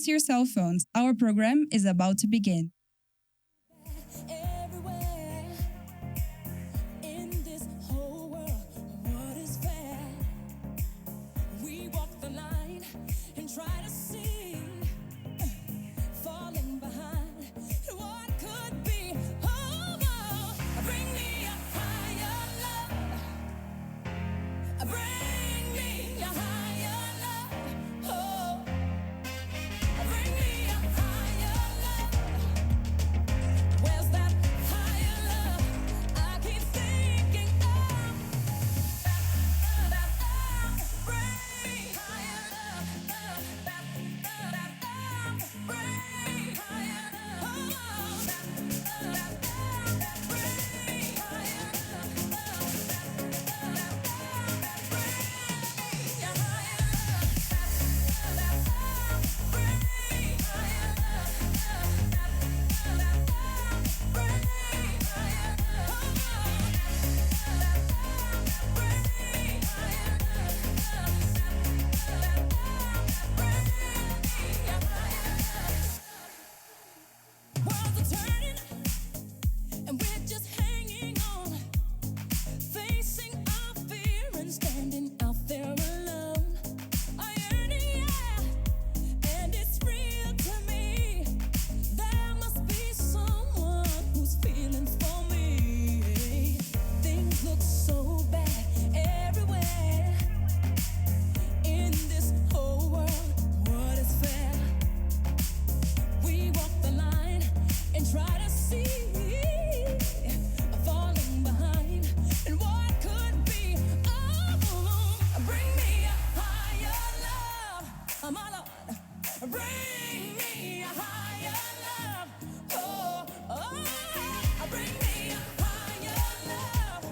Silence your cell phones. Our program is about to begin. Everywhere in this whole world, what is fair? We walk the line and try to see, falling behind what could be. Oh, oh, bring me a higher love. Bring me a higher love. Oh, bring me a higher love. Where's that higher love I keep thinking of? Bring me higher love. Bring higher love. Bring higher love. Worlds are turning, and we're just hanging on, facing our fear and standing out there alone. I yearn, yeah, and it's real to me. There must be someone who's feeling for me. Things look so bad everywhere in this whole world. What is fair? We walk the line and try to see, falling behind and what could be. Oh, bring me a higher love, my Lord. Bring me a higher love. Oh, oh, bring me a higher love,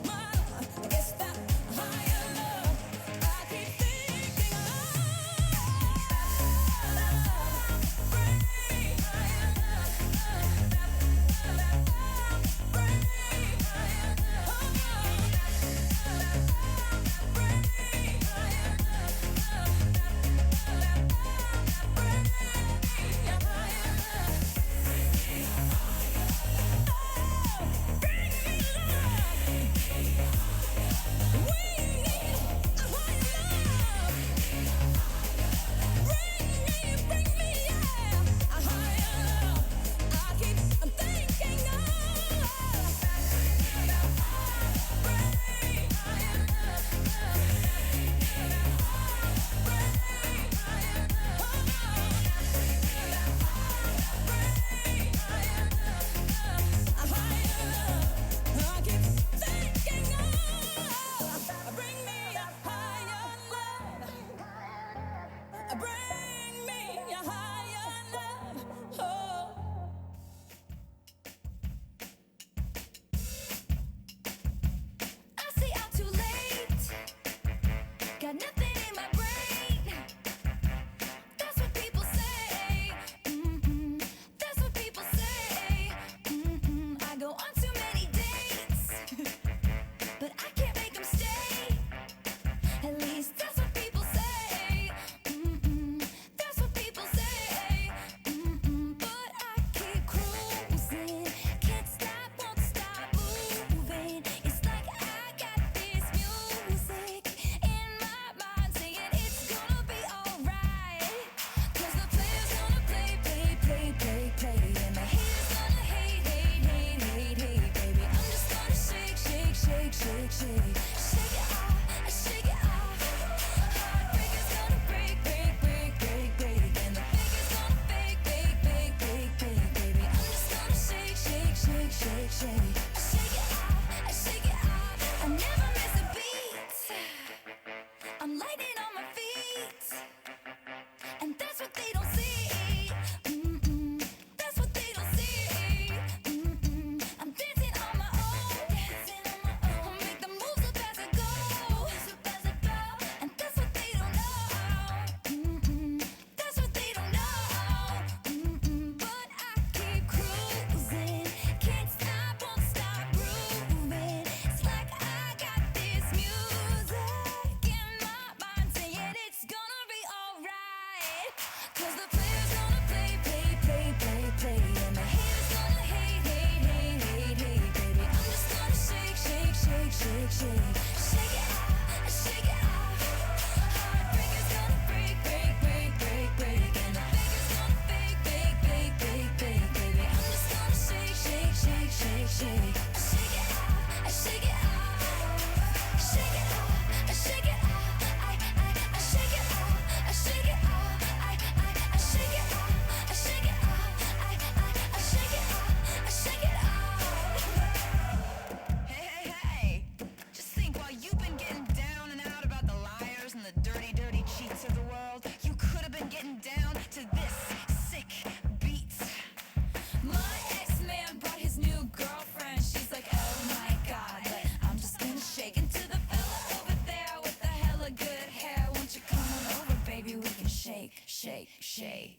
my Lord. It's that higher love I keep thinking of. Bring higher love. Bring higher love.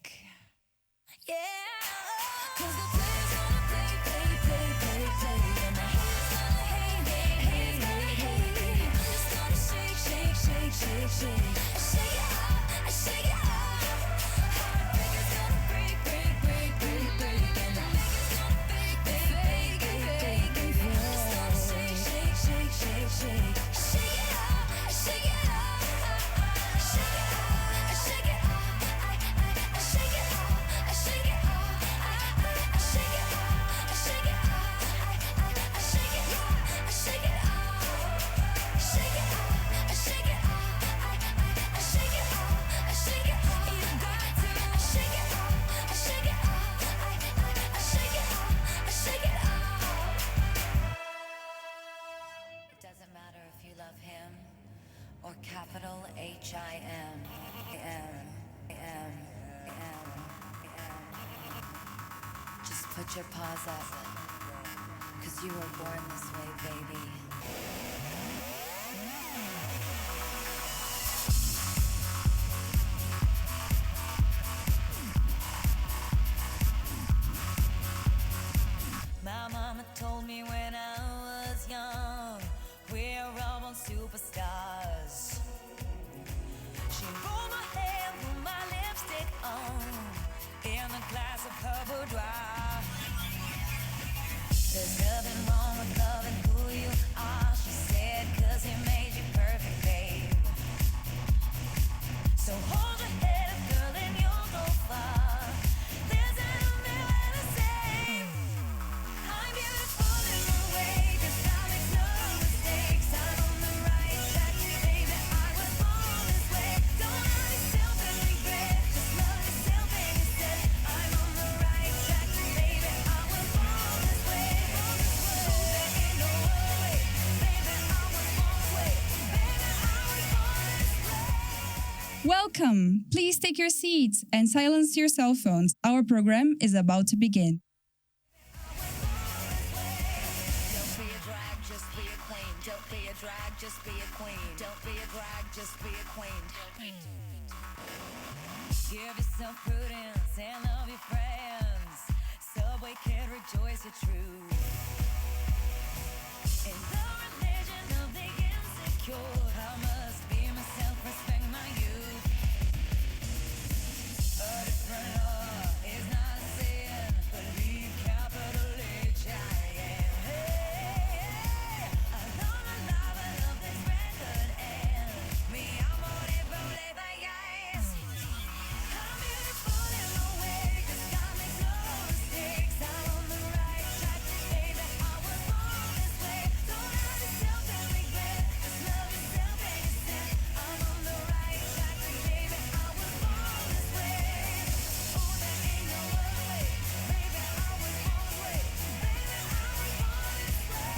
shake. Yeah. 'Cause the players gonna play, play, play, play, play. And the haters gonna hate, hate, hate, hate, hate. I'm just gonna shake, shake, shake, shake, shake. I shake it up, I shake it up. Heartbreakers gonna break, break, break, break, break. And the fakers gonna fake, fake, fake, fake, fake, fake. I'm just gonna shake, shake, shake, shake, shake. I shake it up, I shake it up. I shake it up, I shake it up. I shake it up, I shake it up. I shake it up, I shake it up. I shake it up, I shake it up. Shake it up, I shake it up. I shake it up, I shake it up. You got to. I shake it up, I shake it up. I shake it up, I shake it up. It doesn't matter if you love him or capital H-I-M. Just put your paws up, 'cause you were born this way, baby. My mama told me when I was young, we're all born superstars. She rolled my hair, put my lipstick on, in a glass of her boudoir. There's nothing wrong with loving who you are, she said, 'cause he made you perfect, babe. So hold your head up, girl, and you'll go far. There's nothing left to say. I'm beautiful in my way, 'cause I make no mistakes. I'm on the right track, baby, I was born this way. Don't hurt yourself and regret, just love yourself instead. I'm on the right track, baby, I was born this way. There ain't no other way, baby, I was born this way. Baby, I was born this way. Welcome! Please take your seats and silence your cell phones. Our program is about to begin. Don't be a drag, just be a queen. Don't be a drag, just be a queen. Don't be a drag, just be a queen. Give yourself prudence and love your friends. Subway can rejoice your truth. In the religion of the insecure, I must be myself, respect my youth. A different law is not a sin. Believe capital H-I-M. Hey, I love my life, I love this record, and me, I'm on it, rolling my eyes. I'm beautiful in my way, 'cause God makes no mistakes. I'm on the right track, baby, I was born this way. Don't hurt yourself and regret, just love yourself instead. I'm on the right track, baby, I was born this way. Oh, there ain't no other way, baby, I was born this way. Baby, I was born this way.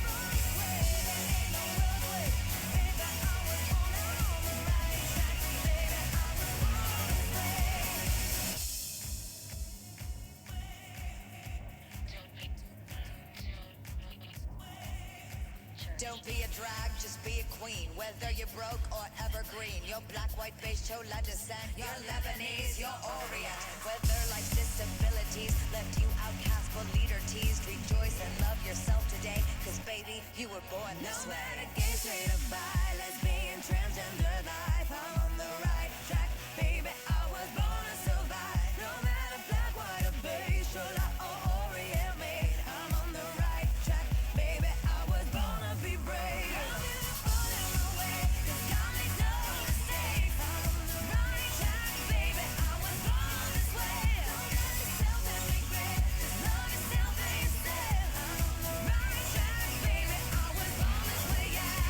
Born this way, there ain't no other way, baby, I was born on the right track, baby, I was born this way. Don't be a drag, just be a queen. Whether you're broke or evergreen, you're black, white, beige, chola descent, you're Lebanese, you're Orient. Whether life's disabilities left you outcast but leader teased, rejoice and love yourself today, 'cause baby, you were born this way. No matter gay, straight or bi, lesbian, transgender life, I'm on the right track, baby, I was born to survive. No matter black, white or beige, chola or Orient made, I'm on the right track, baby, I was born to be brave. I'm beautiful in my way, 'cause God makes no mistakes. I'm on the right track, baby, I was born this way. Don't hurt yourself and regret, just love yourself instead. I'm on the right track, baby, I was born this way, yeah.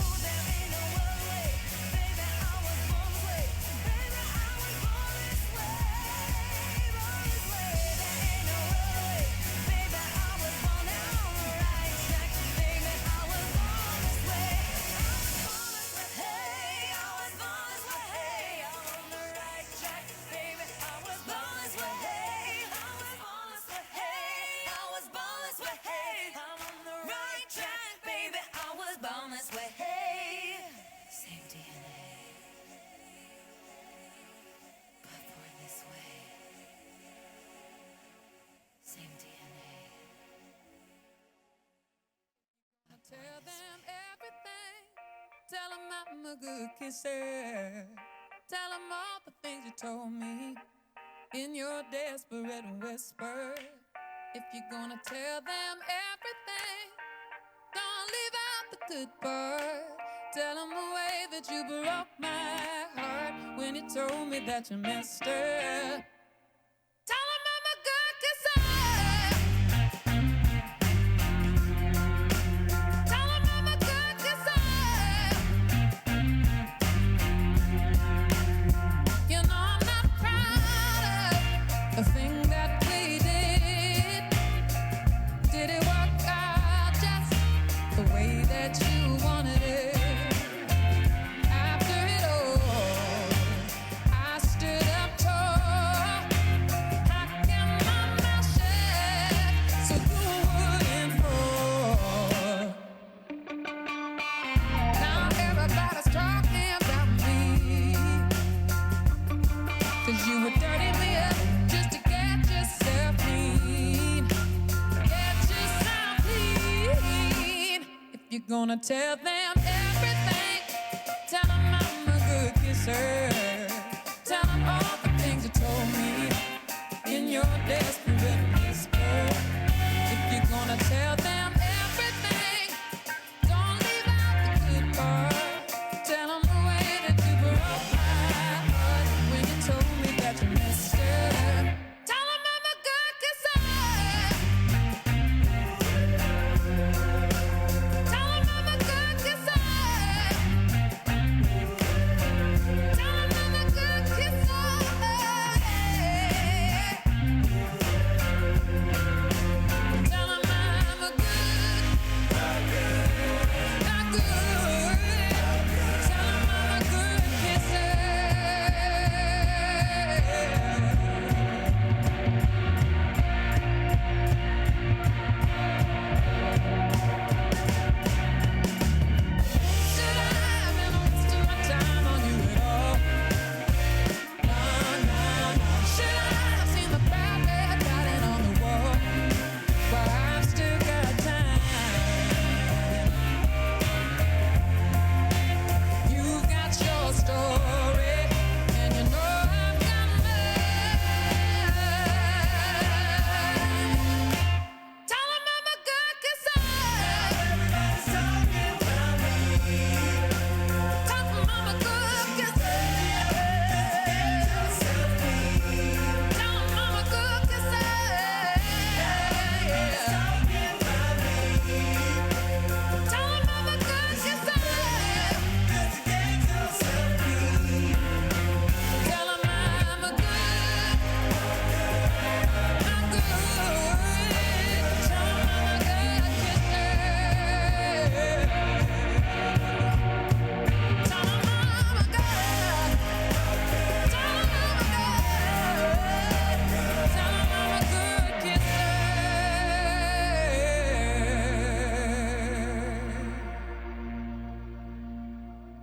Oh, there ain't no other way, baby, I Tell him I'm a good kisser. Tell him all the things you told me in your desperate whisper. If you're gonna tell them everything, don't leave out the good part. Tell them the way that you broke my heart when you told me that you missed her. Tell them I'm a good kisser. Tell them I'm a good kisser. You know I'm not proud of the thing that we did. Did it work out just the way that you wanted it? After it all, I stood up tall. How can my mouth shut so you wouldn't fall? Now everybody's talking about me, 'cause you would dirty me up just to get yourself clean. Get yourself clean. If you're gonna tell them everything, tell them I'm a good kisser. Tell them all the things you told me in your desperate whisper. If you're gonna tell them everything, don't leave out the good part. Tell them the way that you broke my heart when you told me that you missed her. Tell them I'm a good kisser. Tell them I'm a good kisser. Tell them I'm a good kisser. Tell them I'm a good, not good. Tell them I'm a good kisser. Should I have been wasting my time on you at all? No, no, no. Should I have seen the bad red writing on the wall? But I've still got time. You've got your story, and you know I've got mine. Tell 'em I'm a good kisser. Everybody's talking about me. Tell 'em I'm a good kisser. Tell 'em I'm a good kisser. Everybody's talking about me. Tell 'em I'm a good kisser. Tell 'em I'm a good, I'm good. Tell 'em I'm a good kisser. Tell 'em I'm a good. Tell 'em I'm a good. Tell 'em I'm a good kisser.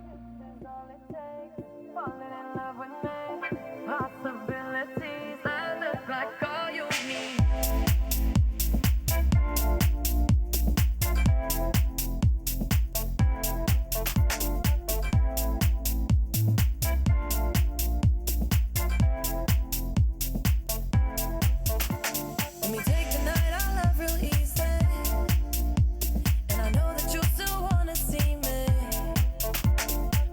This is all it takes, falling in love with me. Possibilities that look like all you need. Let me take the night I love real easy, and I know that you still wanna see me.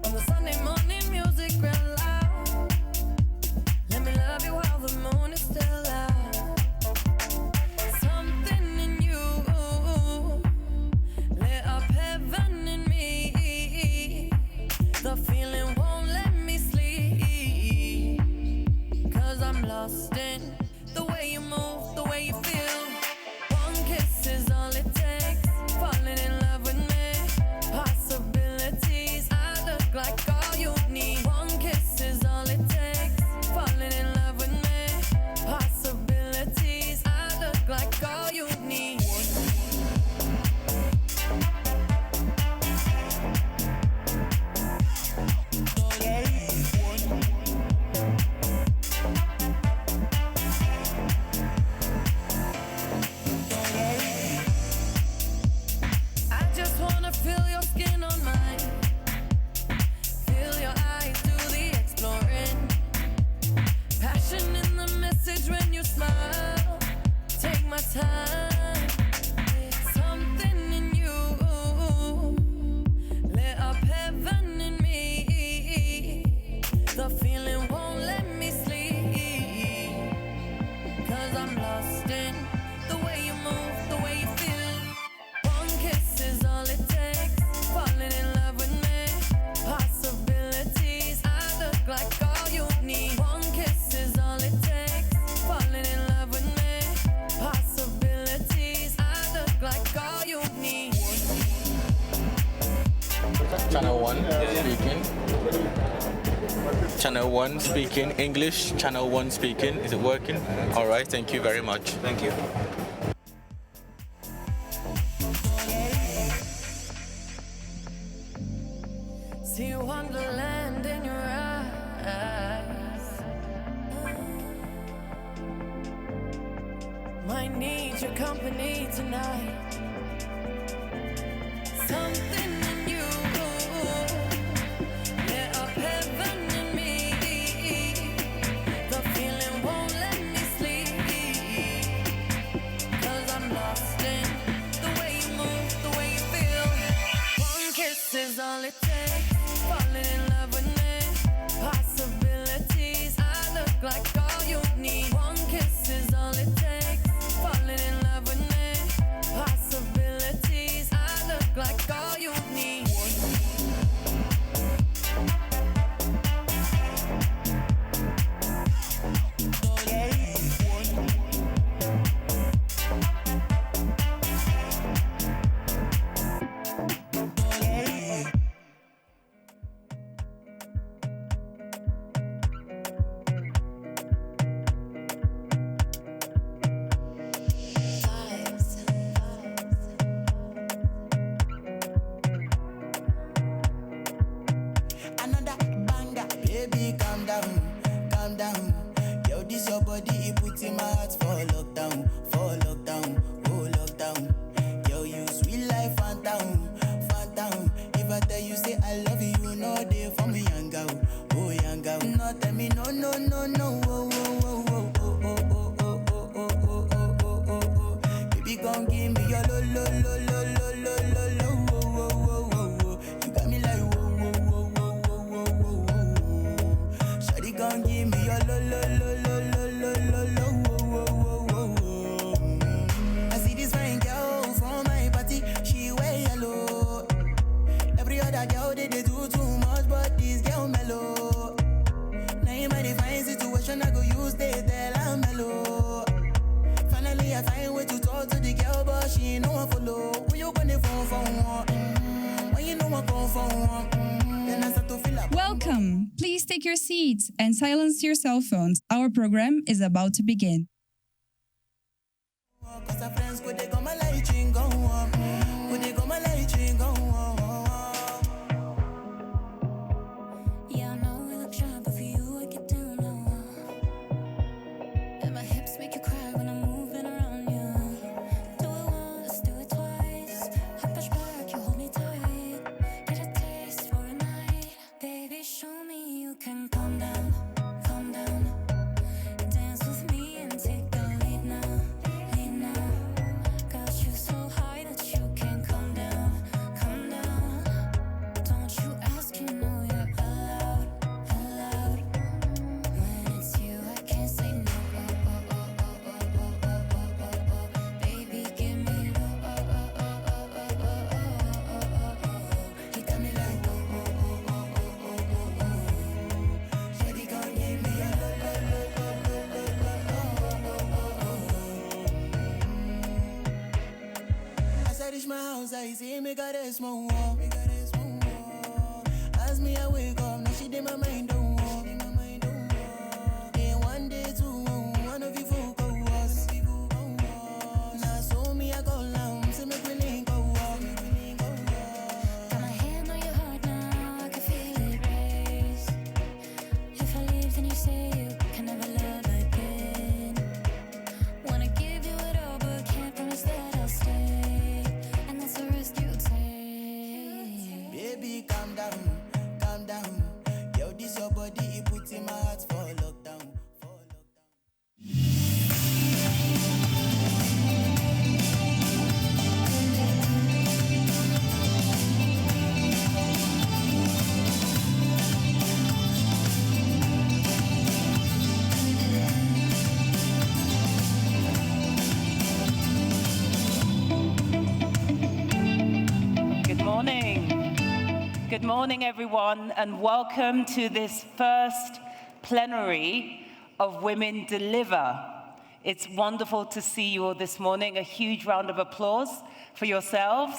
On the Sunday morning music real loud. Let me love you while the moon is still out. Something in you lit up heaven in me. The feeling won't let me sleep, 'cause I'm lost in the way you move, the way you feel. One kiss is all it takes, falling in love with me. Possibilities, I look like all you need. One kiss is all it takes, falling in love with me. Possibilities, I look like all you need. 1 speaking. Channel 1 speaking. English, channel 1 speaking. Is it working? All right, thank you very much. Thank you. See wonderland in your eyes. Might need your company tonight. Something in you lit up heaven in me. The feeling won't let me sleep, 'cause I'm lost in the way you move, the way you feel. One kiss is all it takes. Falling in love with me. Possibilities. I look like all you need. One kiss is all it takes. Falling in love with me. Possibilities. I look like all you need. Another banger, baby, calm down, calm down. Yo, this your body, it puts in my heart for lockdown, oh lockdown. Yo, you sweet life, phantom, phantom. If I tell you say I love you, you know they for me, young girl, oh young girl. No, tell me no, no, no, no, oh, oh, oh, oh, oh, oh, oh, oh, oh, oh, oh, oh, oh, oh, oh. Baby, come give me your lo, lo, lo, lo, lo, lo, lo, lo, oh, oh, oh, oh, oh. You got me like whoa, whoa, whoa, whoa, whoa, whoa, whoa, whoa. Shawty, come give me your lo, lo, lo, lo, lo, lo, lo, lo, oh, oh, oh, oh, oh. I see this fine girl from my party, she wear yellow. Every other girl they do too much, but this girl mellow. Now in my divine situation, I go use they tell I'm mellow. Finally, I find way to talk to the girl, but she ain't no one follow. Who you gonna phone for one? When you know I come for one, then I start to feel like Welcome! Please take your seats and silence your cell phones. Our program is about to begin. cause her friends could they go my light ring go on. Could they go my light ring go on. Yeah, I know we look shy, but for you I get down low. And my hips make you cry when I'm moving around you. Do it once, do it twice. I push back, you hold me tight. Get a taste for a night. Baby, show me you can calm down, calm down. Dance with me and take the lead now, lead now. Got you so high that you can't come down, come down. Don't you ask, you know you're allowed, allowed. When it's you, I can't say no. Baby, give me low. You got me like Shawty gon' give me a As I reach my house, I see me got a small wall. As me I wake up, now she did my mind don't walk. Day one, day two, one of you folk go us. Now so me I go down, see me willing go walk. got my hand on your heart now, I can feel it race. If I leave, then you say you can never love again. Wanna give you it all, but can't promise that I'll stay. And that's a risk you take. Baby, calm down, calm down. Yo, this your body, it puts in my heart for lockdown, for lockdown. Good morning. Good morning, everyone, and welcome to this first plenary of Women Deliver. It's wonderful to see you all this morning. A huge round of applause for yourselves.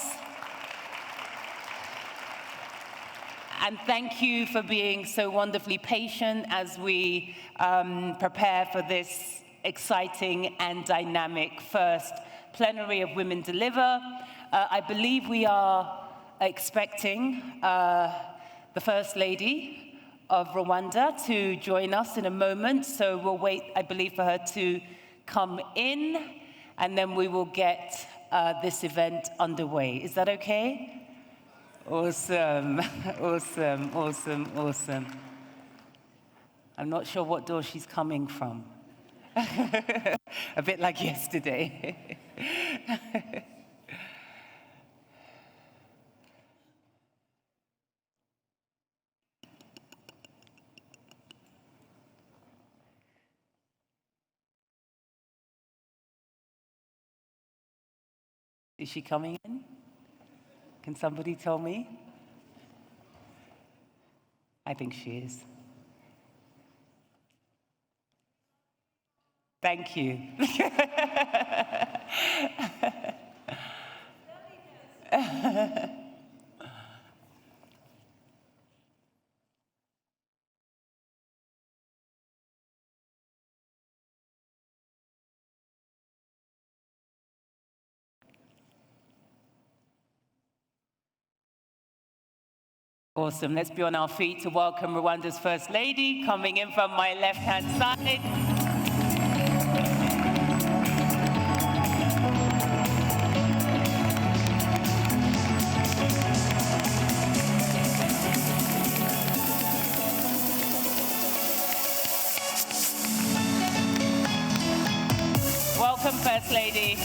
And thank you for being so wonderfully patient as we prepare for this exciting and dynamic first plenary of Women Deliver. I believe we are expecting the First Lady of Rwanda to join us in a moment. So we'll wait, I believe, for her to come in, and then we will get this event underway. Is that okay? Awesome, awesome, awesome, awesome. I'm not sure what door she's coming from. A bit like yesterday. Is she coming in? Can somebody tell me? I think she is. Thank you. Awesome. Let's be on our feet to welcome Rwanda's First Lady, coming in from my left-hand side. Welcome, First Lady.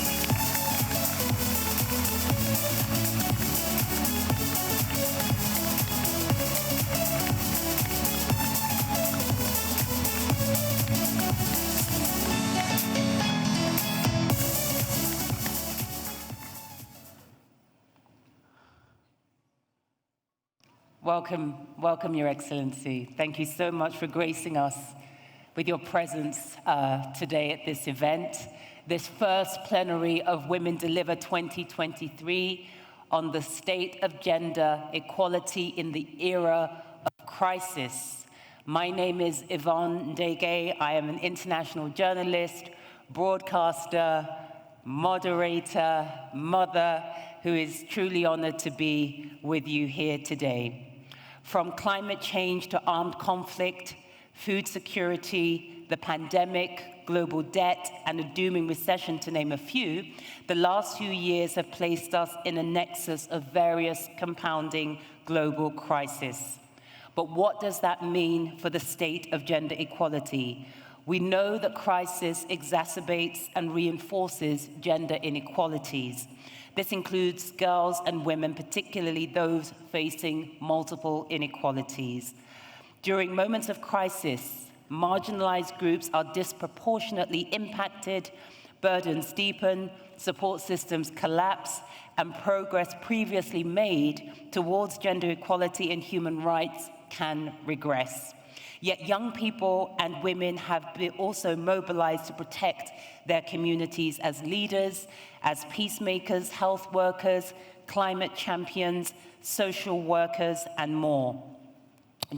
Welcome, welcome, Your Excellency. Thank you so much for gracing us with your presence today at this event, this first plenary of Women Deliver 2023 on the state of gender equality in the era of crisis. My name is Yvonne Ndege. I am an international journalist, broadcaster, moderator, mother, who is truly honored to be with you here today. From climate change to armed conflict, food security, the pandemic, global debt, and a dooming recession, to name a few, the last few years have placed us in a nexus of various compounding global crises. But what does that mean for the state of gender equality? We know that crisis exacerbates and reinforces gender inequalities. This includes girls and women, particularly those facing multiple inequalities. During moments of crisis, marginalized groups are disproportionately impacted, burdens deepen, support systems collapse, and progress previously made towards gender equality and human rights can regress. Yet young people and women have been also mobilized to protect their communities as leaders, as peacemakers, health workers, climate champions, social workers, and more.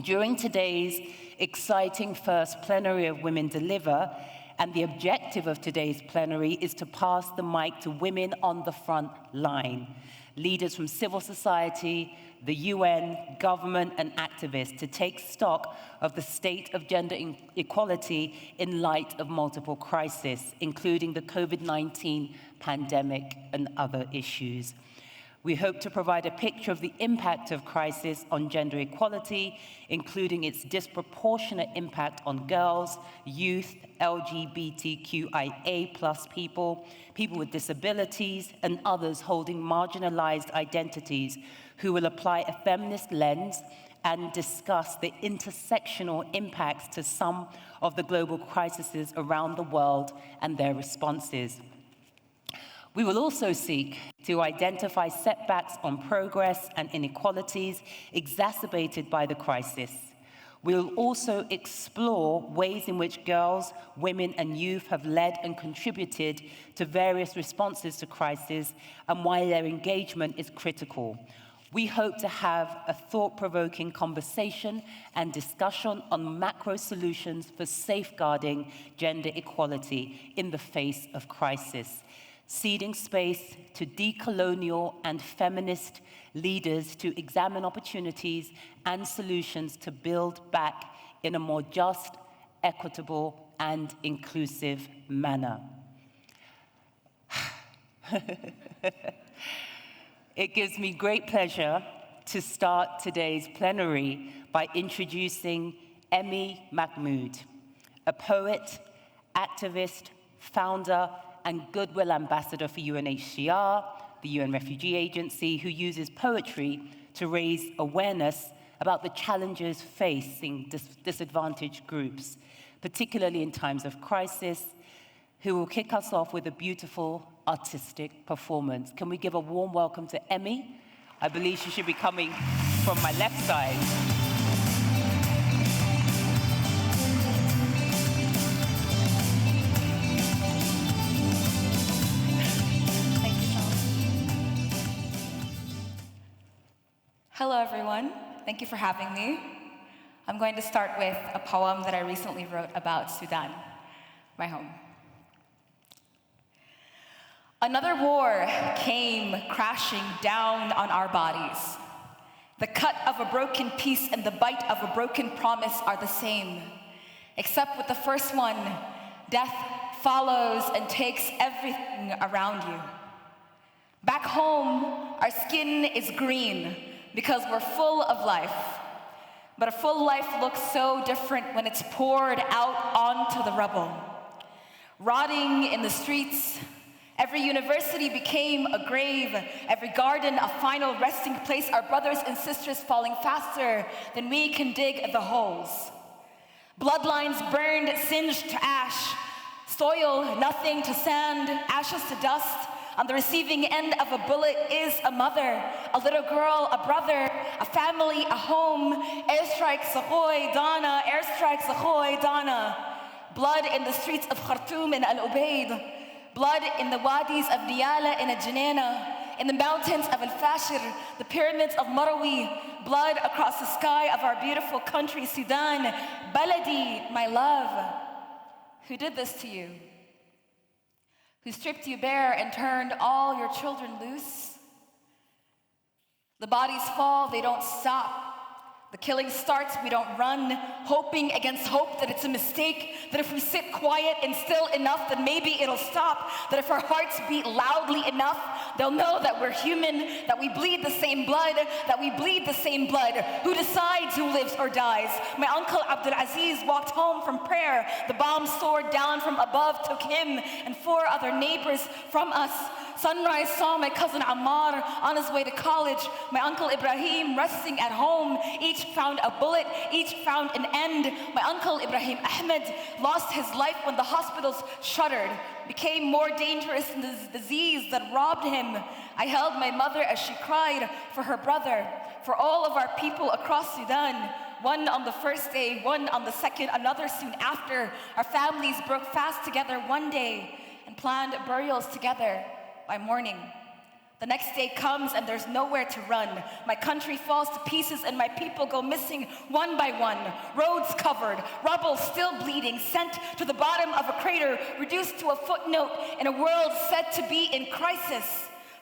During today's exciting first plenary of Women Deliver, and the objective of today's plenary is to pass the mic to women on the front line, leaders from civil society, the UN, government, and activists, to take stock of the state of gender equality in light of multiple crises, including the COVID-19 pandemic and other issues. We hope to provide a picture of the impact of crisis on gender equality, including its disproportionate impact on girls, youth, LGBTQIA+ people, people with disabilities, and others holding marginalized identities, who will apply a feminist lens and discuss the intersectional impacts to some of the global crises around the world and their responses. We will also seek to identify setbacks on progress and inequalities exacerbated by the crisis. We'll also explore ways in which girls, women, and youth have led and contributed to various responses to crisis and why their engagement is critical. We hope to have a thought-provoking conversation and discussion on macro solutions for safeguarding gender equality in the face of crisis, ceding space to decolonial and feminist leaders to examine opportunities and solutions to build back in a more just, equitable, and inclusive manner. It gives me great pleasure to start today's plenary by introducing Mahmoud, a poet, activist, founder, and Goodwill ambassador for UNHCR, the UN Refugee Agency, who uses poetry to raise awareness about the challenges facing disadvantaged groups, particularly in times of crisis, who will kick us off with a beautiful artistic performance. Can we give a warm welcome to Emmy? I believe she should be coming from my left side. Thank you, Sean. Hello, everyone. Thank you for having me. I'm going to start with a poem that I recently wrote about Sudan, my home. Another war came crashing down on our bodies. The cut of a broken piece and the bite of a broken promise are the same, except with the first one, death follows and takes everything around you. Back home, our skin is green because we're full of life. But a full life looks so different when it's poured out onto the rubble. Rotting in the streets, every university became a grave, every garden a final resting place, our brothers and sisters falling faster than we can dig the holes. Bloodlines burned, singed to ash, soil, nothing to sand, ashes to dust. On the receiving end of a bullet is a mother, a little girl, a brother, a family, a home. Airstrikes, ahoy, Dana, airstrikes, ahoy, Dana. Blood in the streets of Khartoum and Al-Ubaid. Blood in the wadis of Diyala and Janena, in the mountains of Al-Fashir, the pyramids of Marawi, blood across the sky of our beautiful country, Sudan. Baladi, my love, who did this to you? Who stripped you bare and turned all your children loose? The bodies fall, they don't stop. The killing starts, we don't run, hoping against hope that it's a mistake, that if we sit quiet and still enough, then maybe it'll stop, that if our hearts beat loudly enough, they'll know that we're human, that we bleed the same blood, that we bleed the same blood. Who decides who lives or dies? My uncle Abdul Aziz walked home from prayer. The bomb soared down from above, took him and 4 other neighbors from us. Sunrise saw my cousin Ammar on his way to college, my uncle Ibrahim resting at home. Each found a bullet, each found an end. My uncle Ibrahim Ahmed lost his life when the hospitals shuttered, became more dangerous than the disease that robbed him. I held my mother as she cried for her brother, for all of our people across Sudan. One on the first day, one on the second, another soon after. Our families broke fast together one day and planned burials together by morning. The next day comes and there's nowhere to run. My country falls to pieces and my people go missing one by one. Roads covered, rubble still bleeding, sent to the bottom of a crater, reduced to a footnote in a world said to be in crisis.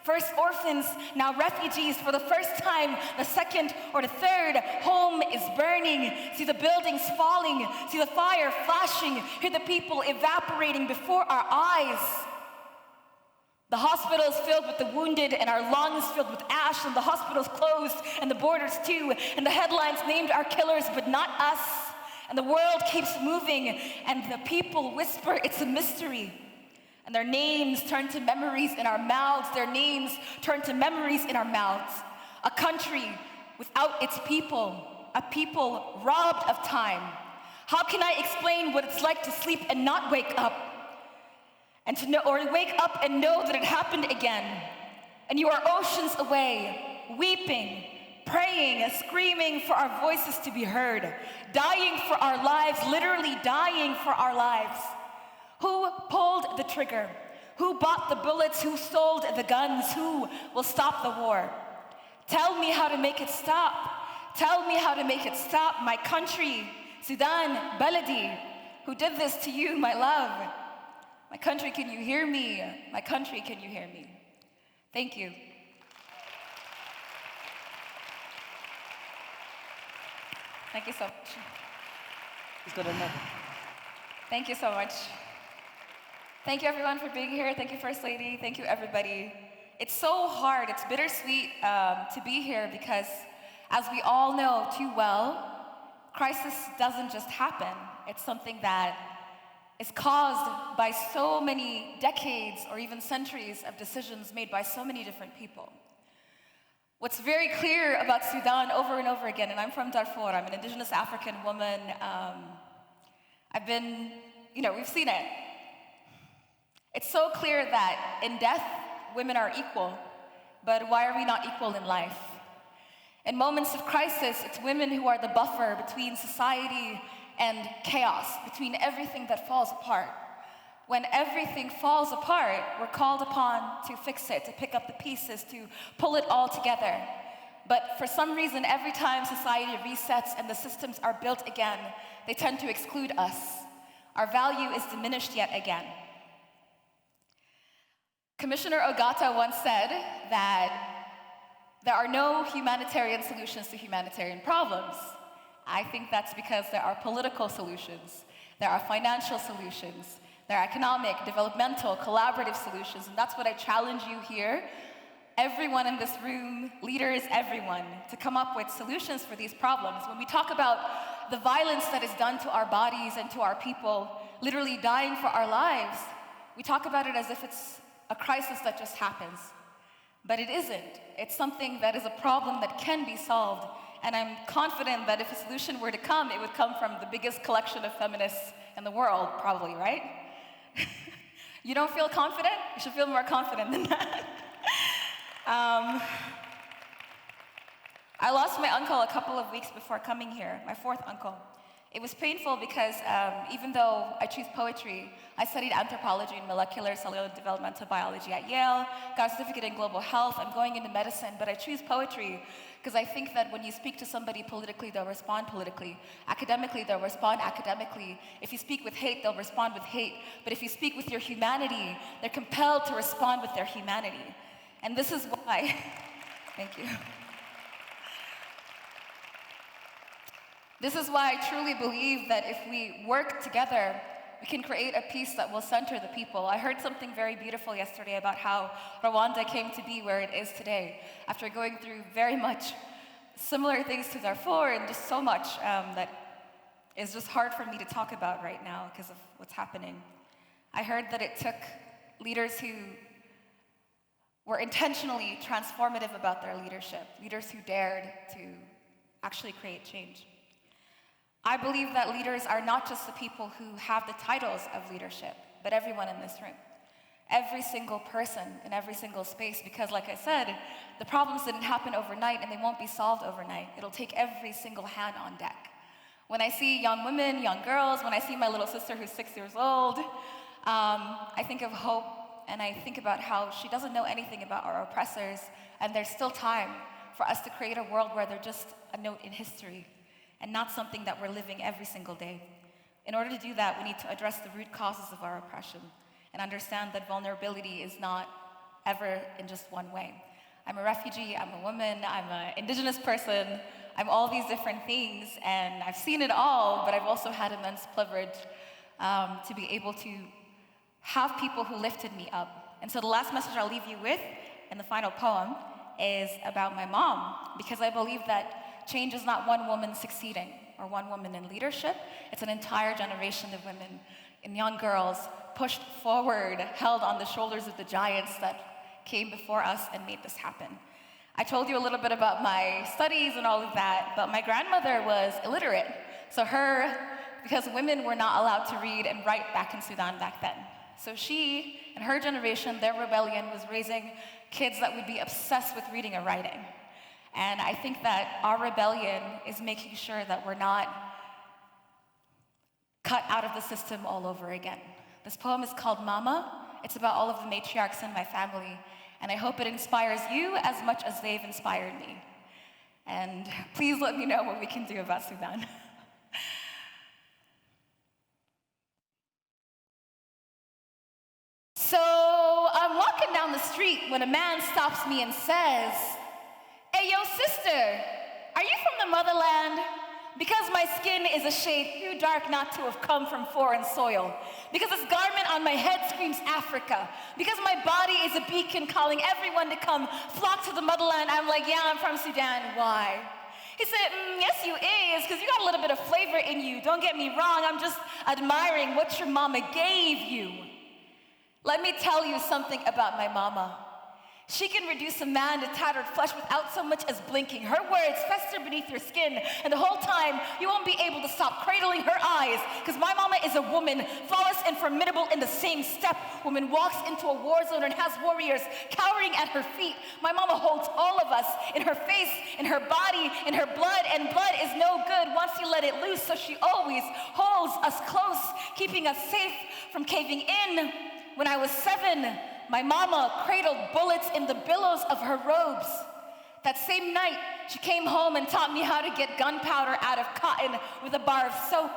First orphans, now refugees. For the first time, the second or the third home is burning. See the buildings falling, see the fire flashing, hear the people evaporating before our eyes. The hospitals filled with the wounded and our lungs filled with ash, and the hospitals closed and the borders too, and the headlines named our killers but not us. And the world keeps moving and the people whisper it's a mystery. And their names turn to memories in our mouths, their names turn to memories in our mouths. A country without its people, a people robbed of time. How can I explain what it's like to sleep and not wake up? And to know, or wake up and know that it happened again. And you are oceans away, weeping, praying, screaming for our voices to be heard, dying for our lives, literally dying for our lives. Who pulled the trigger? Who bought the bullets? Who sold the guns? Who will stop the war? Tell me how to make it stop. Tell me how to make it stop. My country, Sudan, Baladi, who did this to you, my love. My country, can you hear me? My country, can you hear me? Thank you. Thank you so much. He's got another. Thank you so much. Thank you everyone for being here. Thank you, First Lady. Thank you, everybody. It's so hard, it's bittersweet to be here because, as we all know too well, crisis doesn't just happen. It's something that is caused by so many decades or even centuries of decisions made by so many different people. What's very clear about Sudan over and over again, and I'm from Darfur, I'm an indigenous African woman. We've seen it. It's so clear that in death, women are equal, but why are we not equal in life? In moments of crisis, it's women who are the buffer between society and chaos, between everything that falls apart. When everything falls apart, we're called upon to fix it, to pick up the pieces, to pull it all together. But for some reason, every time society resets and the systems are built again, they tend to exclude us. Our value is diminished yet again. Commissioner Ogata once said that there are no humanitarian solutions to humanitarian problems. I think that's because there are political solutions, there are financial solutions, there are economic, developmental, collaborative solutions, and that's what I challenge you here, everyone in this room, leaders, everyone, to come up with solutions for these problems. When we talk about the violence that is done to our bodies and to our people, literally dying for our lives, we talk about it as if it's a crisis that just happens. But it isn't. It's something that is a problem that can be solved. And I'm confident that if a solution were to come, it would come from the biggest collection of feminists in the world, probably, right? You don't feel confident? You should feel more confident than that. I lost my uncle a couple of weeks before coming here, my fourth uncle. It was painful because even though I choose poetry, I studied anthropology and molecular cellular developmental biology at Yale, got a certificate in global health, I'm going into medicine, but I choose poetry because I think that when you speak to somebody politically, they'll respond politically. Academically, they'll respond academically. If you speak with hate, they'll respond with hate. But if you speak with your humanity, they're compelled to respond with their humanity. And this is why, thank you. This is why I truly believe that if we work together, we can create a peace that will center the people. I heard something very beautiful yesterday about how Rwanda came to be where it is today, after going through very much similar things to Darfur and just so much that is just hard for me to talk about right now because of what's happening. I heard that it took leaders who were intentionally transformative about their leadership, leaders who dared to actually create change. I believe that leaders are not just the people who have the titles of leadership, but everyone in this room. Every single person in every single space, because like I said, the problems didn't happen overnight and they won't be solved overnight. It'll take every single hand on deck. When I see young women, young girls, when I see my little sister who's 6 years old, I think of hope and I think about how she doesn't know anything about our oppressors and there's still time for us to create a world where they're just a note in history and not something that we're living every single day. In order to do that, we need to address the root causes of our oppression and understand that vulnerability is not ever in just one way. I'm a refugee, I'm a woman, I'm an indigenous person, I'm all these different things, and I've seen it all, but I've also had immense privilege to be able to have people who lifted me up. And so the last message I'll leave you with, in the final poem, is about my mom, because I believe that change is not one woman succeeding or one woman in leadership. It's an entire generation of women and young girls pushed forward, held on the shoulders of the giants that came before us and made this happen. I told you a little bit about my studies and all of that, but my grandmother was illiterate. So because women were not allowed to read and write back in Sudan back then. So she and her generation, their rebellion was raising kids that would be obsessed with reading and writing. And I think that our rebellion is making sure that we're not cut out of the system all over again. This poem is called Mama. It's about all of the matriarchs in my family. And I hope it inspires you as much as they've inspired me. And please let me know what we can do about Sudan. So I'm walking down the street when a man stops me and says, "Hey, yo, sister, are you from the motherland? Because my skin is a shade too dark not to have come from foreign soil. Because this garment on my head screams Africa. Because my body is a beacon calling everyone to come flock to the motherland." I'm like, "Yeah, I'm from Sudan. Why?" He said, "Yes, you is, because you got a little bit of flavor in you. Don't get me wrong, I'm just admiring what your mama gave you." Let me tell you something about my mama. She can reduce a man to tattered flesh without so much as blinking. Her words fester beneath your skin, and the whole time, you won't be able to stop cradling her eyes, because my mama is a woman, flawless and formidable in the same step. Woman walks into a war zone and has warriors cowering at her feet. My mama holds all of us in her face, in her body, in her blood, and blood is no good once you let it loose, so she always holds us close, keeping us safe from caving in. When I was 7, my mama cradled bullets in the billows of her robes. That same night, she came home and taught me how to get gunpowder out of cotton with a bar of soap.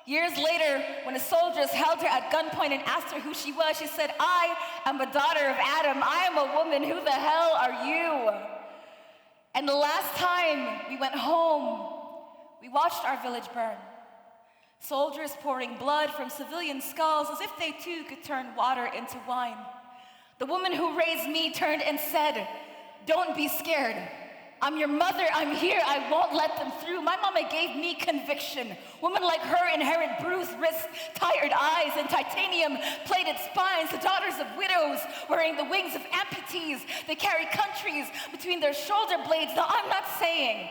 Years later, when the soldiers held her at gunpoint and asked her who she was, she said, "I am a daughter of Adam. I am a woman. Who the hell are you?" And the last time we went home, we watched our village burn. Soldiers pouring blood from civilian skulls as if they too could turn water into wine. The woman who raised me turned and said, "Don't be scared. I'm your mother. I'm here. I won't let them through." My mama gave me conviction. Women like her inherit bruised wrists, tired eyes, and titanium-plated spines. The daughters of widows wearing the wings of amputees. They carry countries between their shoulder blades. Now, I'm not saying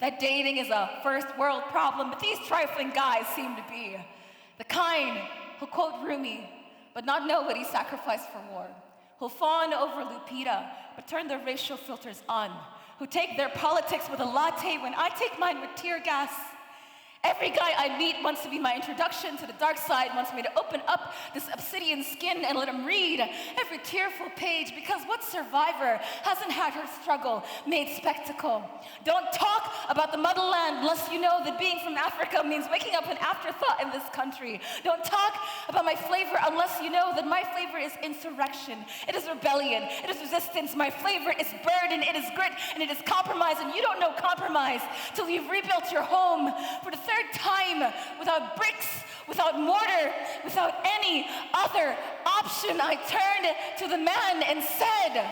that dating is a first world problem, but these trifling guys seem to be the kind who'll quote Rumi, but not know what he sacrificed for war, who'll fawn over Lupita, but turn their racial filters on, who take their politics with a latte when I take mine with tear gas. Every guy I meet wants to be my introduction to the dark side, wants me to open up this obsidian skin and let him read every tearful page, because what survivor hasn't had her struggle made spectacle? Don't talk about the motherland unless you know that being from Africa means waking up an afterthought in this country. Don't talk about my flavor unless you know that my flavor is insurrection. It is rebellion. It is resistance. My flavor is burden. It is grit, and it is compromise. And you don't know compromise till you've rebuilt your home for the third time without bricks, without mortar, without any other option. I turned to the man and said,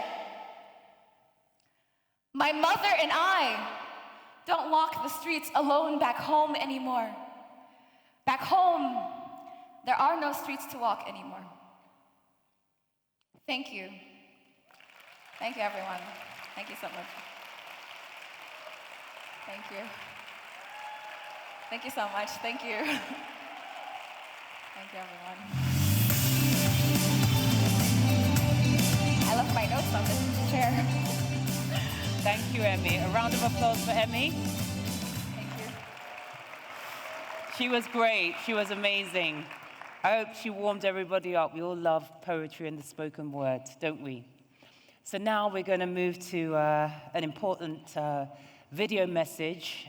"My mother and I don't walk the streets alone back home anymore. Back home, there are no streets to walk anymore." Thank you. Thank you, everyone. Thank you so much. Thank you. Thank you so much. Thank you. Thank you, everyone. I left my notes on this chair. Thank you, Emmy. A round of applause for Emmy. Thank you. She was great. She was amazing. I hope she warmed everybody up. We all love poetry and the spoken word, don't we? So now we're going to move to an important video message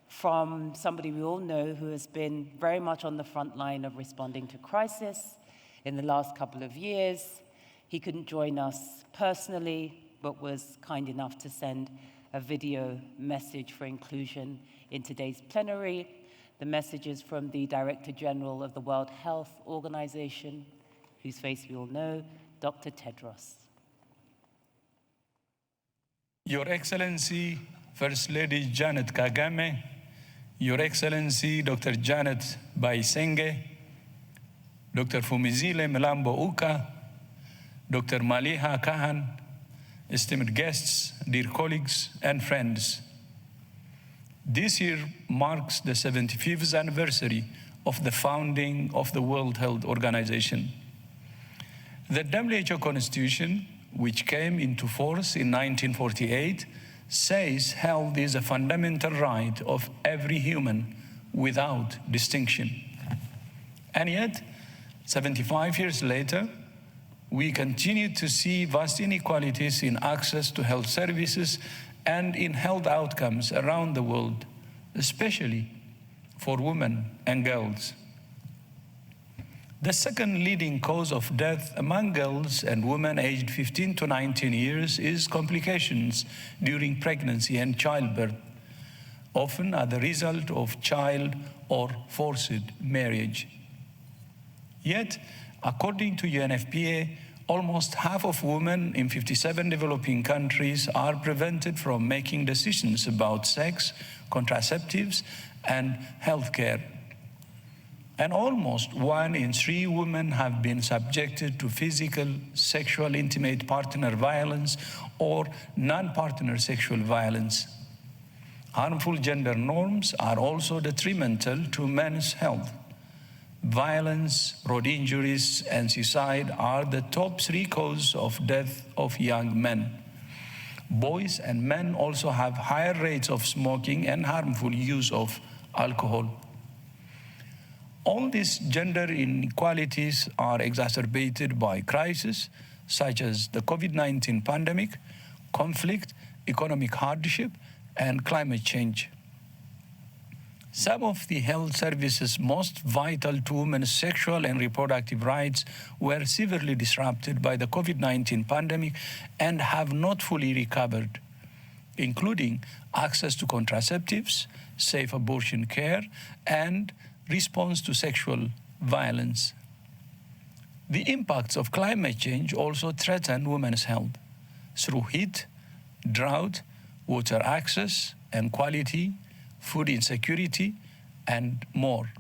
from somebody we all know who has been very much on the front line of responding to crisis in the last couple of years. He couldn't join us personally, but was kind enough to send a video message for inclusion in today's plenary. The message is from the Director General of the World Health Organization, whose face we all know, Dr. Tedros. Your Excellency, First Lady Janet Kagame, Your Excellency Dr. Janet Baisenge, Dr. Fumizile Melambo Uka, Dr. Maliha Kahan, esteemed guests, dear colleagues and friends. This year marks the 75th anniversary of the founding of the World Health Organization. The WHO Constitution, which came into force in 1948, says health is a fundamental right of every human without distinction. And yet, 75 years later, we continue to see vast inequalities in access to health services and in health outcomes around the world, especially for women and girls. The second leading cause of death among girls and women aged 15 to 19 years is complications during pregnancy and childbirth, often as the result of child or forced marriage. Yet, according to UNFPA, almost half of women in 57 developing countries are prevented from making decisions about sex, contraceptives, and healthcare. And almost 1 in 3 women have been subjected to physical, sexual, intimate partner violence or non-partner sexual violence. Harmful gender norms are also detrimental to men's health. Violence, road injuries, and suicide are the top 3 causes of death of young men. Boys and men also have higher rates of smoking and harmful use of alcohol. All these gender inequalities are exacerbated by crises such as the COVID-19 pandemic, conflict, economic hardship, and climate change. Some of the health services most vital to women's sexual and reproductive rights were severely disrupted by the COVID-19 pandemic and have not fully recovered, including access to contraceptives, safe abortion care, and response to sexual violence. The impacts of climate change also threaten women's health through heat, drought, water access and quality, food insecurity, and more.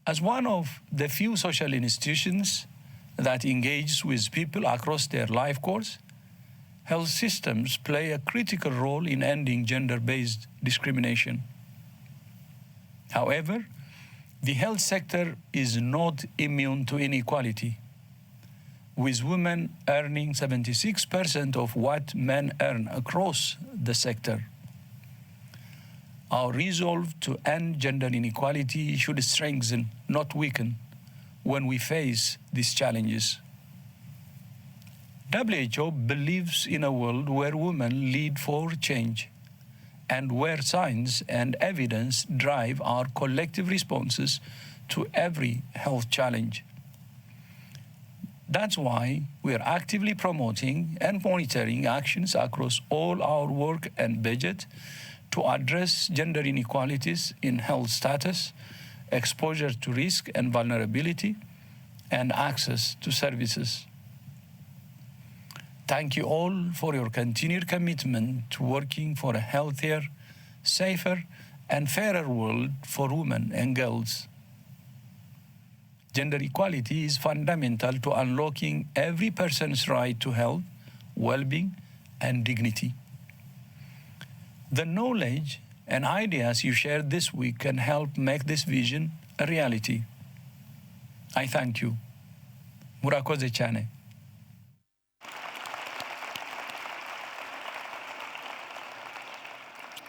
As one of the few social institutions that engages with people across their life course, health systems play a critical role in ending gender-based discrimination. However, the health sector is not immune to inequality, with women earning 76% of what men earn across the sector. Our resolve to end gender inequality should strengthen, not weaken, when we face these challenges. WHO believes in a world where women lead for change and where science and evidence drive our collective responses to every health challenge. That's why we are actively promoting and monitoring actions across all our work and budget to address gender inequalities in health status, exposure to risk and vulnerability, and access to services. Thank you all for your continued commitment to working for a healthier, safer, and fairer world for women and girls. Gender equality is fundamental to unlocking every person's right to health, well-being, and dignity. The knowledge and ideas you shared this week can help make this vision a reality. I thank you. Murakoze cyane.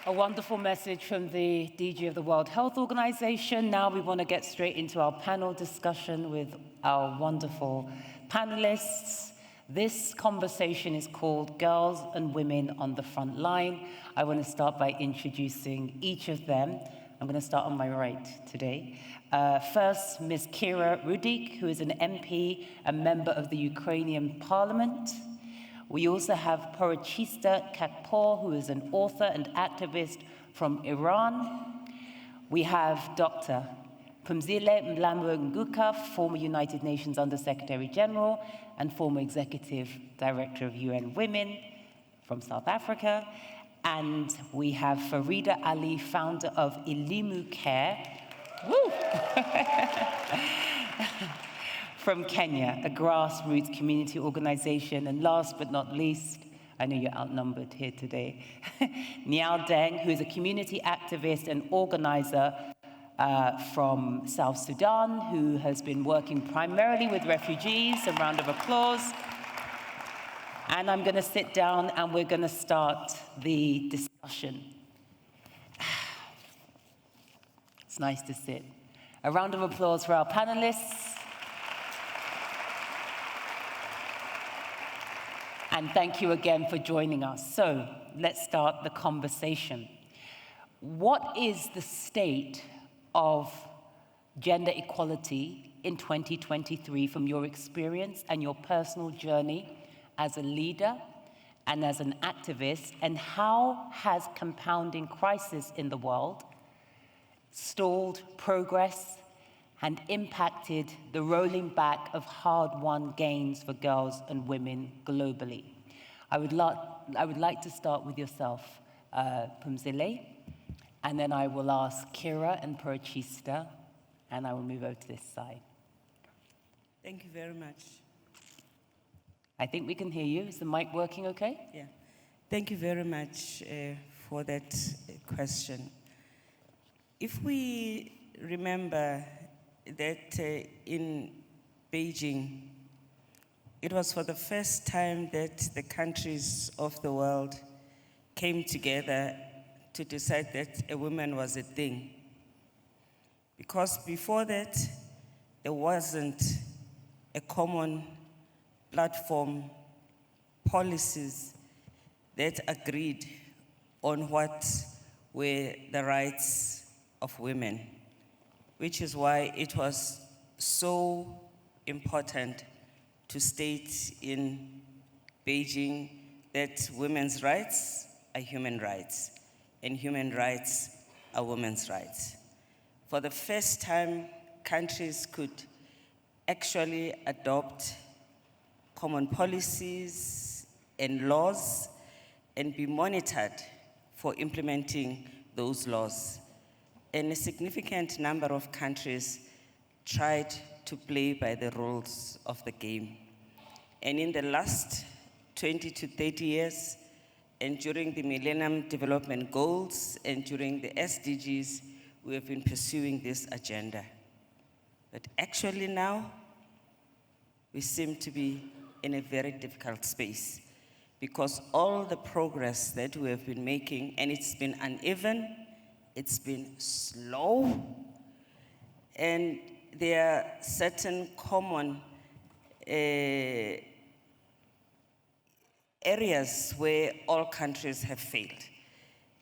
A wonderful message from the DG of the World Health Organization. Now we want to get straight into our panel discussion with our wonderful panelists. This conversation is called Girls and Women on the Front Line. I want to start by introducing each of them. I'm going to start on my right today. First, Ms. Kira Rudik, who is an MP and member of the Ukrainian Parliament. We also have Porochista Kakpour, who is an author and activist from Iran. We have Dr. Phumzile Mlambo-Ngcuka, former United Nations Under-Secretary General and former Executive Director of UN Women from South Africa. And we have Farida Ali, founder of Elimu Care. Woo! From Kenya, a grassroots community organization. And last but not least, I know you're outnumbered here today, Nyao Deng, who is a community activist and organizer from South Sudan, who has been working primarily with refugees. A round of applause. And I'm going to sit down and we're going to start the discussion. It's nice to sit. A round of applause for our panelists. And thank you again for joining us. So let's start the conversation. What is the state of gender equality in 2023 from your experience and your personal journey as a leader and as an activist, and how has compounding crisis in the world stalled progress and impacted the rolling back of hard-won gains for girls and women globally? I would like to start with yourself, Phumzile, and then I will ask Kira and Purchista, and I will move over to this side. Thank you very much. I think we can hear you. Is the mic working okay? Yeah. Thank you very much for that question. If we remember that in Beijing, it was for the first time that the countries of the world came together to decide that a woman was a thing. Because before that, there wasn't a common platform, policies that agreed on what were the rights of women, which is why it was so important to state in Beijing that women's rights are human rights, and human rights are women's rights. For the first time, countries could actually adopt common policies and laws and be monitored for implementing those laws. And a significant number of countries tried to play by the rules of the game. And in the last 20 to 30 years, and during the Millennium Development Goals and during the SDGs, we have been pursuing this agenda. But actually now, we seem to be in a very difficult space because all the progress that we have been making, and it's been uneven, it's been slow, and there are certain common areas where all countries have failed.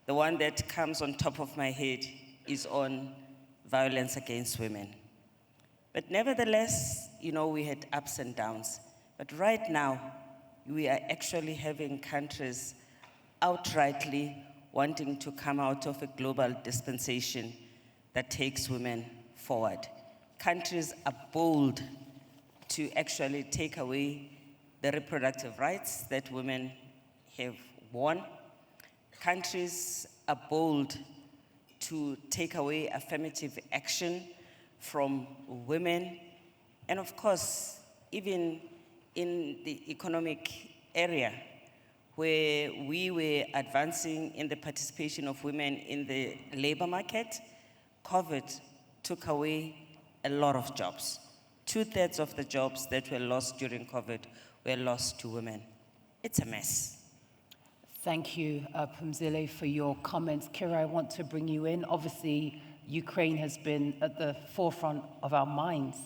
The one that comes on top of my head is on violence against women. But nevertheless, you know, we had ups and downs. But right now, we are actually having countries outrightly wanting to come out of a global dispensation that takes women forward. Countries are bold to actually take away the reproductive rights that women have won. Countries are bold to take away affirmative action from women. And of course, even in the economic area, where we were advancing in the participation of women in the labor market, COVID took away a lot of jobs. 2/3 of the jobs that were lost during COVID were lost to women. It's a mess. Thank you, Phumzile, for your comments. Kira, I want to bring you in. Obviously, Ukraine has been at the forefront of our minds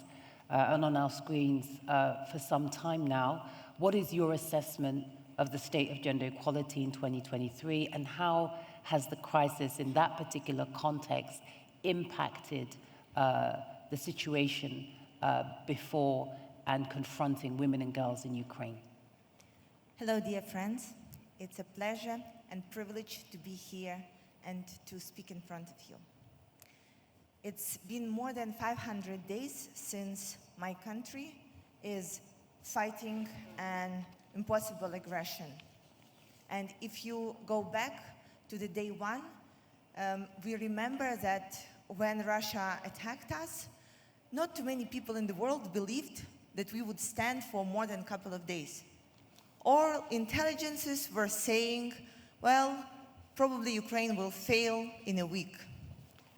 and on our screens for some time now. What is your assessment of the state of gender equality in 2023, and how has the crisis in that particular context impacted the situation before and confronting women and girls in Ukraine? Hello, dear friends. It's a pleasure and privilege to be here and to speak in front of you. It's been more than 500 days since my country is fighting an impossible aggression. And if you go back to the day one, we remember that when Russia attacked us, not too many people in the world believed that we would stand for more than a couple of days. All intelligences were saying, well, probably Ukraine will fail in a week.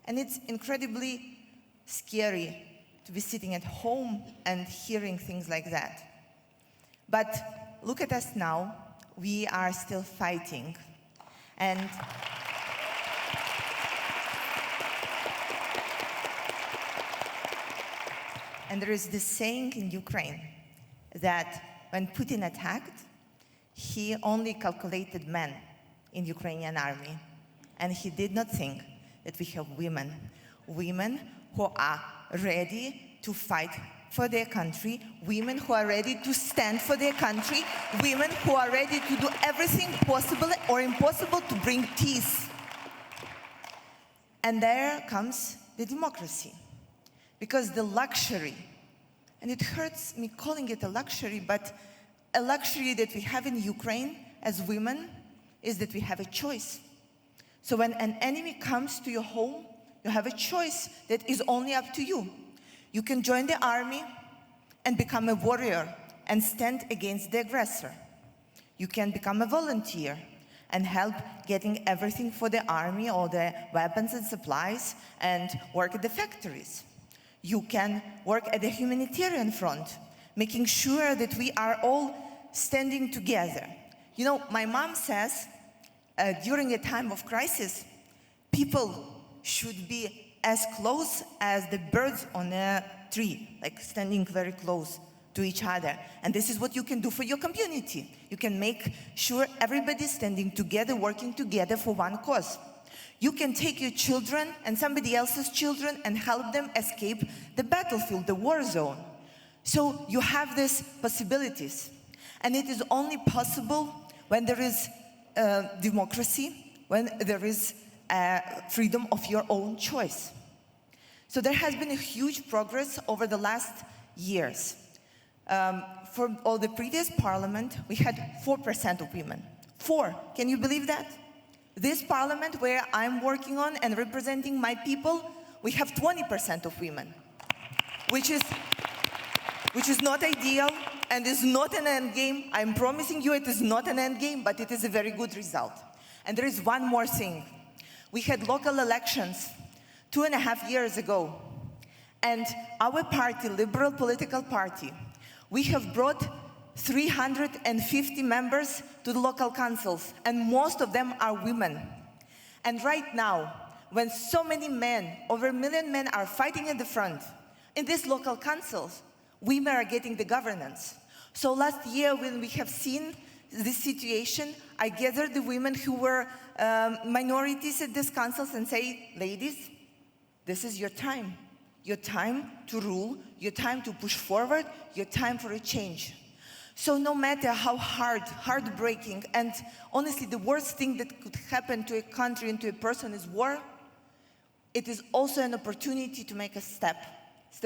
And it's incredibly scary to be sitting at home and hearing things like that. But look at us now. We are still fighting. And there is this saying in Ukraine that when Putin attacked, he only calculated men in Ukrainian army, and he did not think that we have women who are ready to fight for their country, women who are ready to stand for their country, women who are ready to do everything possible or impossible to bring peace. And there comes the democracy. Because the luxury, and it hurts me calling it a luxury, but a luxury that we have in Ukraine as women is that we have a choice. So when an enemy comes to your home, you have a choice that is only up to you. You can join the army and become a warrior and stand against the aggressor. You can become a volunteer and help getting everything for the army, all the weapons and supplies, and work at the factories. You can work at the humanitarian front, making sure that we are all standing together. You know, my mom says, during a time of crisis, people should be as close as the birds on a tree, like standing very close to each other. And this is what you can do for your community. You can make sure everybody's standing together, working together for one cause. You can take your children and somebody else's children and help them escape the battlefield, the war zone. So you have these possibilities. And it is only possible when there is democracy, when there is freedom of your own choice. So there has been a huge progress over the last years. For all the previous parliament, we had 4% of women. 4, can you believe that? This parliament where I'm working on and representing my people, we have 20% of women, which is not ideal and is not an end game. I'm promising you it is not an end game, but it is a very good result. And there is one more thing. We had local elections 2.5 years ago, and our party, Liberal Political Party, we have brought 350 members to the local councils, and most of them are women. And right now, when so many men, over 1 million men are fighting at the front, in these local councils, women are getting the governance. So last year, when we have seen this situation, I gathered the women who were minorities at these councils and say, ladies, this is your time to rule, your time to push forward, your time for a change. So no matter how heartbreaking, and honestly the worst thing that could happen to a country and to a person is war, it is also an opportunity to make a step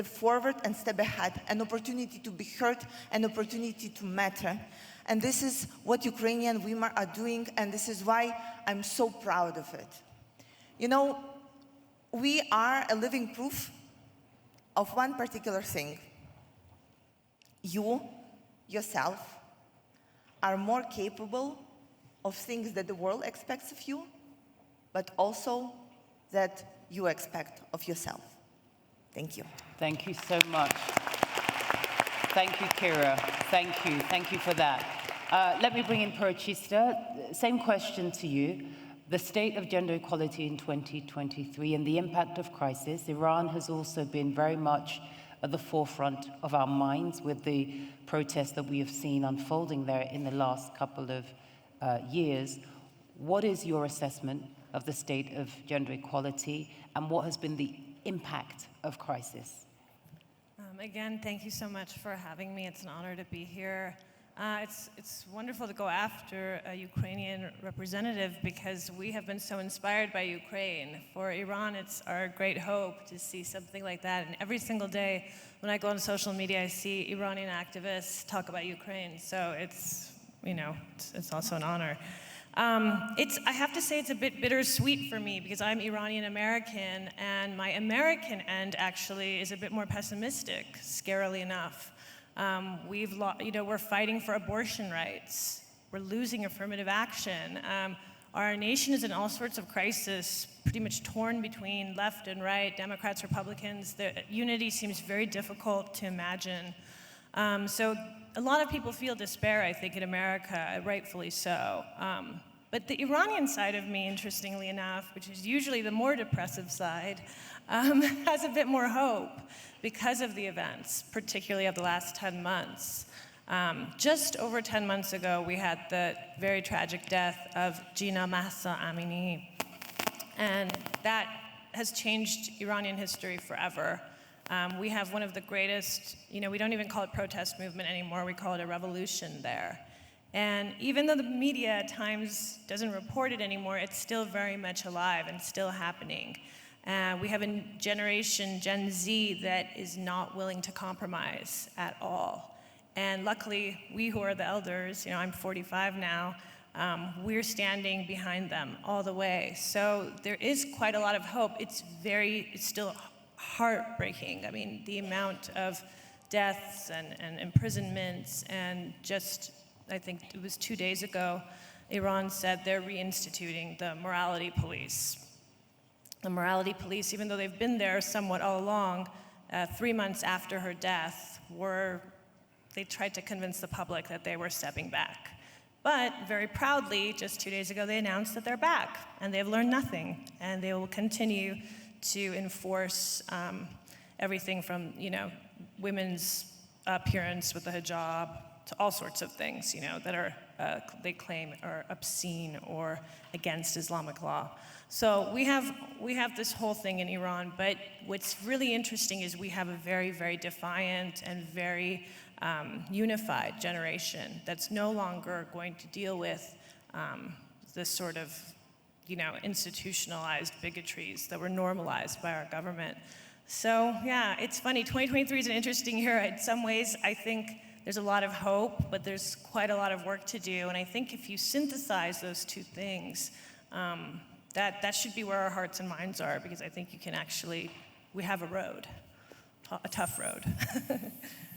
forward and step ahead, an opportunity to be heard, an opportunity to matter. And this is what Ukrainian women are doing, and this is why I'm so proud of it. You know, we are a living proof of one particular thing. You, yourself, are more capable of things that the world expects of you, but also that you expect of yourself. Thank you. Thank you so much. Thank you, Kira. Thank you for that. Let me bring in Purchista. Same question to you. The state of gender equality in 2023 and the impact of crisis. Iran has also been very much at the forefront of our minds with the protests that we have seen unfolding there in the last couple of years. What is your assessment of the state of gender equality, and what has been the impact of crisis? Again, thank you so much for having me. It's an honor to be here. It's wonderful to go after a Ukrainian representative because we have been so inspired by Ukraine. For Iran, it's our great hope to see something like that. And every single day when I go on social media, I see Iranian activists talk about Ukraine. So it's also an honor. I have to say it's a bit bittersweet for me because I'm Iranian American, and my American end actually is a bit more pessimistic, scarily enough. We're fighting for abortion rights. We're losing affirmative action. Our nation is in all sorts of crisis, pretty much torn between left and right, Democrats, Republicans. The unity seems very difficult to imagine. So a lot of people feel despair, I think, in America, rightfully so. But the Iranian side of me, interestingly enough, which is usually the more depressive side, has a bit more hope because of the events, particularly of the last 10 months. Just over 10 months ago, we had the very tragic death of Gina Mahsa Amini, and that has changed Iranian history forever. We have one of the greatest, we don't even call it protest movement anymore, we call it a revolution there. And even though the media at times doesn't report it anymore, it's still very much alive and still happening. We have a generation, Gen Z, that is not willing to compromise at all. And luckily, we who are the elders, I'm 45 now, we're standing behind them all the way. So there is quite a lot of hope. It's still heartbreaking. I mean, the amount of deaths and imprisonments, and just, I think it was 2 days ago, Iran said they're reinstituting the morality police. The morality police, even though they've been there somewhat all along, 3 months after her death, they tried to convince the public that they were stepping back. But very proudly, just 2 days ago, they announced that they're back, and they've learned nothing, and they will continue to enforce everything from, women's appearance with the hijab to all sorts of things, that are, they claim are obscene or against Islamic law. So we have this whole thing in Iran, but what's really interesting is we have a very, very defiant and very unified generation that's no longer going to deal with this sort of, institutionalized bigotries that were normalized by our government. So yeah, it's funny, 2023 is an interesting year. In some ways, I think there's a lot of hope, but there's quite a lot of work to do. And I think if you synthesize those two things, that should be where our hearts and minds are, because I think we have a road, a tough road.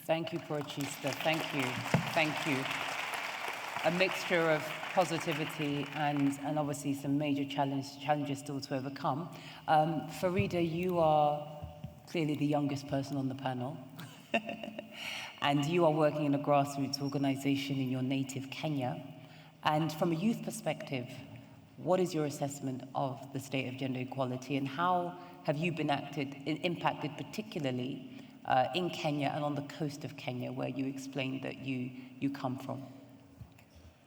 Thank you, Porchista. Thank you. Thank you. A mixture of positivity and obviously some major challenges still to overcome. Farida, you are clearly the youngest person on the panel. And you are working in a grassroots organization in your native Kenya. And from a youth perspective, what is your assessment of the state of gender equality, and how have you been impacted particularly in Kenya and on the coast of Kenya, where you explained that you come from?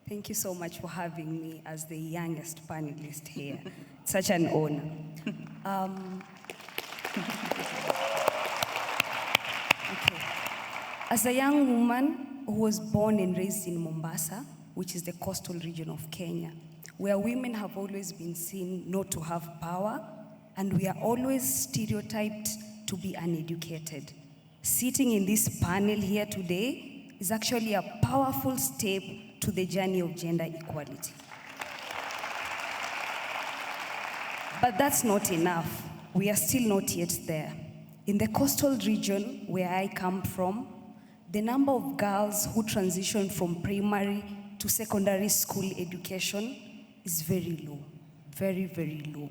Thank you so much for having me as the youngest panelist here. Such an honor. Okay. As a young woman who was born and raised in Mombasa, which is the coastal region of Kenya, where women have always been seen not to have power, and we are always stereotyped to be uneducated. Sitting in this panel here today is actually a powerful step to the journey of gender equality. But that's not enough. We are still not yet there. In the coastal region where I come from, the number of girls who transition from primary to secondary school education is very low, very, very low.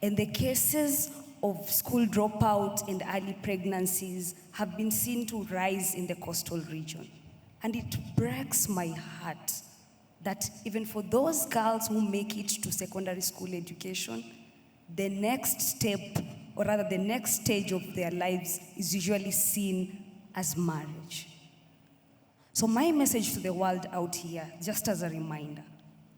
And the cases of school dropout and early pregnancies have been seen to rise in the coastal region. And it breaks my heart that even for those girls who make it to secondary school education, the next step, or rather the next stage of their lives, is usually seen as marriage. So my message to the world out here, just as a reminder,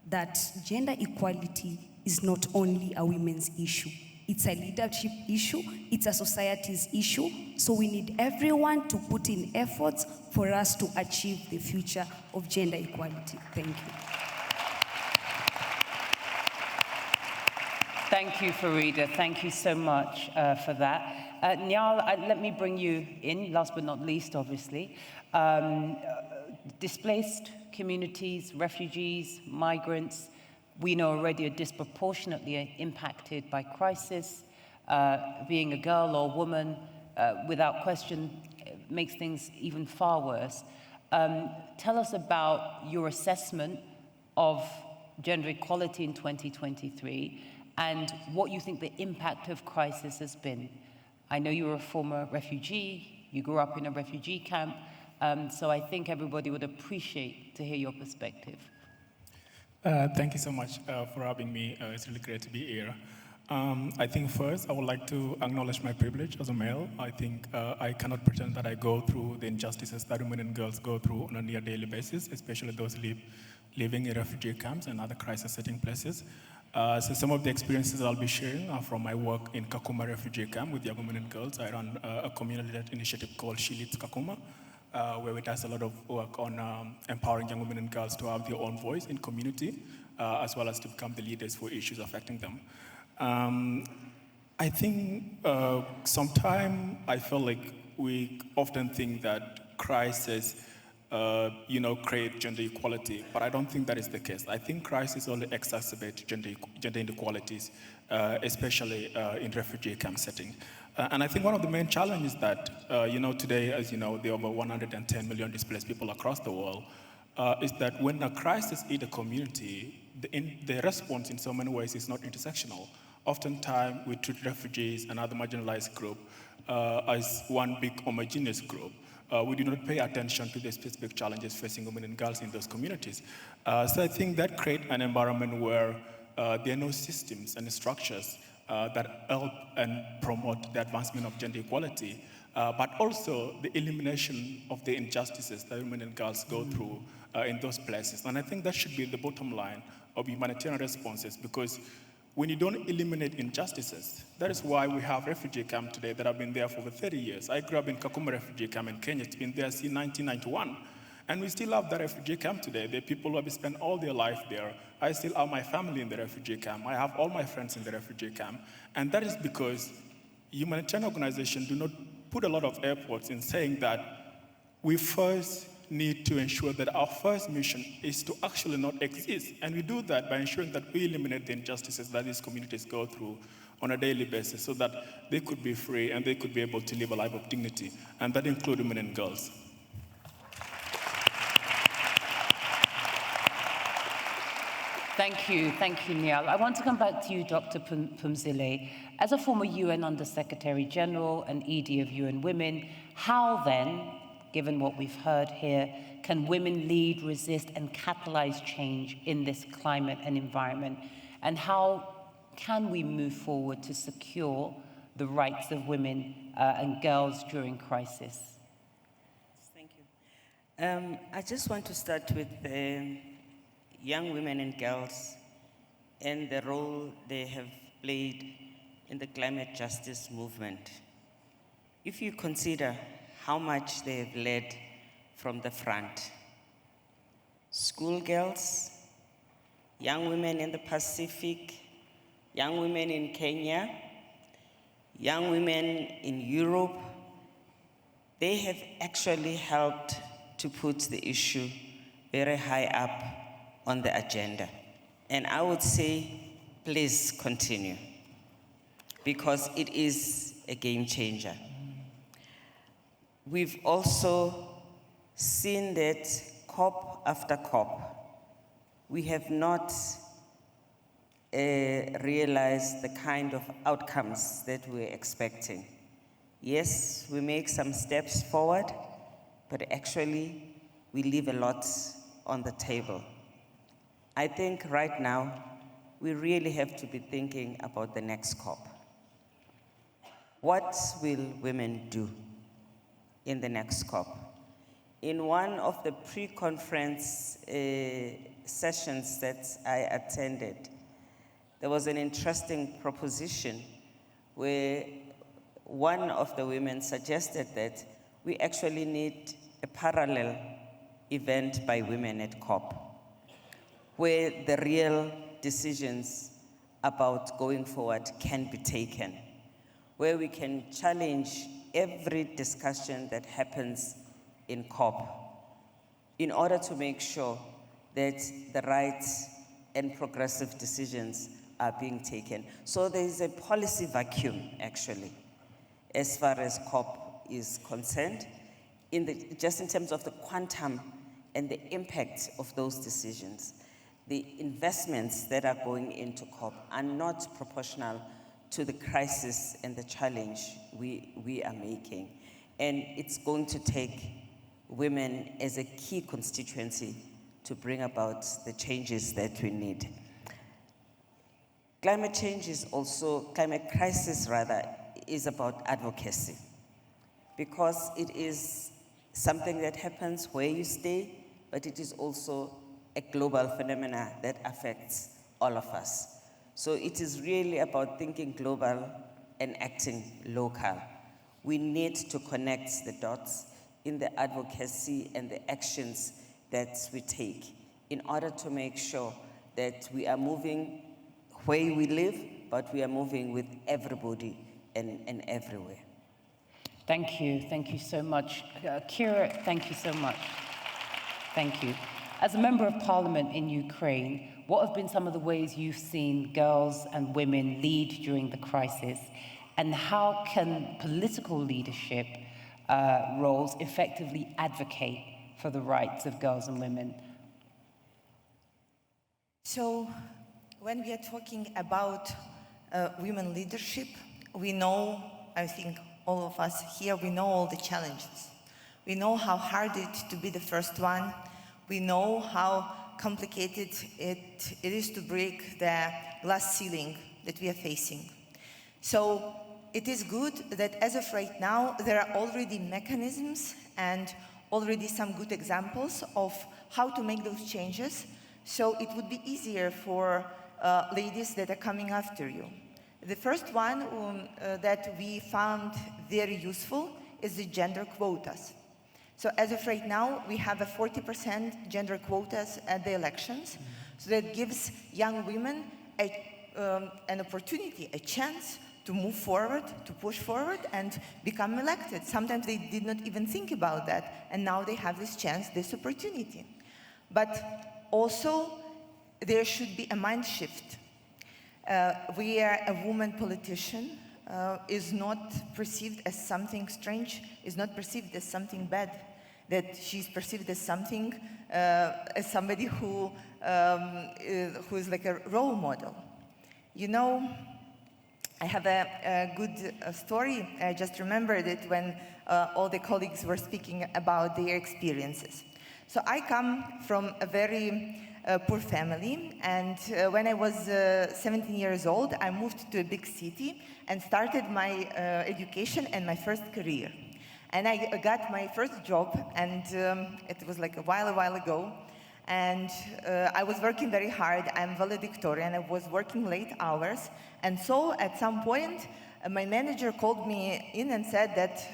that gender equality is not only a women's issue. It's a leadership issue, it's a society's issue, so we need everyone to put in efforts for us to achieve the future of gender equality. Thank you. Thank you, Farida. Thank you so much for that. Nyal, let me bring you in, last but not least, obviously. Displaced communities, refugees, migrants, we know already are disproportionately impacted by crisis. Being a girl or woman, without question, makes things even far worse. Tell us about your assessment of gender equality in 2023 and what you think the impact of crisis has been. I know you're a former refugee, you grew up in a refugee camp, so I think everybody would appreciate to hear your perspective. Thank you so much for having me. It's really great to be here. I think first I would like to acknowledge my privilege as a male. I think I cannot pretend that I go through the injustices that women and girls go through on a near daily basis, especially those living in refugee camps and other crisis-setting places. So some of the experiences I'll be sharing are from my work in Kakuma refugee camp with young women and girls. I run a community-led initiative called She Leads Kakuma, where we does a lot of work on empowering young women and girls to have their own voice in community, as well as to become the leaders for issues affecting them. I think sometimes I feel like we often think that crisis, create gender equality, but I don't think that is the case. I think crisis only exacerbate gender inequalities, especially in refugee camp setting. And I think one of the main challenges that, today, as you know, there are over 110 million displaced people across the world, is that when a crisis hits a community, the response in so many ways is not intersectional. Oftentimes, we treat refugees and other marginalized groups as one big homogeneous group. We do not pay attention to the specific challenges facing women and girls in those communities. So I think that creates an environment where there are no systems and structures that help and promote the advancement of gender equality, but also the elimination of the injustices that women and girls go through in those places. And I think that should be the bottom line of humanitarian responses, because when you don't eliminate injustices, that is why we have refugee camps today that have been there for over 30 years. I grew up in Kakuma refugee camp in Kenya. It's been there since 1991. And we still have that refugee camp today. There are people who have spent all their life there. I still have my family in the refugee camp. I have all my friends in the refugee camp. And that is because humanitarian organizations do not put a lot of efforts in saying that we first need to ensure that our first mission is to actually not exist. And we do that by ensuring that we eliminate the injustices that these communities go through on a daily basis so that they could be free and they could be able to live a life of dignity. And that includes women and girls. Thank you, Niall. I want to come back to you, Dr. Phumzile. As a former UN Under-Secretary General and ED of UN Women, how then, given what we've heard here, can women lead, resist, and catalyze change in this climate and environment? And how can we move forward to secure the rights of women and girls during crisis? Thank you. I just want to start with young women and girls and the role they have played in the climate justice movement. If you consider how much they have led from the front, schoolgirls, young women in the Pacific, young women in Kenya, young women in Europe, they have actually helped to put the issue very high up on the agenda. And I would say, please continue, because it is a game changer. We've also seen that COP after COP, we have not realized the kind of outcomes that we're expecting. Yes, we make some steps forward, but actually we leave a lot on the table. I think right now, we really have to be thinking about the next COP. What will women do in the next COP? In one of the pre-conference sessions that I attended, there was an interesting proposition where one of the women suggested that we actually need a parallel event by women at COP, where the real decisions about going forward can be taken, where we can challenge every discussion that happens in COP in order to make sure that the right and progressive decisions are being taken. So there is a policy vacuum, actually, as far as COP is concerned, just in terms of the quantum and the impact of those decisions. The investments that are going into COP are not proportional to the crisis and the challenge we are making. And it's going to take women as a key constituency to bring about the changes that we need. Climate change is also, climate crisis rather, is about advocacy, because it is something that happens where you stay, but it is also a global phenomena that affects all of us. So it is really about thinking global and acting local. We need to connect the dots in the advocacy and the actions that we take in order to make sure that we are moving where we live, but we are moving with everybody and everywhere. Thank you so much. Kira, thank you so much. Thank you. As a member of parliament in Ukraine, what have been some of the ways you've seen girls and women lead during the crisis? And how can political leadership roles effectively advocate for the rights of girls and women? So, when we are talking about women leadership, we know, I think all of us here, we know all the challenges. We know how hard it is to be the first one. We know how complicated it is to break the glass ceiling that we are facing. So it is good that as of right now, there are already mechanisms and already some good examples of how to make those changes, so it would be easier for ladies that are coming after you. The first one that we found very useful is the gender quotas. So as of right now, we have a 40% gender quotas at the elections. So that gives young women an opportunity, a chance to move forward, to push forward and become elected. Sometimes they did not even think about that, and now they have this chance, this opportunity. But also, there should be a mind shift. Where a woman politician is not perceived as something strange, is not perceived as something bad, that she's perceived as something, as somebody who is like a role model. You know, I have a good story. I just remembered it when all the colleagues were speaking about their experiences. So I come from a very poor family, and when I was 17 years old, I moved to a big city and started my education and my first career. And I got my first job, and it was like a while ago, and I was working very hard. I'm valedictorian, I was working late hours, and so at some point, my manager called me in and said that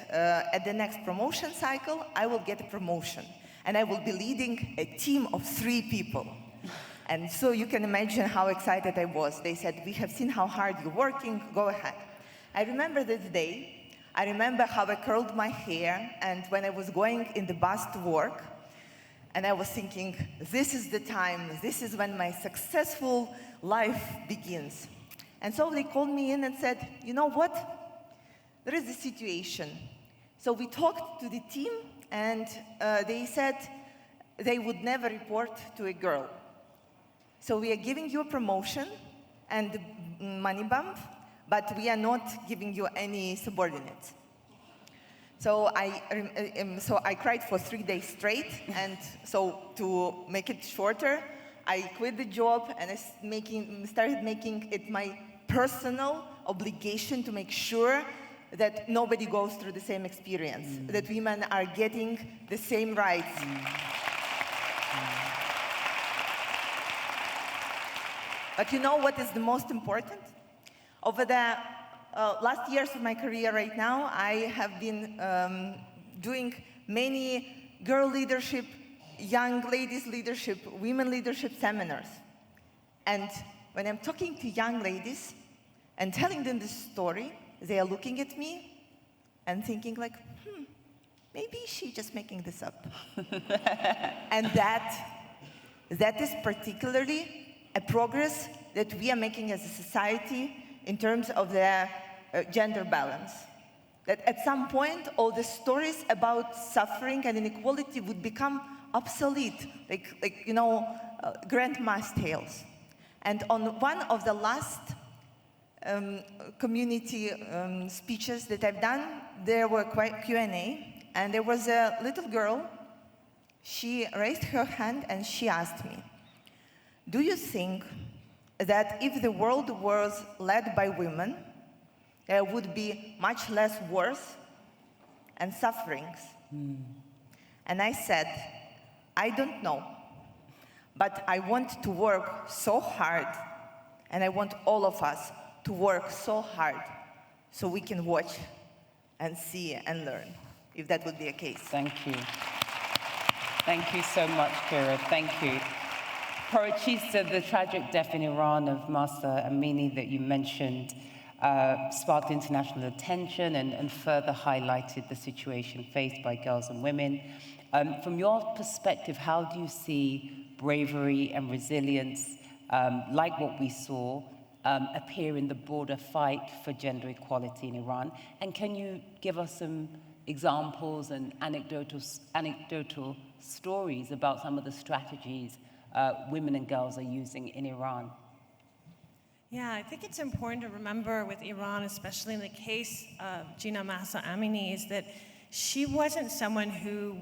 at the next promotion cycle, I will get a promotion, and I will be leading a team of 3 people. And so you can imagine how excited I was. They said, we have seen how hard you're working, go ahead. I remember this day. I remember how I curled my hair, and when I was going in the bus to work, and I was thinking, this is the time, this is when my successful life begins. And so they called me in and said, you know what? There is a situation. So we talked to the team, and they said they would never report to a girl. So we are giving you a promotion and money bump, but we are not giving you any subordinates. So I cried for 3 days straight, and so to make it shorter, I quit the job and I started making it my personal obligation to make sure that nobody goes through the same experience, that women are getting the same rights. But you know what is the most important? Over the last years of my career right now, I have been doing many girl leadership, young ladies leadership, women leadership seminars. And when I'm talking to young ladies and telling them this story, they are looking at me and thinking like, maybe she's just making this up. And that is particularly a progress that we are making as a society in terms of the gender balance. That at some point, all the stories about suffering and inequality would become obsolete, like you know, grandma's tales. And on one of the last community speeches that I've done, there were Q&A, and there was a little girl. She raised her hand and she asked me, do you think that if the world was led by women, there would be much less wars and sufferings. And I said, I don't know, but I want to work so hard, and I want all of us to work so hard so we can watch and see and learn, if that would be a case. Thank you. Thank you so much, Kira. Thank you. Parachisa, the tragic death in Iran of Mahsa Amini that you mentioned sparked international attention and further highlighted the situation faced by girls and women. From your perspective, how do you see bravery and resilience, like what we saw, appear in the broader fight for gender equality in Iran? And can you give us some examples and anecdotal stories about some of the strategies women and girls are using in Iran? Yeah, I think it's important to remember with Iran, especially in the case of Gina Mahsa Amini, is that she wasn't someone who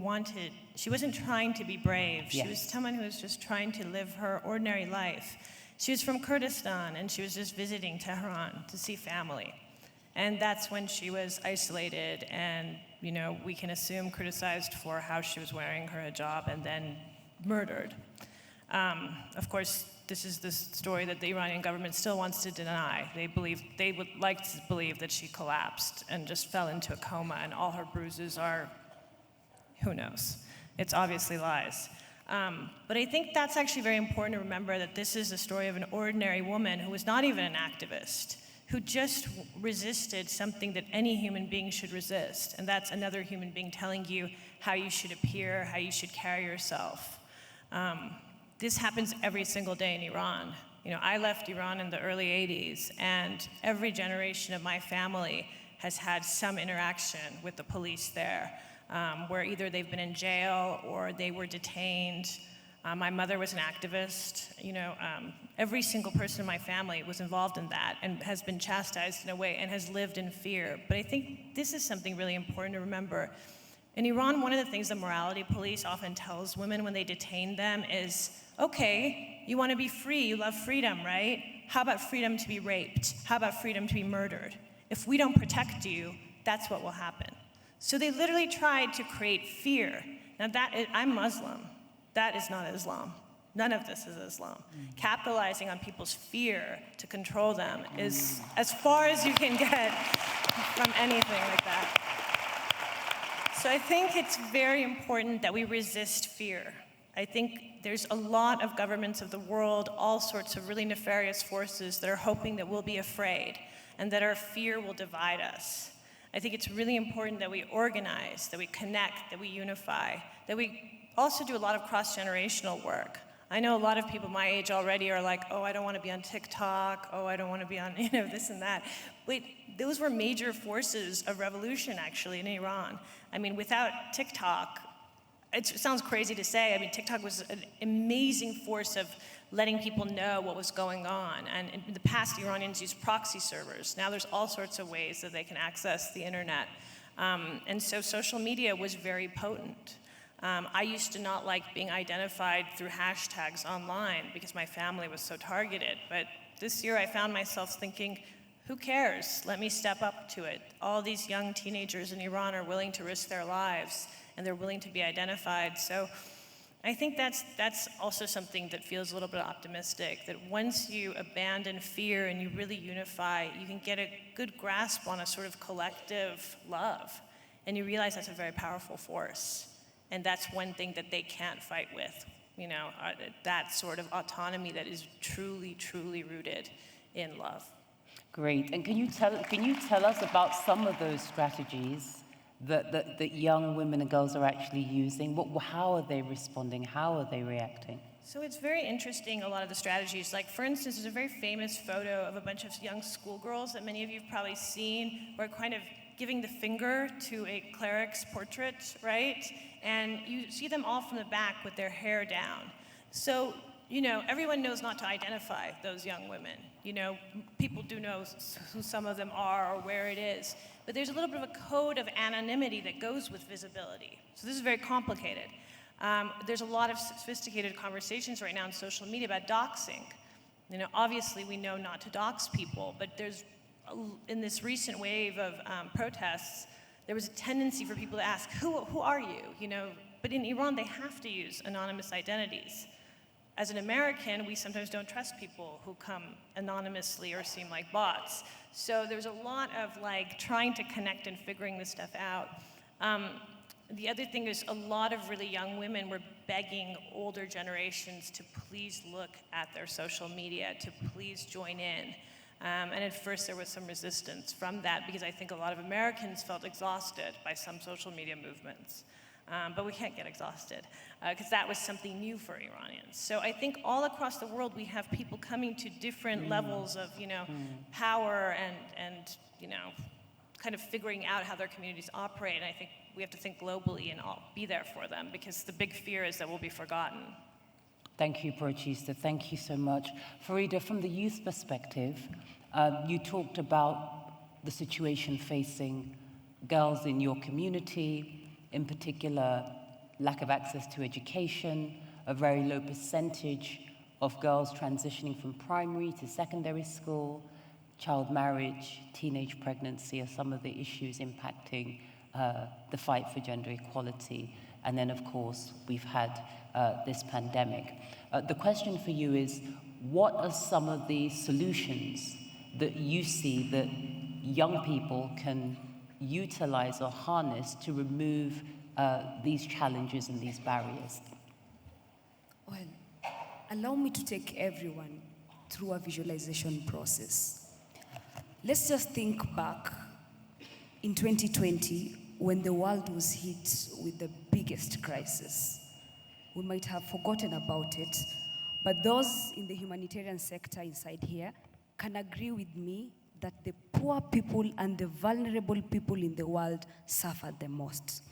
she wasn't trying to be brave. She was someone who was just trying to live her ordinary life. She was from Kurdistan, and she was just visiting Tehran to see family. And that's when she was isolated and, you know, we can assume criticized for how she was wearing her hijab and then murdered. Of course, this is the story that the Iranian government still wants to deny. They would like to believe that she collapsed and just fell into a coma and all her bruises are, who knows? It's obviously lies. But I think that's actually very important to remember, that this is a story of an ordinary woman who was not even an activist, who just resisted something that any human being should resist. And that's another human being telling you how you should appear, how you should carry yourself. This happens every single day in Iran. You know, I left Iran in the early 80s, and every generation of my family has had some interaction with the police there, where either they've been in jail or they were detained. My mother was an activist. You know, every single person in my family was involved in that and has been chastised in a way and has lived in fear. But I think this is something really important to remember. In Iran, one of the things the morality police often tells women when they detain them is, okay, you want to be free, you love freedom, right? How about freedom to be raped? How about freedom to be murdered? If we don't protect you, that's what will happen. So they literally tried to create fear. Now I'm Muslim. That is not Islam. None of this is Islam. Capitalizing on people's fear to control them is as far as you can get from anything like that. So I think it's very important that we resist fear. I think there's a lot of governments of the world, all sorts of really nefarious forces that are hoping that we'll be afraid and that our fear will divide us. I think it's really important that we organize, that we connect, that we unify, that we also do a lot of cross-generational work. I know a lot of people my age already are like, oh, I don't want to be on TikTok, oh, I don't want to be on, this and that. But those were major forces of revolution, actually, in Iran. I mean, without TikTok, it sounds crazy to say, I mean, TikTok was an amazing force of letting people know what was going on. And in the past, Iranians used proxy servers. Now there's all sorts of ways that they can access the internet. And so social media was very potent. I used to not like being identified through hashtags online because my family was so targeted. But this year I found myself thinking, who cares? Let me step up to it. All these young teenagers in Iran are willing to risk their lives, and they're willing to be identified. So I think that's also something that feels a little bit optimistic, that once you abandon fear and you really unify, you can get a good grasp on a sort of collective love. And you realize that's a very powerful force. And that's one thing that they can't fight with, that sort of autonomy that is truly, truly rooted in love. Great. And can you tell us about some of those strategies that young women and girls are actually using? How are they responding? How are they reacting? So it's very interesting, a lot of the strategies. Like, for instance, there's a very famous photo of a bunch of young schoolgirls that many of you have probably seen, where kind of giving the finger to a cleric's portrait, right? And you see them all from the back with their hair down. So, everyone knows not to identify those young women. People do know who some of them are or where it is. But there's a little bit of a code of anonymity that goes with visibility. So this is very complicated. There's a lot of sophisticated conversations right now on social media about doxing. Obviously we know not to dox people, but in this recent wave of protests, there was a tendency for people to ask, who are you? But in Iran, they have to use anonymous identities. As an American, we sometimes don't trust people who come anonymously or seem like bots. So there's a lot of trying to connect and figuring this stuff out. The other thing is a lot of really young women were begging older generations to please look at their social media, to please join in. And at first there was some resistance from that because I think a lot of Americans felt exhausted by some social media movements. But we can't get exhausted because that was something new for Iranians. So I think all across the world we have people coming to different levels of power and kind of figuring out how their communities operate. And I think we have to think globally and all be there for them because the big fear is that we'll be forgotten. Thank you, Brochista. Thank you so much. Farida, from the youth perspective, you talked about the situation facing girls in your community, in particular, lack of access to education, a very low percentage of girls transitioning from primary to secondary school, child marriage, teenage pregnancy are some of the issues impacting the fight for gender equality. And then, of course, we've had this pandemic. The question for you is, what are some of the solutions that you see that young people can utilize or harness to remove these challenges and these barriers? Well, allow me to take everyone through a visualization process. Let's just think back in 2020 when the world was hit with the biggest crisis. We might have forgotten about it, but those in the humanitarian sector inside here can agree with me that the poor people and the vulnerable people in the world suffered the most.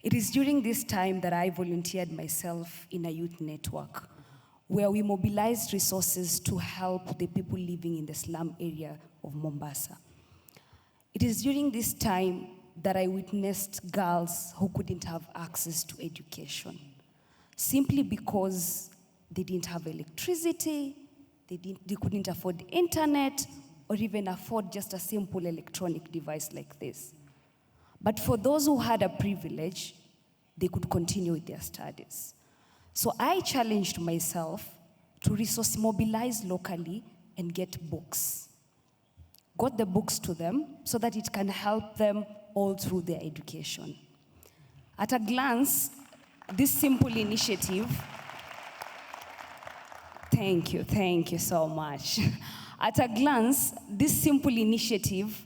It is during this time that I volunteered myself in a youth network where we mobilized resources to help the people living in the slum area of Mombasa. It is during this time that I witnessed girls who couldn't have access to education simply because they didn't have electricity, they couldn't afford internet, or even afford just a simple electronic device like this. But for those who had a privilege, they could continue with their studies. So I challenged myself to resource mobilize locally and get books. Got the books to them so that it can help them all through their education. At a glance, this simple initiative, thank you so much. At a glance, this simple initiative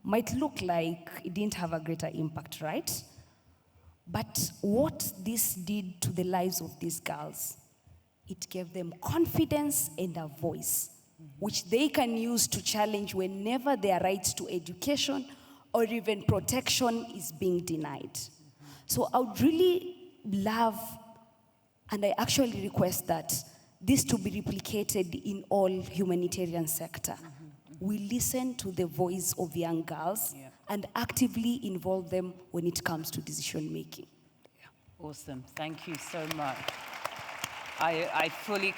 might look like it didn't have a greater impact, right? But what this did to the lives of these girls, it gave them confidence and a voice, which they can use to challenge whenever their rights to education or even protection is being denied. So I would really love, and I actually request that this to be replicated in all humanitarian sector. We listen to the voice of young girls and actively involve them when it comes to decision making. Awesome, thank you so much. I fully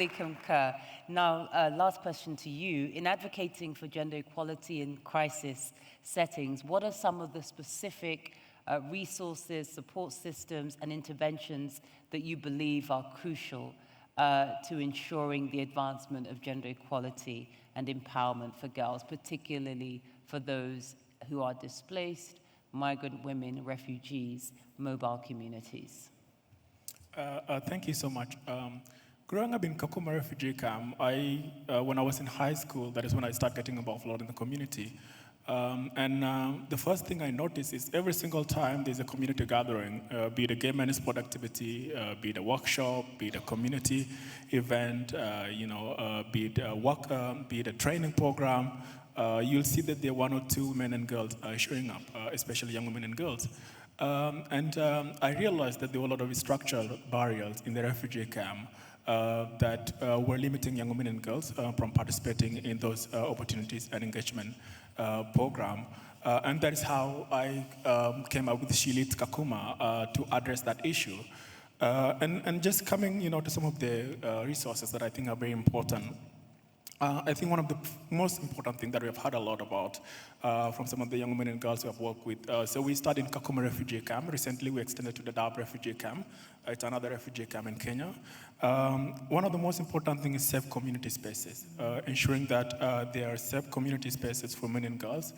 concur. Now, last question to you. In advocating for gender equality in crisis settings, what are some of the specific resources, support systems, and interventions that you believe are crucial to ensuring the advancement of gender equality and empowerment for girls, particularly for those who are displaced, migrant women, refugees, mobile communities? Thank you so much. Growing up in Kakuma refugee camp, when I was in high school, that is when I started getting involved a lot in the community. The first thing I noticed is every single time there's a community gathering, be it a game and sport activity, be it a workshop, be it a community event, be it a work, be it a training program, you'll see that there are one or two men and girls showing up, especially young women and girls. I realized that there were a lot of structural barriers in the refugee camp that were limiting young women and girls from participating in those opportunities and engagement program. And that is how I came up with Shilit Kakuma to address that issue. And just coming, to some of the resources that I think are very important. I think one of the most important things that we have heard a lot about from some of the young women and girls we have worked with. So we started in Kakuma refugee camp. Recently, we extended to the Dab refugee camp. It's another refugee camp in Kenya. One of the most important things is safe community spaces, ensuring that there are safe community spaces for women and girls.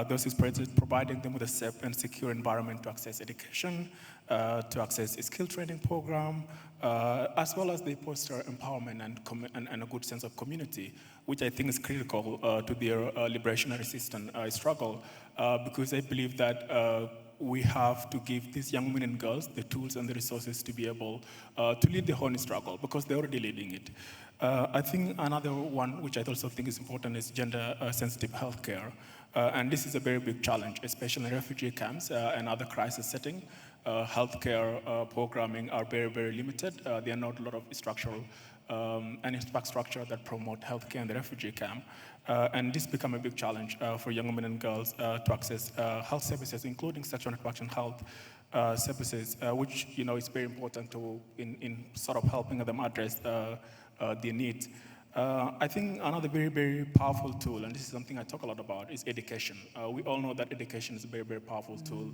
Those is providing them with a safe and secure environment to access education, to access a skill training program, as well as they foster empowerment and a good sense of community, which I think is critical to their liberation resistance struggle, because I believe that we have to give these young women and girls the tools and the resources to be able to lead the whole struggle, because they're already leading it. I think another one, which I also think is important, is gender-sensitive healthcare. And this is a very big challenge, especially in refugee camps and other crisis settings. Healthcare programming are very, very limited. There are not a lot of structural and infrastructure that promote healthcare in the refugee camp. And this become a big challenge for young women and girls to access health services, including sexual reproduction health services, which is very important in sort of helping them address their needs. I think another very, very powerful tool, and this is something I talk a lot about, is education. We all know that education is a very, very powerful tool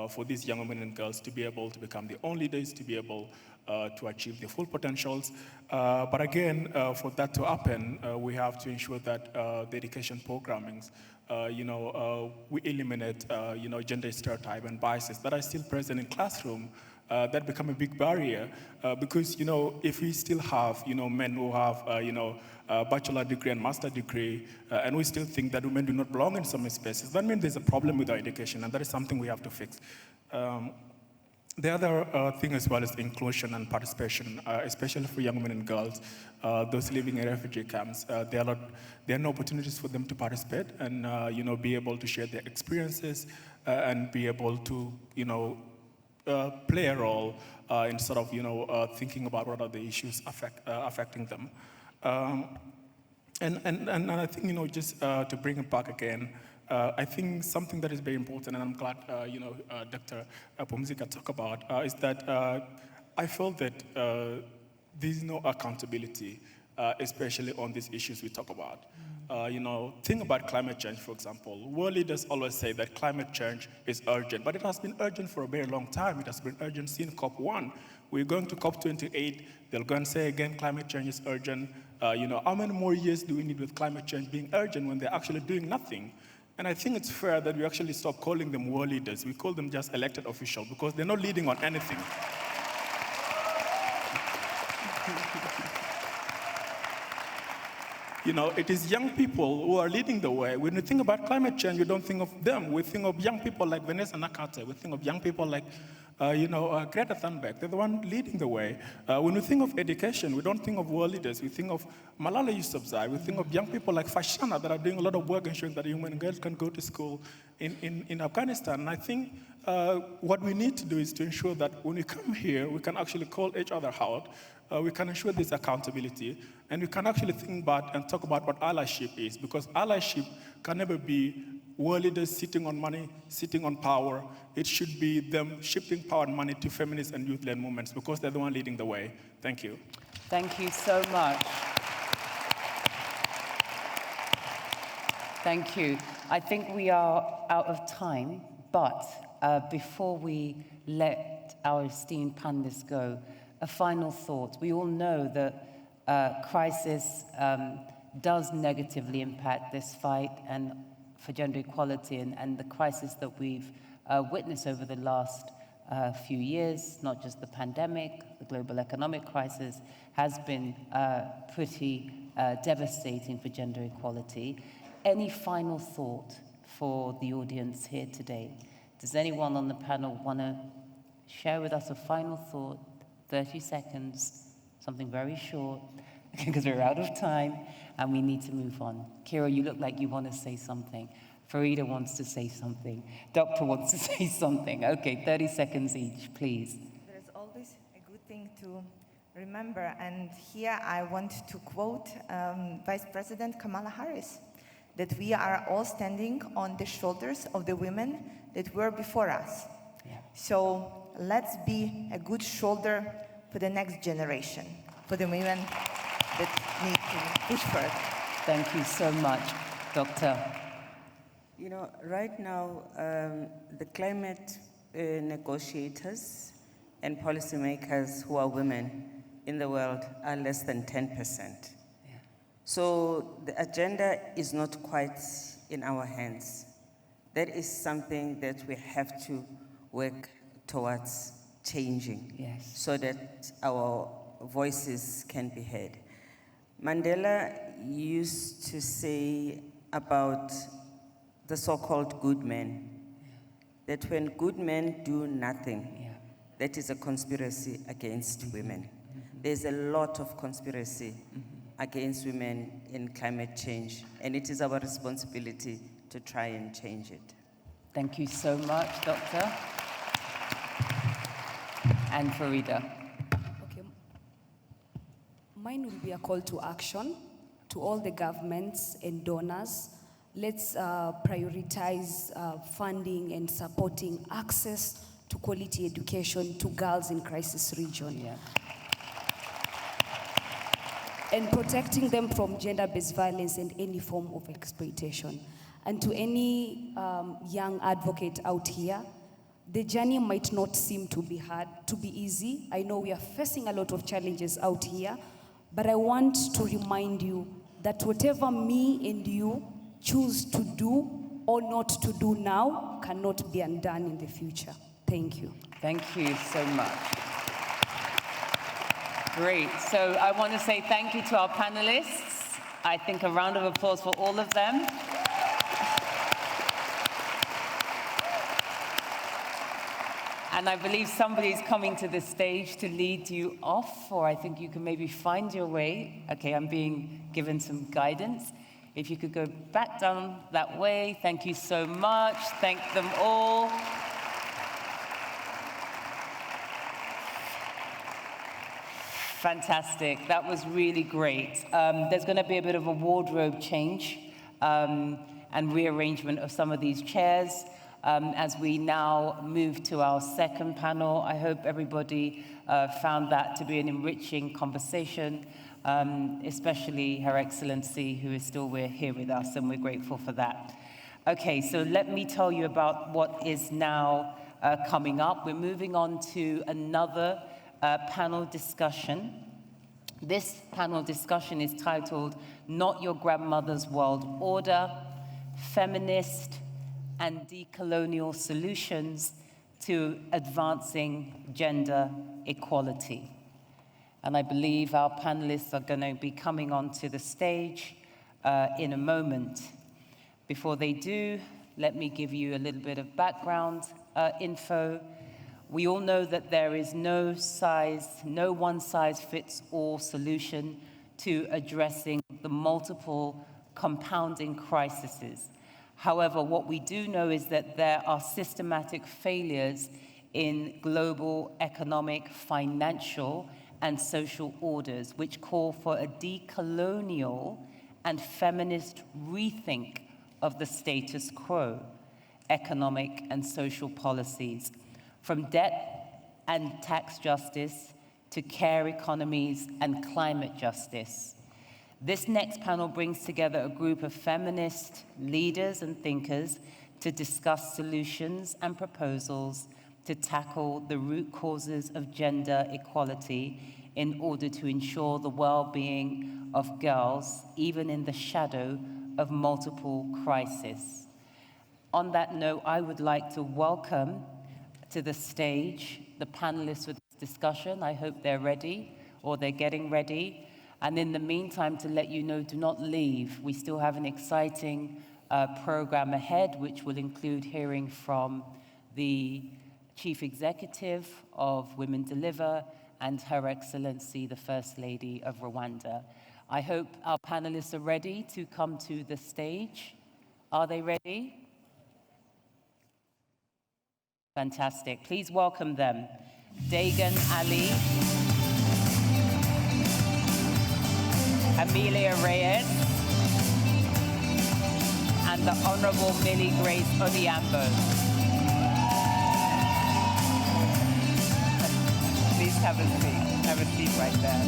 for these young women and girls to be able to become their own leaders, to be able to achieve their full potentials. But again, for that to happen, we have to ensure that the education programmings, we eliminate, gender stereotype and biases that are still present in classroom. That become a big barrier because, if we still have, men who have, a bachelor degree and master degree, and we still think that women do not belong in some spaces, that means there's a problem with our education, and that is something we have to fix. The other thing as well is inclusion and participation, especially for young women and girls, those living in refugee camps. There are no opportunities for them to participate and, be able to share their experiences and be able to, play a role in sort of, thinking about what are the issues affecting them. And I think, just to bring it back again, I think something that is very important, and I'm glad, Dr. Pomzika talked about, is that I feel that there's no accountability, especially on these issues we talk about. Think about climate change, for example. World leaders always say that climate change is urgent, but it has been urgent for a very long time. It has been urgent since COP1. We're going to COP28. They'll go and say again, climate change is urgent. How many more years do we need with climate change being urgent when they're actually doing nothing? And I think it's fair that we actually stop calling them world leaders. We call them just elected officials because they're not leading on anything. It is young people who are leading the way. When we think about climate change, we don't think of them. We think of young people like Vanessa Nakate. We think of young people like, Greta Thunberg. They're the one leading the way. When we think of education, we don't think of world leaders. We think of Malala Yousafzai. We think of young people like Fashana that are doing a lot of work ensuring that human girls can go to school in Afghanistan. And I think what we need to do is to ensure that when we come here, we can actually call each other out. We can ensure there's accountability, and we can actually think about and talk about what allyship is, because allyship can never be world leaders sitting on money, sitting on power. It should be them shifting power and money to feminist and youth-led movements, because they're the one leading the way. Thank you. Thank you so much. Thank you. I think we are out of time, but before we let our esteemed panelists go, a final thought. We all know that crisis does negatively impact this fight and for gender equality and the crisis that we've witnessed over the last few years, not just the pandemic, the global economic crisis, has been pretty devastating for gender equality. Any final thought for the audience here today? Does anyone on the panel want to share with us a final thought? 30 seconds, something very short, because we're out of time and we need to move on. Kira, you look like you want to say something. Farida wants to say something. Doctor wants to say something. Okay, 30 seconds each, please. There's always a good thing to remember, and here I want to quote Vice President Kamala Harris, that we are all standing on the shoulders of the women that were before us. Yeah. So let's be a good shoulder for the next generation, for the women that need to push further. Thank you so much, Doctor. You know, right now, the climate negotiators and policymakers who are women in the world are less than 10%. So the agenda is not quite in our hands. That is something that we have to work towards changing, so that our voices can be heard. Mandela used to say about the so-called good men, that when good men do nothing, that is a conspiracy against women. There's a lot of conspiracy against women in climate change, and it is our responsibility to try and change it. Thank you so much, Doctor. And Farida. Okay. Mine will be a call to action to all the governments and donors. Let's prioritize funding and supporting access to quality education to girls in crisis region. And protecting them from gender-based violence and any form of exploitation. And to any young advocate out here, the journey might not seem to be hard, to be easy. I know we are facing a lot of challenges out here, but I want to remind you that whatever me and you choose to do or not to do now cannot be undone in the future. Thank you. Thank you so much. Great. So I want to say thank you to our panelists. I think a round of applause for all of them. And I believe somebody's coming to the stage to lead you off, or I think you can maybe find your way. Okay, I'm being given some guidance. If you could go back down that way. Thank you so much. Thank them all. Fantastic. That was really great. There's going to be a bit of a wardrobe change and rearrangement of some of these chairs as we now move to our second panel. I hope everybody found that to be an enriching conversation, especially Her Excellency, who is still here with us, and we're grateful for that. Okay, so let me tell you about what is now coming up. We're moving on to another panel discussion. This panel discussion is titled Not Your Grandmother's World Order, Feminist and Decolonial Solutions to Advancing Gender Equality. And I believe our panelists are going to be coming onto the stage in a moment. Before they do, let me give you a little bit of background info. We all know that there is no one-size-fits-all solution to addressing the multiple compounding crises. However, what we do know is that there are systematic failures in global economic, financial, and social orders, which call for a decolonial and feminist rethink of the status quo, economic and social policies, from debt and tax justice to care economies and climate justice. This next panel brings together a group of feminist leaders and thinkers to discuss solutions and proposals to tackle the root causes of gender equality in order to ensure the well-being of girls, even in the shadow of multiple crises. On that note, I would like to welcome to the stage the panelists for this discussion. I hope they're ready, or they're getting ready. And in the meantime, to let you know, do not leave. We still have an exciting program ahead, which will include hearing from the Chief Executive of Women Deliver and Her Excellency, the First Lady of Rwanda. I hope our panelists are ready to come to the stage. Are they ready? Fantastic. Please welcome them. Ndege Ali, Amelia Reyes, and the Honorable Millie Grace Odhiambo. have a seat. Have a seat right there.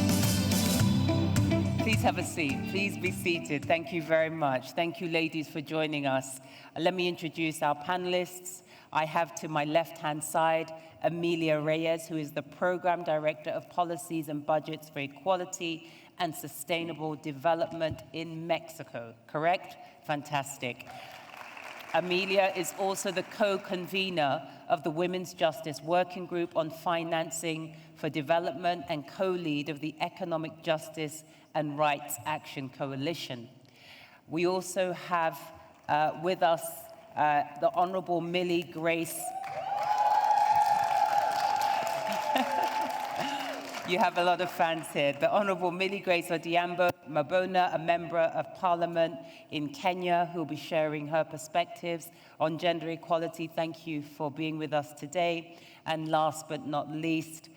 Please have a seat. Please be seated. Thank you very much. Thank you, ladies, for joining us. Let me introduce our panelists. I have to my left-hand side Amelia Reyes, who is the Program Director of Policies and Budgets for Equality and Sustainable Development in Mexico. Correct? Fantastic. Amelia is also the co-convener of the Women's Justice Working Group on Financing for Development and co-lead of the Economic Justice and Rights Action Coalition. We also have with us the Honorable Millie Grace. You have a lot of fans here. The Honorable Millie Grace Odhiambo Mabona, a member of Parliament in Kenya, who will be sharing her perspectives on gender equality. Thank you for being with us today. And last but not least,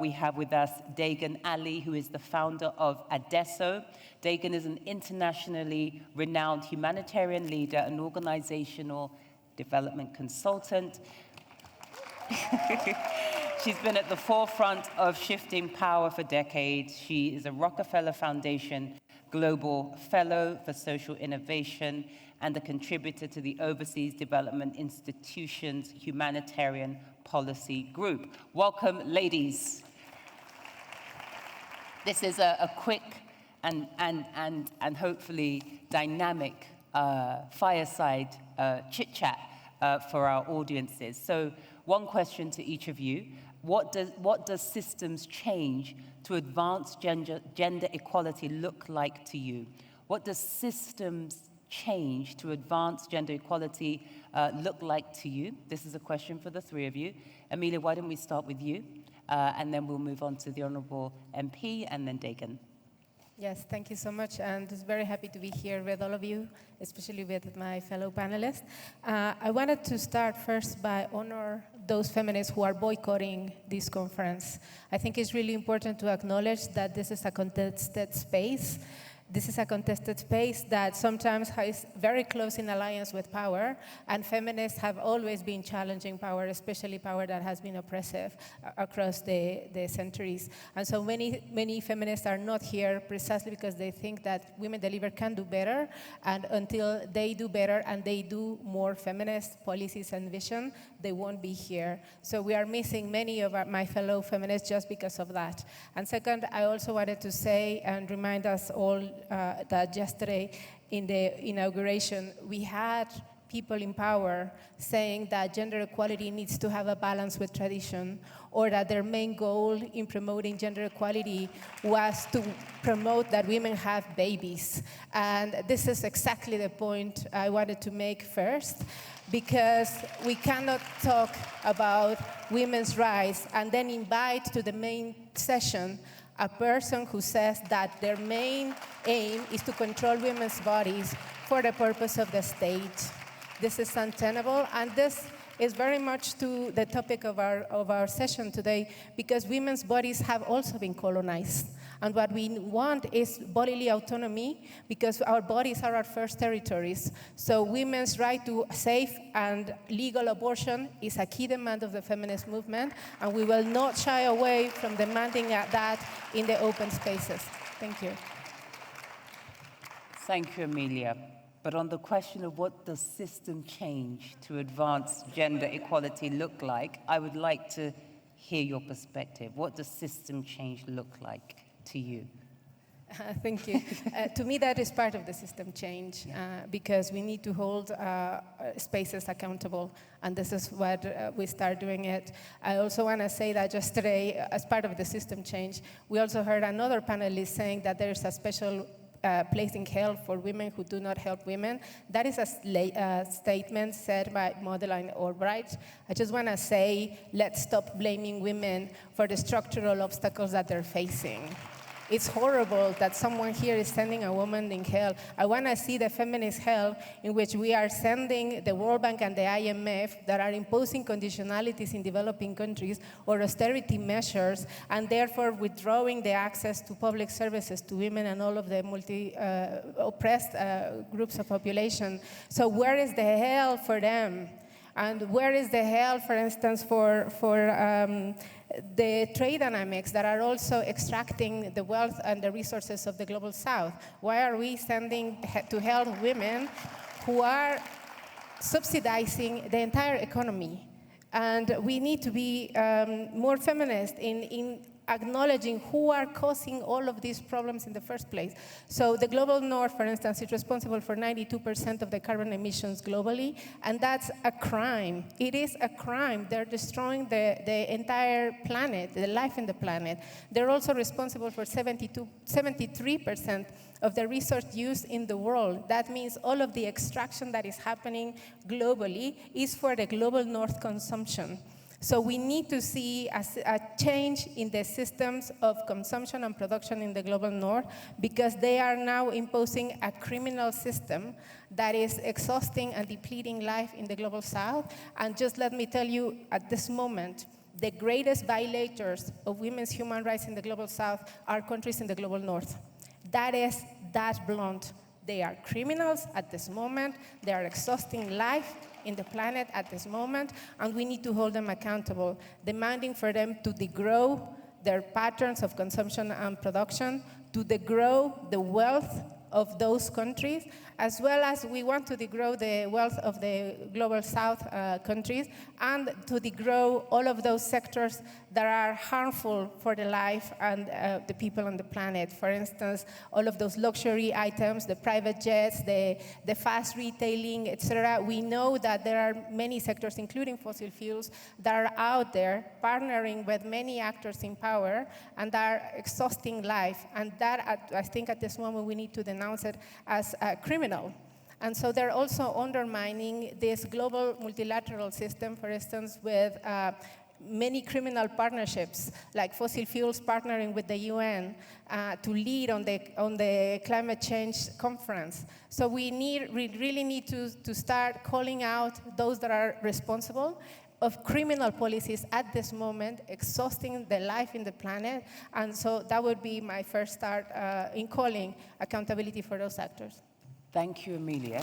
we have with us Ndege Ali, who is the founder of Adesso. Ndege is an internationally renowned humanitarian leader and organizational development consultant. She's been at the forefront of shifting power for decades. She is a Rockefeller Foundation Global Fellow for Social Innovation and a contributor to the Overseas Development Institution's Humanitarian Policy Group. Welcome, ladies. This is a quick and hopefully dynamic fireside chit-chat for our audiences. So one question to each of you. What does systems change to advance gender equality look like to you? What does systems change to advance gender equality look like to you? This is a question for the three of you. Amelia, why don't we start with you? And then we'll move on to the Honourable MP and then Ndege. Yes, thank you so much, and I'm very happy to be here with all of you, especially with my fellow panelists. I wanted to start first by honor those feminists who are boycotting this conference. I think it's really important to acknowledge that this is a contested space. This is a contested space that sometimes is very close in alliance with power, and feminists have always been challenging power, especially power that has been oppressive across the centuries. And so many feminists are not here precisely because they think that Women Deliver can do better, and until they do better and they do more feminist policies and vision, they won't be here. So we are missing many of my fellow feminists just because of that. And second, I also wanted to say and remind us all that yesterday in the inauguration, we had people in power saying that gender equality needs to have a balance with tradition, or that their main goal in promoting gender equality was to promote that women have babies. And this is exactly the point I wanted to make first, because we cannot talk about women's rights and then invite to the main session a person who says that their main aim is to control women's bodies for the purpose of the state. This is untenable, and this is very much to the topic of our session today, because women's bodies have also been colonized. And what we want is bodily autonomy, because our bodies are our first territories. So women's right to safe and legal abortion is a key demand of the feminist movement, and we will not shy away from demanding that in the open spaces. Thank you. Thank you, Amelia. But on the question of what does system change to advance gender equality look like, I would like to hear your perspective. What does system change look like to you? Thank you. To me, that is part of the system change, because we need to hold spaces accountable, and this is what we start doing it. I also want to say that yesterday, as part of the system change, we also heard another panelist saying that there's a special place in hell for women who do not help women. That is a statement said by Madeleine Albright. I just want to say, let's stop blaming women for the structural obstacles that they're facing. It's horrible that someone here is sending a woman in hell. I want to see the feminist hell in which we are sending the World Bank and the IMF that are imposing conditionalities in developing countries or austerity measures, and therefore withdrawing the access to public services to women and all of the oppressed groups of population. So where is the hell for them? And where is the help, for instance, for the trade dynamics that are also extracting the wealth and the resources of the global south? Why are we sending to help women who are subsidizing the entire economy? And we need to be more feminist in acknowledging who are causing all of these problems in the first place. So the global north, for instance, is responsible for 92% of the carbon emissions globally, and that's a crime. It is a crime. They're destroying the entire planet, the life in the planet. They're also responsible for 73% of the resource used in the world. That means all of the extraction that is happening globally is for the global north consumption. So we need to see a change in the systems of consumption and production in the global north, because they are now imposing a criminal system that is exhausting and depleting life in the global south. And just let me tell you, at this moment, the greatest violators of women's human rights in the global south are countries in the global north. That is that blunt. They are criminals at this moment. They are exhausting life in the planet at this moment, and we need to hold them accountable, demanding for them to degrow their patterns of consumption and production, to degrow the wealth of those countries, as well as we want to degrow the wealth of the global south countries, and to degrow all of those sectors that are harmful for the life and the people on the planet. For instance, all of those luxury items, the private jets, the fast retailing, etc. We know that there are many sectors, including fossil fuels, that are out there partnering with many actors in power and are exhausting life. And that, I think at this moment, we need to denounce it as criminal. And so they're also undermining this global multilateral system, for instance, with many criminal partnerships, like fossil fuels partnering with the UN to lead on the climate change conference. So we really need to start calling out those that are responsible of criminal policies at this moment, exhausting the life in the planet. And so that would be my first start in calling accountability for those actors. Thank you, Amelia,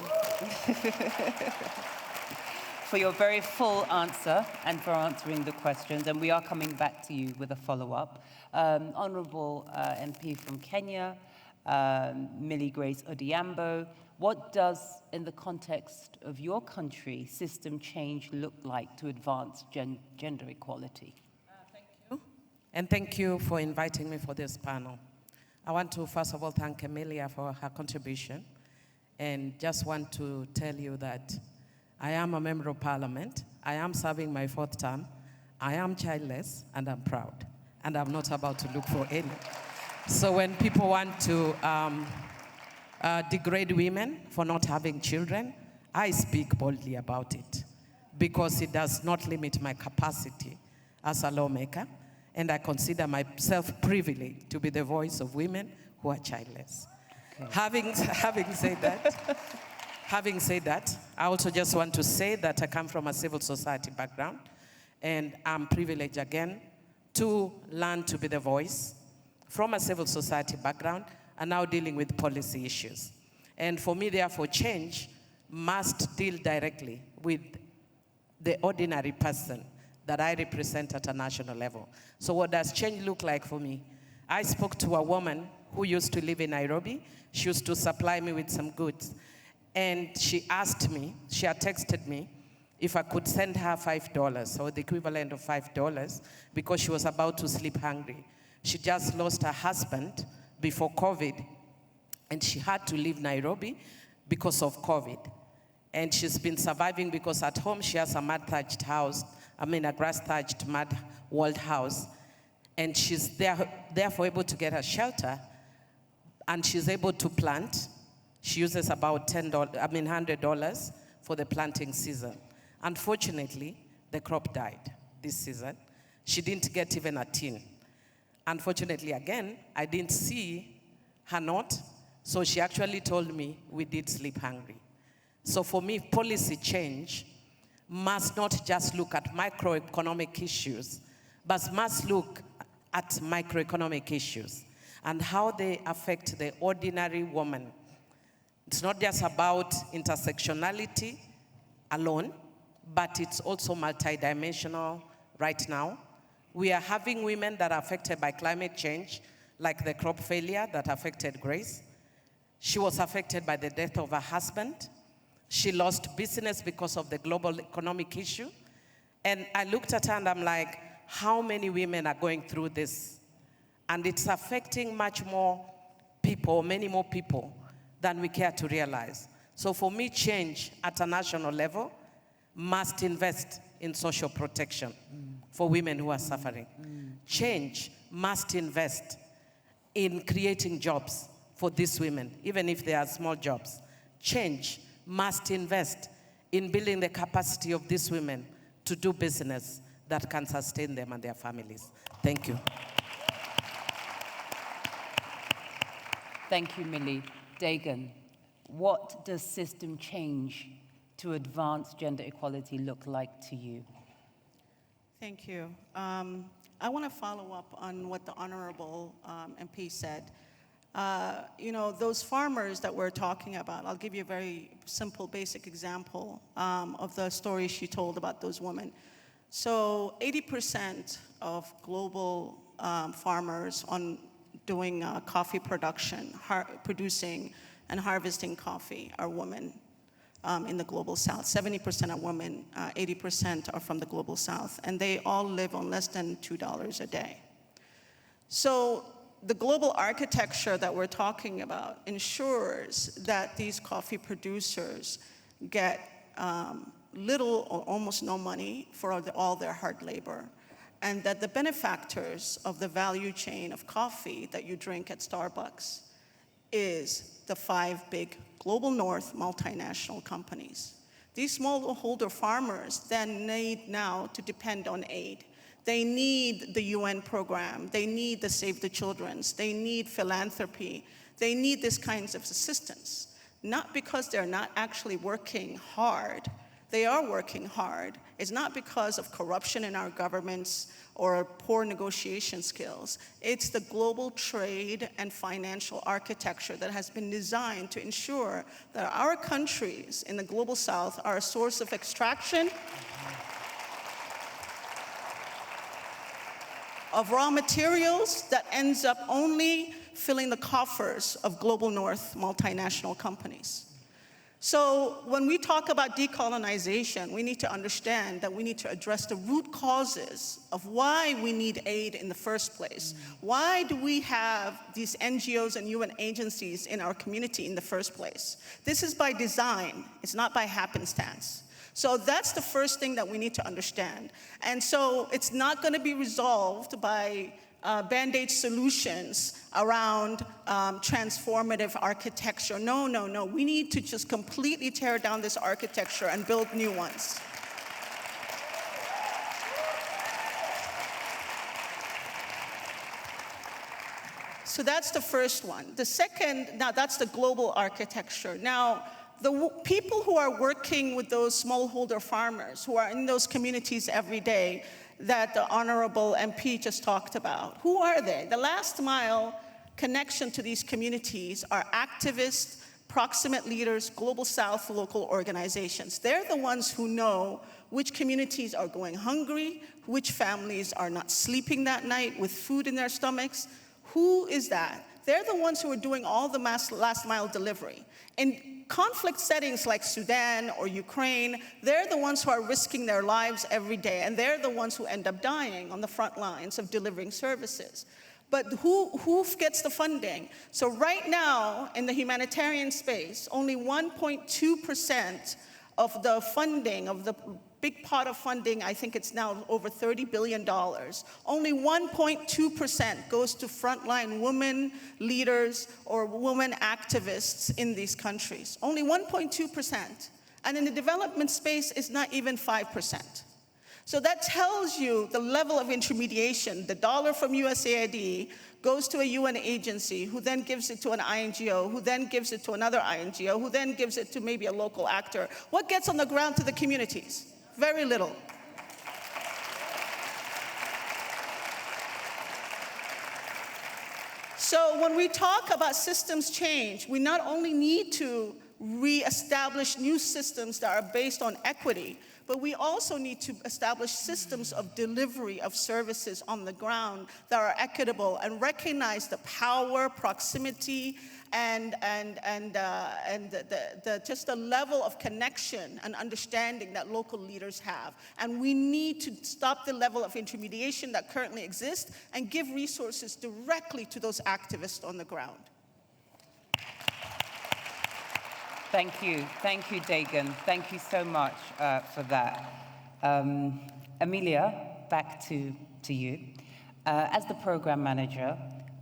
for your very full answer and for answering the questions. And we are coming back to you with a follow-up. Honourable MP from Kenya, Millie Grace Odhiambo, what does, in the context of your country, system change look like to advance gender equality? Thank you. And thank you for inviting me for this panel. I want to, first of all, thank Amelia for her contribution. And just want to tell you that I am a member of parliament. I am serving my 4th term. I am childless, and I'm proud. And I'm not about to look for any. So when people want to degrade women for not having children, I speak boldly about it, because it does not limit my capacity as a lawmaker. And I consider myself privileged to be the voice of women who are childless. Having said that, I also just want to say that I come from a civil society background, and I'm privileged again to learn to be the voice from a civil society background and now dealing with policy issues. And for me, therefore, change must deal directly with the ordinary person that I represent at a national level. So what does change look like for me? I spoke to a woman who used to live in Nairobi. She used to supply me with some goods. And she asked me, she had texted me, if I could send her $5, or the equivalent of $5, because she was about to sleep hungry. She just lost her husband before COVID, and she had to leave Nairobi because of COVID. And she's been surviving because at home she has a mud-thatched house, a grass-thatched mud-walled house. And she's therefore able to get a shelter, and she's able to plant. She uses about $100 for the planting season. Unfortunately, the crop died this season. She didn't get even a tin. Unfortunately, again, I didn't see her note, so she actually told me we did sleep hungry. So for me, policy change must not just look at microeconomic issues, but must look at microeconomic issues and how they affect the ordinary woman. It's not just about intersectionality alone, but it's also multidimensional right now. We are having women that are affected by climate change, like the crop failure that affected Grace. She was affected by the death of her husband. She lost business because of the global economic issue. And I looked at her and I'm like, how many women are going through this? And it's affecting much more people, many more people than we care to realize. So for me, change at a national level must invest in social protection for women who are suffering. Change must invest in creating jobs for these women, even if they are small jobs. Change must invest in building the capacity of these women to do business that can sustain them and their families. Thank you. Thank you, Millie. Dagan, what does system change to advance gender equality look like to you? Thank you. I want to follow up on what the Honorable MP said. Those farmers that we're talking about, I'll give you a very simple, basic example of the story she told about those women. So 80% of global farmers on doing coffee production, producing and harvesting coffee are women in the global south. 70% are women, 80% are from the global south, and they all live on less than $2 a day. So the global architecture that we're talking about ensures that these coffee producers get little or almost no money for all their hard labor, and that the benefactors of the value chain of coffee that you drink at Starbucks is the 5 big global north multinational companies. These smallholder farmers then need now to depend on aid. They need the UN program. They need the Save the Children's. They need philanthropy. They need this kinds of assistance, not because they're not actually working hard. They are working hard. It's not because of corruption in our governments or poor negotiation skills. It's the global trade and financial architecture that has been designed to ensure that our countries in the global south are a source of extraction of raw materials that ends up only filling the coffers of global north multinational companies. So when we talk about decolonization, we need to understand that we need to address the root causes of why we need aid in the first place. Why do we have these NGOs and UN agencies in our community in the first place? This is by design. It's not by happenstance. So that's the first thing that we need to understand. And so it's not going to be resolved by Band-Aid solutions around transformative architecture. No, no, no. We need to just completely tear down this architecture and build new ones. So that's the first one. The second, now that's the global architecture. Now, the people who are working with those smallholder farmers, who are in those communities every day, that the Honorable MP just talked about. Who are they? The last mile connection to these communities are activists, proximate leaders, Global South local organizations. They're the ones who know which communities are going hungry, which families are not sleeping that night with food in their stomachs. Who is that? They're the ones who are doing all the last mile delivery. In conflict settings like Sudan or Ukraine, they're the ones who are risking their lives every day, and they're the ones who end up dying on the front lines of delivering services. But who gets the funding? So right now, in the humanitarian space, only 1.2% of the funding, of the big pot of funding, I think it's now over $30 billion, only 1.2% goes to frontline women leaders or women activists in these countries. Only 1.2%. And in the development space, it's not even 5%. So that tells you the level of intermediation. The dollar from USAID goes to a UN agency, who then gives it to an INGO, who then gives it to another INGO, who then gives it to maybe a local actor. What gets on the ground to the communities? Very little. So when we talk about systems change, we not only need to reestablish new systems that are based on equity, but we also need to establish systems of delivery of services on the ground that are equitable and recognize the power, proximity, and just the level of connection and understanding that local leaders have. And we need to stop the level of intermediation that currently exists and give resources directly to those activists on the ground. Thank you, Dagan. Thank you so much for that. Amelia, back to you. As the program manager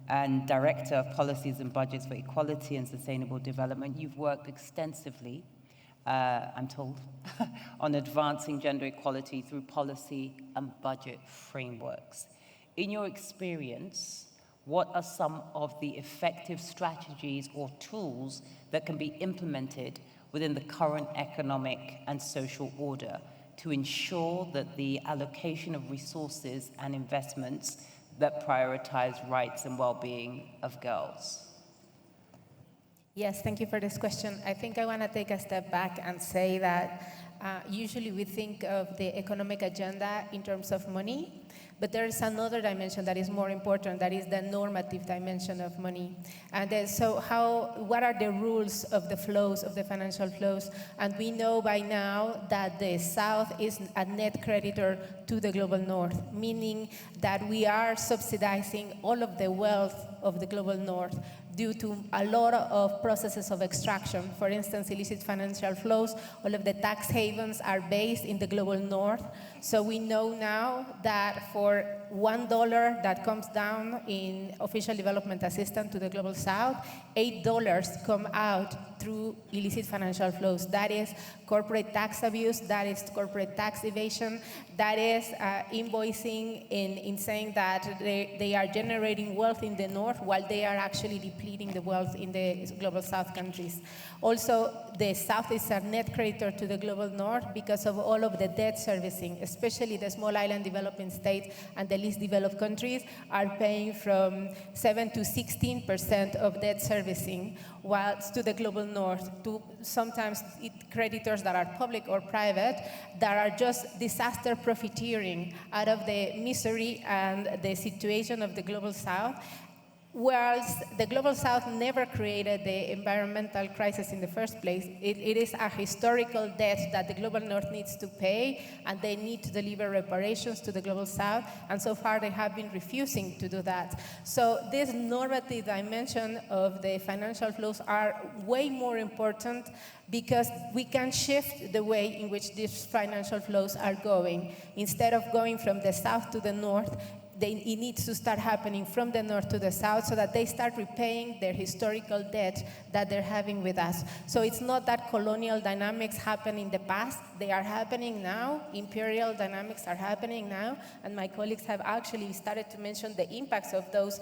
and Director of Policies and Budgets for Equality and Sustainable Development, you've worked extensively, I'm told, on advancing gender equality through policy and budget frameworks. In your experience, what are some of the effective strategies or tools that can be implemented within the current economic and social order to ensure that the allocation of resources and investments that prioritize rights and well-being of girls? Yes, thank you for this question. I think I want to take a step back and say that usually we think of the economic agenda in terms of money, but there is another dimension that is more important, that is the normative dimension of money. And so what are the rules of the flows, of the financial flows? And we know by now that the South is a net creditor to the global North, meaning that we are subsidizing all of the wealth of the global North due to a lot of processes of extraction. For instance, illicit financial flows, all of the tax havens are based in the global North. So we know now that for $1 that comes down in official development assistance to the global South, $8 come out through illicit financial flows. That is corporate tax abuse, that is corporate tax evasion, that is invoicing in saying that they are generating wealth in the North while they are actually depleting the wealth in the global South countries. Also, the South is a net creditor to the global North because of all of the debt servicing, especially the small island developing states and the least developed countries are paying from 7 to 16% of debt servicing, whilst to the global North, to sometimes creditors that are public or private, that are just disaster profiteering out of the misery and the situation of the global South. Whereas the global South never created the environmental crisis in the first place, it is a historical debt that the global North needs to pay, and they need to deliver reparations to the global South, and so far they have been refusing to do that. So this normative dimension of the financial flows are way more important because we can shift the way in which these financial flows are going. Instead of going from the South to the North, it needs to start happening from the North to the South so that they start repaying their historical debt that they're having with us. So it's not that colonial dynamics happen in the past, they are happening now, imperial dynamics are happening now, and my colleagues have actually started to mention the impacts of those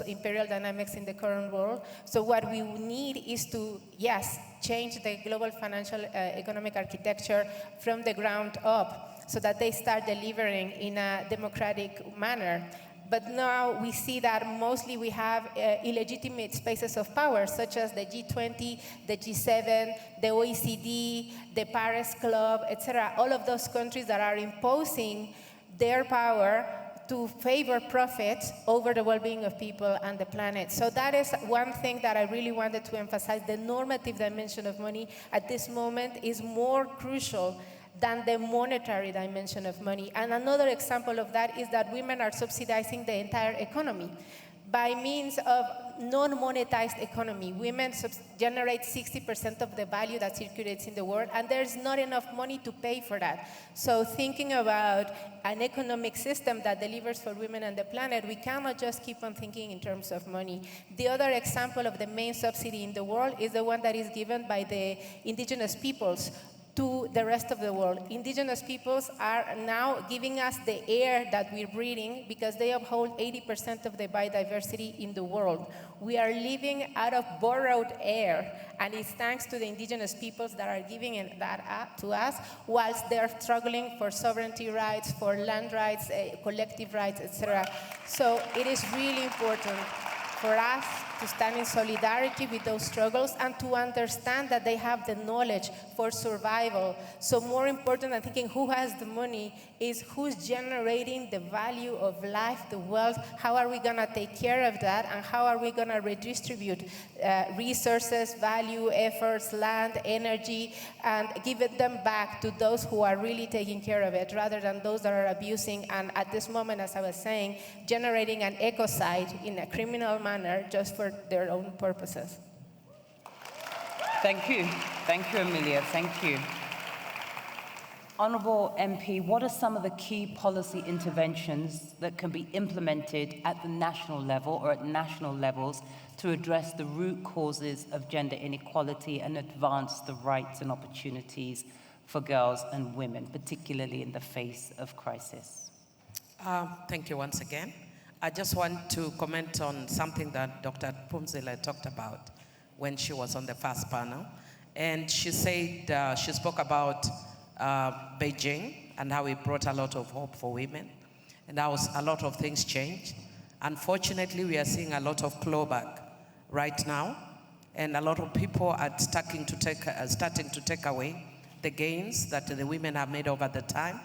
imperial dynamics in the current world. So what we need is to, yes, change the global financial economic architecture from the ground up, so that they start delivering in a democratic manner. But now we see that mostly we have illegitimate spaces of power, such as the G20, the G7, the OECD, the Paris Club, etc. All of those countries that are imposing their power to favor profit over the well-being of people and the planet. So that is one thing that I really wanted to emphasize. The normative dimension of money at this moment is more crucial than the monetary dimension of money. And another example of that is that women are subsidizing the entire economy. By means of non-monetized economy, women generate 60% of the value that circulates in the world, and there's not enough money to pay for that. So thinking about an economic system that delivers for women and the planet, we cannot just keep on thinking in terms of money. The other example of the main subsidy in the world is the one that is given by the indigenous peoples to the rest of the world. Indigenous peoples are now giving us the air that we're breathing because they uphold 80% of the biodiversity in the world. We are living out of borrowed air, and it's thanks to the indigenous peoples that are giving that to us, whilst they're struggling for sovereignty rights, for land rights, collective rights, etc. So it is really important for us to stand in solidarity with those struggles, and to understand that they have the knowledge for survival. So more important than thinking who has the money is who's generating the value of life, the wealth, how are we gonna take care of that, and how are we gonna redistribute resources, value, efforts, land, energy, and give them back to those who are really taking care of it, rather than those that are abusing, and at this moment, as I was saying, generating an ecocide in a criminal manner just for their own purposes. Thank you. Thank you, Amelia. Thank you. Honourable MP, what are some of the key policy interventions that can be implemented at the national level or at national levels to address the root causes of gender inequality and advance the rights and opportunities for girls and women, particularly in the face of crisis? Thank you once again. I just want to comment on something that Dr. Phumzile talked about when she was on the first panel. And she said, she spoke about Beijing and how it brought a lot of hope for women and how a lot of things changed. Unfortunately, we are seeing a lot of clawback right now, and a lot of people are starting to take away the gains that the women have made over the time.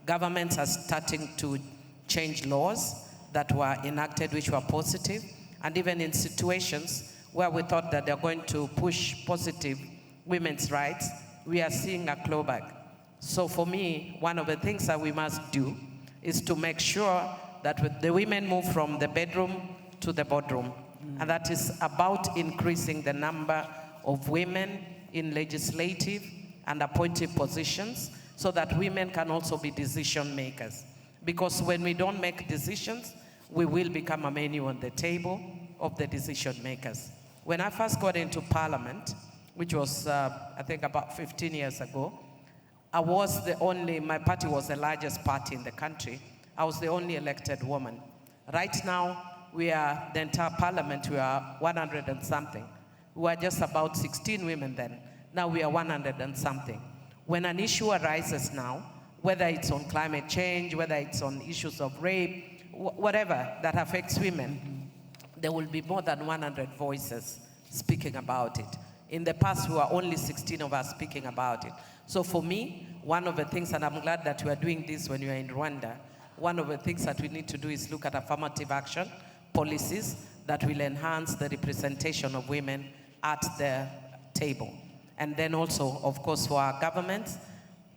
Governments are starting to change laws that were enacted which were positive, and even in situations where we thought that they're going to push positive women's rights, we are seeing a clawback. So for me, one of the things that we must do is to make sure that the women move from the bedroom to the boardroom. And that is about increasing the number of women in legislative and appointive positions so that women can also be decision makers. Because when we don't make decisions, we will become a menu on the table of the decision makers. When I first got into Parliament, which was, I think, about 15 years ago, I was the only, my party was the largest party in the country. I was the only elected woman. Right now, we are, the entire Parliament, we are 100 and something. We were just about 16 women then. Now we are 100 and something. When an issue arises now, whether it's on climate change, whether it's on issues of rape, whatever that affects women, there will be more than 100 voices speaking about it. In the past, we were only 16 of us speaking about it. So for me, one of the things, and I'm glad that we are doing this when we are in Rwanda, one of the things that we need to do is look at affirmative action policies that will enhance the representation of women at the table. And then also, of course, for our governments,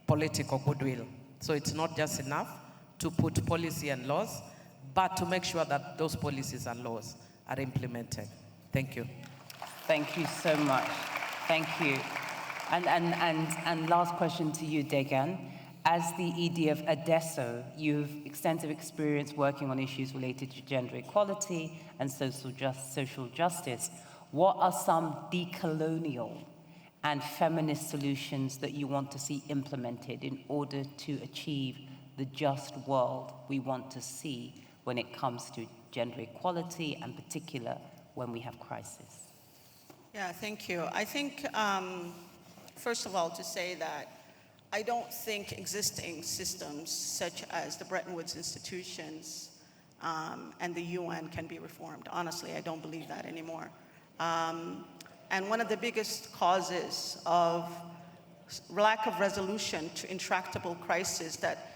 political goodwill. So it's not just enough to put policy and laws, but to make sure that those policies and laws are implemented. Thank you. Thank you so much. Thank you. And last question to you, Ndege. As the ED of Adesso, you have extensive experience working on issues related to gender equality and social justice. What are some decolonial and feminist solutions that you want to see implemented in order to achieve the just world we want to see when it comes to gender equality, and particular when we have crisis? Yeah, thank you. I think, first of all, to say that I don't think existing systems such as the Bretton Woods institutions and the UN can be reformed. Honestly, I don't believe that anymore. And one of the biggest causes of lack of resolution to intractable crises that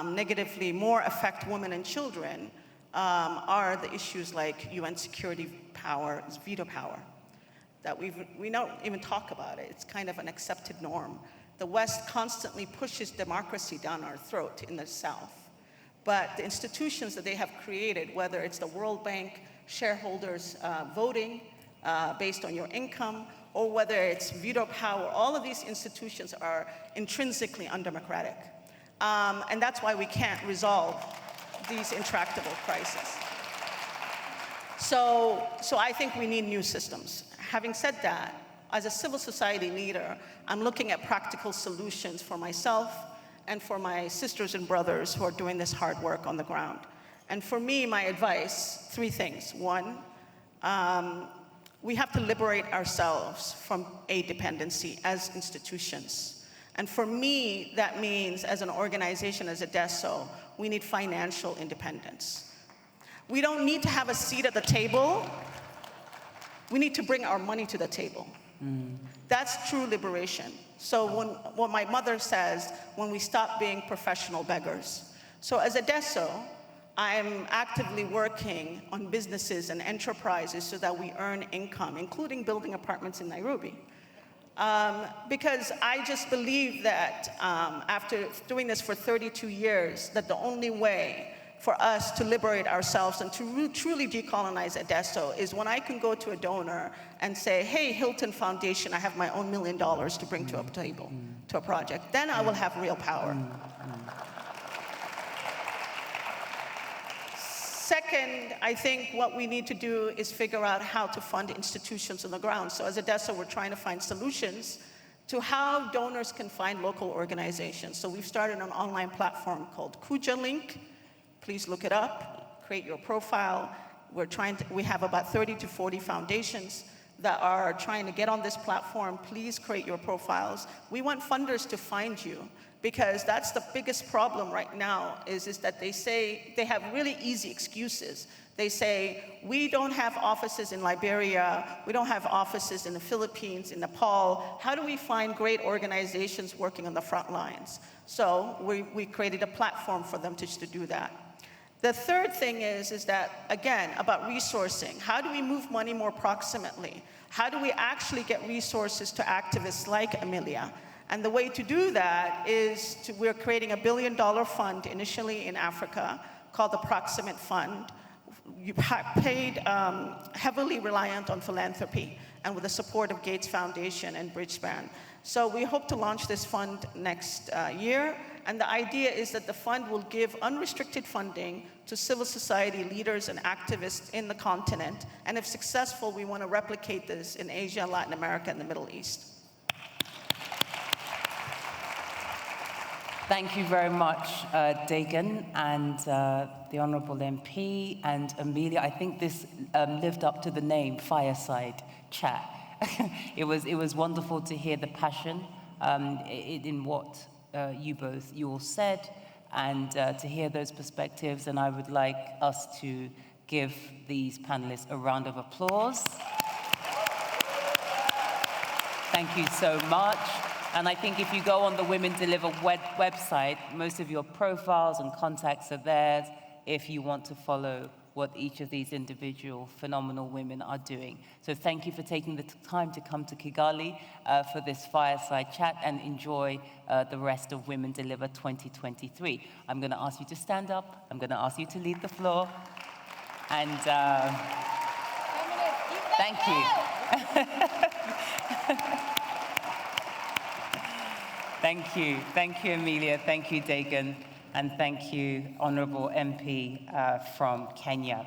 negatively more affect women and children are the issues like UN security power, veto power, that we don't even talk about it. It's kind of an accepted norm. The West constantly pushes democracy down our throat in the South. But the institutions that they have created, whether it's the World Bank, shareholders voting based on your income, or whether it's veto power, all of these institutions are intrinsically undemocratic. And that's why we can't resolve these intractable crises. So I think we need new systems. Having said that, as a civil society leader, I'm looking at practical solutions for myself and for my sisters and brothers who are doing this hard work on the ground. And for me, my advice, 3 things. 1, we have to liberate ourselves from aid dependency as institutions. And for me, that means as an organization, as Adesso, we need financial independence. We don't need to have a seat at the table We need to bring our money to the table. That's true liberation. So what my mother says, when we stop being professional beggars. So as a DESO, I'm actively working on businesses and enterprises so that we earn income, including building apartments in Nairobi. Because I just believe that after doing this for 32 years, that the only way for us to liberate ourselves and to truly decolonize Adesso is when I can go to a donor and say, hey, Hilton Foundation, I have my own $1 million to bring to a table, to a project. Then I will have real power. Second, I think what we need to do is figure out how to fund institutions on the ground. So as Adesso, we're trying to find solutions to how donors can find local organizations. So we've started an online platform called Kuja Link. Please look it up, create your profile. We have about 30 to 40 foundations that are trying to get on this platform. Please create your profiles. We want funders to find you, because that's the biggest problem right now is that they say, they have really easy excuses. They say, we don't have offices in Liberia, we don't have offices in the Philippines, in Nepal. How do we find great organizations working on the front lines? So we created a platform for them to do that. The third thing is that, again, about resourcing. How do we move money more proximately? How do we actually get resources to activists like Amelia? And the way to do that is we're creating $1 billion fund initially in Africa called the Proximate Fund. You paid heavily reliant on philanthropy and with the support of Gates Foundation and Bridgespan. So we hope to launch this fund next year. And the idea is that the fund will give unrestricted funding to civil society leaders and activists in the continent. And if successful, we want to replicate this in Asia, Latin America, and the Middle East. Thank you very much, Dagan and the Honourable MP and Amelia. I think this lived up to the name, Fireside Chat. It was wonderful to hear the passion in what you all said, and to hear those perspectives. And I would like us to give these panelists a round of applause. Thank you so much. And I think if you go on the Women Deliver website, most of your profiles and contacts are there if you want to follow what each of these individual phenomenal women are doing. So thank you for taking the time to come to Kigali for this fireside chat, and enjoy the rest of Women Deliver 2023. I'm going to ask you to stand up. I'm going to ask you to lead the floor. And thank you. Thank you, Amelia. Thank you, Dagan. And thank you, Honourable MP from Kenya.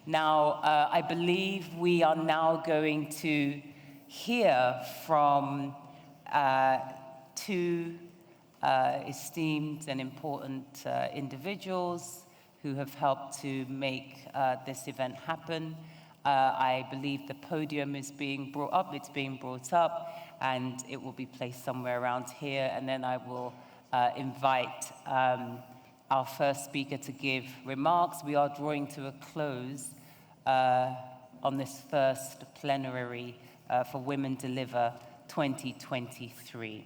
Now, I believe we are now going to hear from two esteemed and important individuals who have helped to make this event happen. I believe the podium is being brought up. It's being brought up, and it will be placed somewhere around here. And then I will invite our first speaker to give remarks. We are drawing to a close on this first plenary for Women Deliver 2023.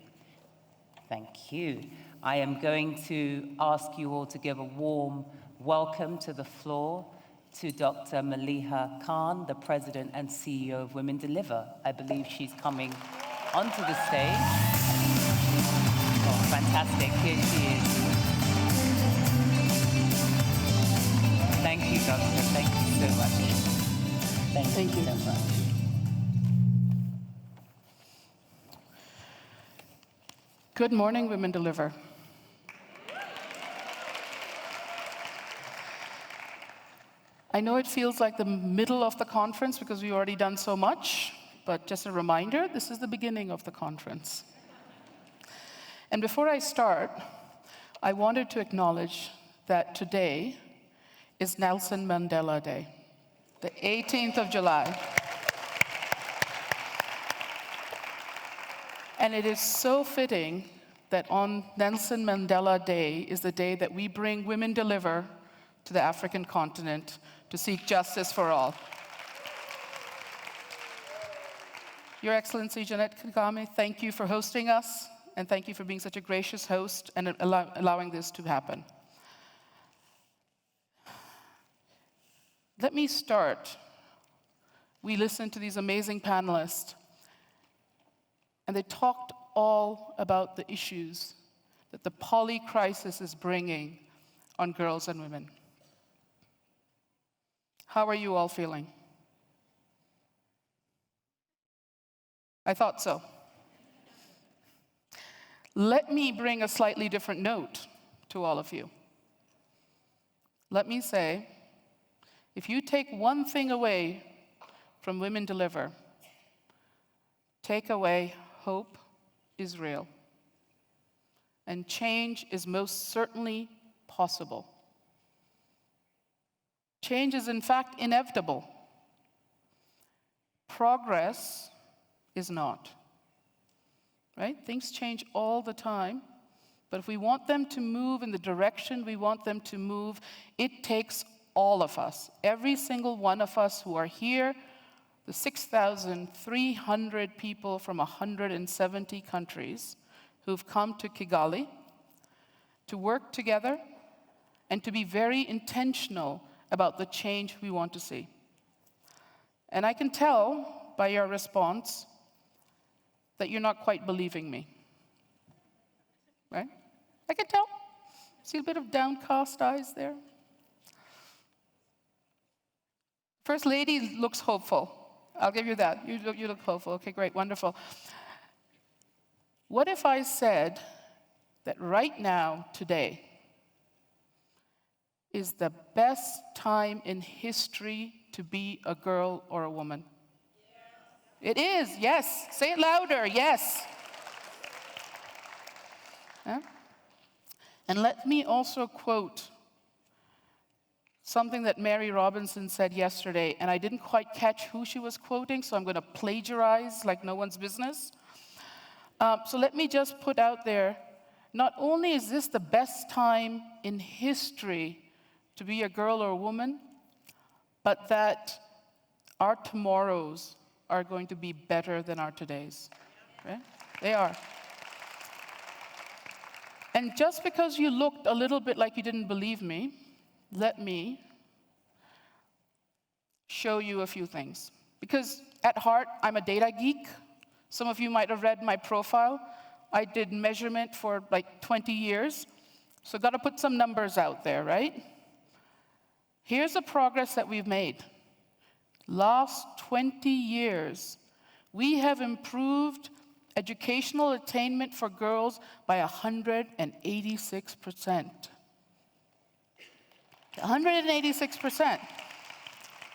Thank you. I am going to ask you all to give a warm welcome to the floor to Dr. Maliha Khan, the President and CEO of Women Deliver. I believe she's coming onto the stage. Oh, fantastic. Here she is. Thank you, Doctor. Thank you so much. Thank you so much. Good morning, Women Deliver. I know it feels like the middle of the conference because we've already done so much, but just a reminder, this is the beginning of the conference. And before I start, I wanted to acknowledge that today is Nelson Mandela Day, the 18th of July. And it is so fitting that on Nelson Mandela Day is the day that we bring Women Deliver to the African continent to seek justice for all. Your Excellency Janet Kagame, thank you for hosting us, and thank you for being such a gracious host and allowing this to happen. Let me start. We listened to these amazing panelists, and they talked all about the issues that the poly crisis is bringing on girls and women. How are you all feeling? I thought so. Let me bring a slightly different note to all of you. Let me say, if you take one thing away from Women Deliver, take away hope is real. And change is most certainly possible. Change is in fact inevitable. Progress is not. Right? Things change all the time, but if we want them to move in the direction we want them to move, it takes all of us, every single one of us who are here, the 6,300 people from 170 countries who've come to Kigali to work together and to be very intentional about the change we want to see. And I can tell by your response that you're not quite believing me, right? I can tell. See a bit of downcast eyes there? First Lady looks hopeful. I'll give you that. You look hopeful. Okay, great, wonderful. What if I said that right now, today, is the best time in history to be a girl or a woman? It is, yes. Say it louder, yes. Yeah? And let me also quote something that Mary Robinson said yesterday, and I didn't quite catch who she was quoting, so I'm going to plagiarize like no one's business. So let me just put out there, not only is this the best time in history to be a girl or a woman, but that our tomorrows are going to be better than our todays. Right? They are. And just because you looked a little bit like you didn't believe me, let me show you a few things. Because at heart, I'm a data geek. Some of you might have read my profile. I did measurement for like 20 years. So got to put some numbers out there, right? Here's the progress that we've made. Last 20 years, we have improved educational attainment for girls by 186%. 186%.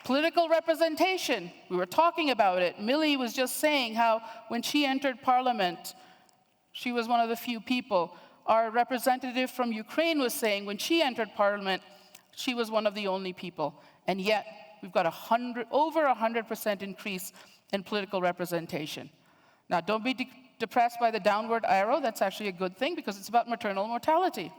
Political representation, we were talking about it. Millie was just saying how when she entered parliament, she was one of the few people. Our representative from Ukraine was saying when she entered parliament, she was one of the only people. And yet, we've got over 100% increase in political representation. Now, don't be depressed by the downward arrow. That's actually a good thing because it's about maternal mortality.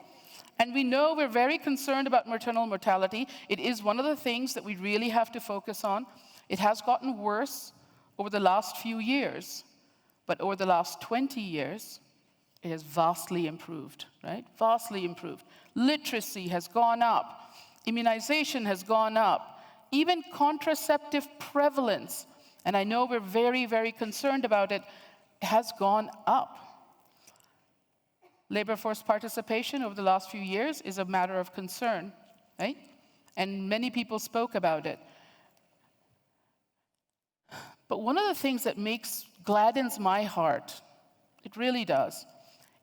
And we know we're very concerned about maternal mortality. It is one of the things that we really have to focus on. It has gotten worse over the last few years, but over the last 20 years, it has vastly improved, right? Vastly improved. Literacy has gone up. Immunization has gone up. Even contraceptive prevalence, and I know we're very, very concerned about it, has gone up. Labor force participation over the last few years is a matter of concern, right? And many people spoke about it. But one of the things that gladdens my heart, it really does,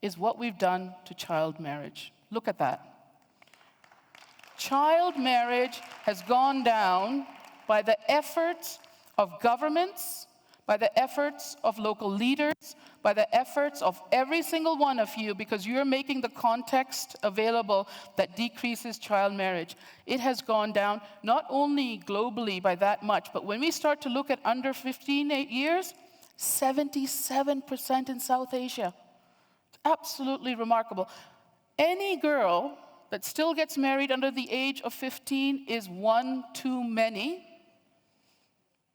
is what we've done to child marriage. Look at that. Child marriage has gone down by the efforts of governments, by the efforts of local leaders, by the efforts of every single one of you, because you're making the context available that decreases child marriage. It has gone down not only globally by that much, but when we start to look at under 15 years, 77% in South Asia. It's absolutely remarkable. Any girl that still gets married under the age of 15 is one too many.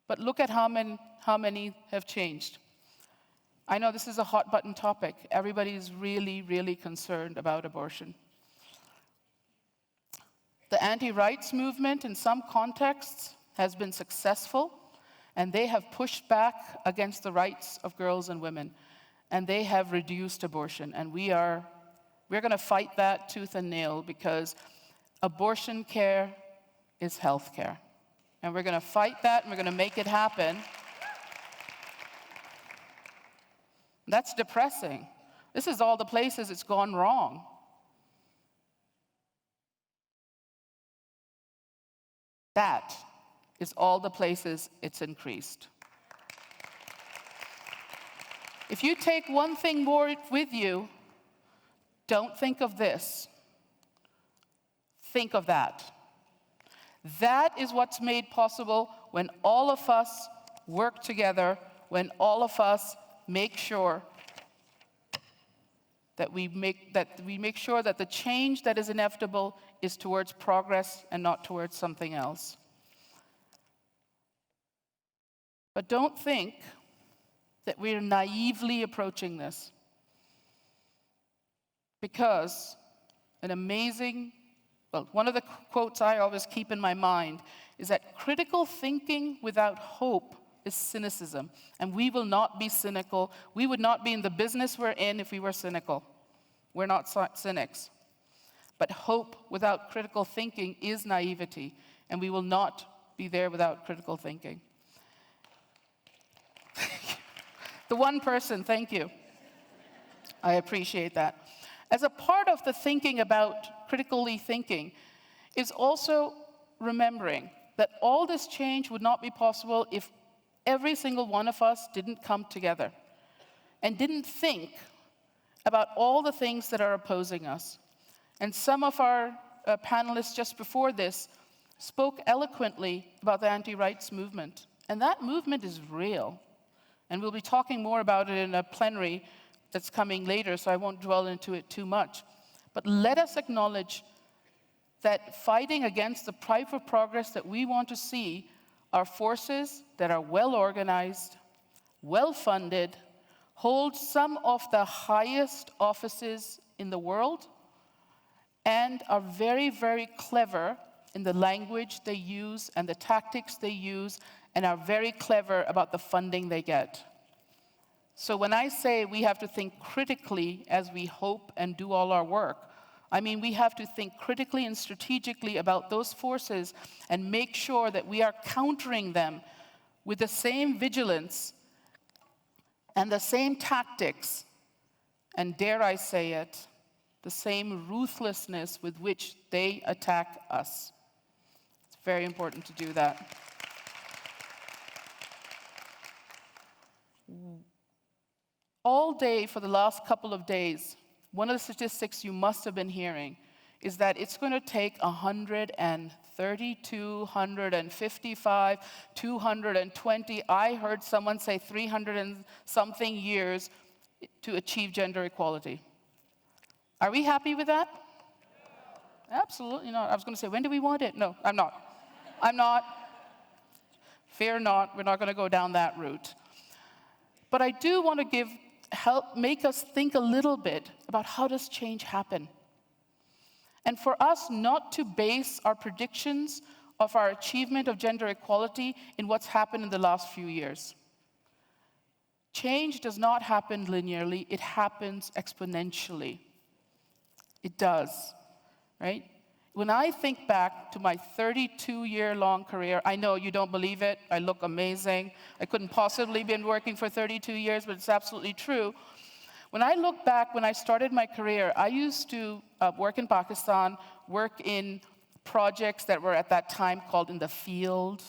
But look at how many have changed. I know this is a hot button topic. Everybody's really, really concerned about abortion. The anti-rights movement in some contexts has been successful, and they have pushed back against the rights of girls and women, and they have reduced abortion. And we're going to fight that tooth and nail, because abortion care is health care. And we're going to fight that, and we're going to make it happen. That's depressing. This is all the places it's gone wrong. That is all the places it's increased. If you take one thing more with you, don't think of this. Think of that. That is what's made possible when all of us work together, when all of us make sure that we make sure that the change that is inevitable is towards progress and not towards something else. But don't think that we're naively approaching this, because one of the quotes I always keep in my mind is that critical thinking without hope is cynicism, and we will not be cynical. We would not be in the business we're in if we were cynical. We're not cynics. But hope without critical thinking is naivety, and we will not be there without critical thinking. The one person, thank you. I appreciate that. As a part of the thinking about critically thinking is also remembering that all this change would not be possible if every single one of us didn't come together and didn't think about all the things that are opposing us. And some of our panelists just before this spoke eloquently about the anti-rights movement. And that movement is real. And we'll be talking more about it in a plenary that's coming later, so I won't dwell into it too much. But let us acknowledge that fighting against the type of progress that we want to see are forces that are well organized, well funded, hold some of the highest offices in the world, and are very, very clever in the language they use and the tactics they use, and are very clever about the funding they get. So when I say we have to think critically as we hope and do all our work, I mean we have to think critically and strategically about those forces and make sure that we are countering them with the same vigilance and the same tactics, and dare I say it, the same ruthlessness with which they attack us. It's very important to do that. All day for the last couple of days, one of the statistics you must have been hearing is that it's going to take 130, 255, 220, I heard someone say 300 and something years to achieve gender equality. Are we happy with that? Absolutely not. I was going to say, when do we want it? No, I'm not. I'm not. Fear not, we're not going to go down that route. But I do want to make us think a little bit about how does change happen. And for us not to base our predictions of our achievement of gender equality in what's happened in the last few years. Change does not happen linearly, it happens exponentially. It does, right? When I think back to my 32-year-long career, I know you don't believe it, I look amazing. I couldn't possibly have been working for 32 years, but it's absolutely true. When I look back, when I started my career, I used to work in Pakistan, work in projects that were at that time called in the field.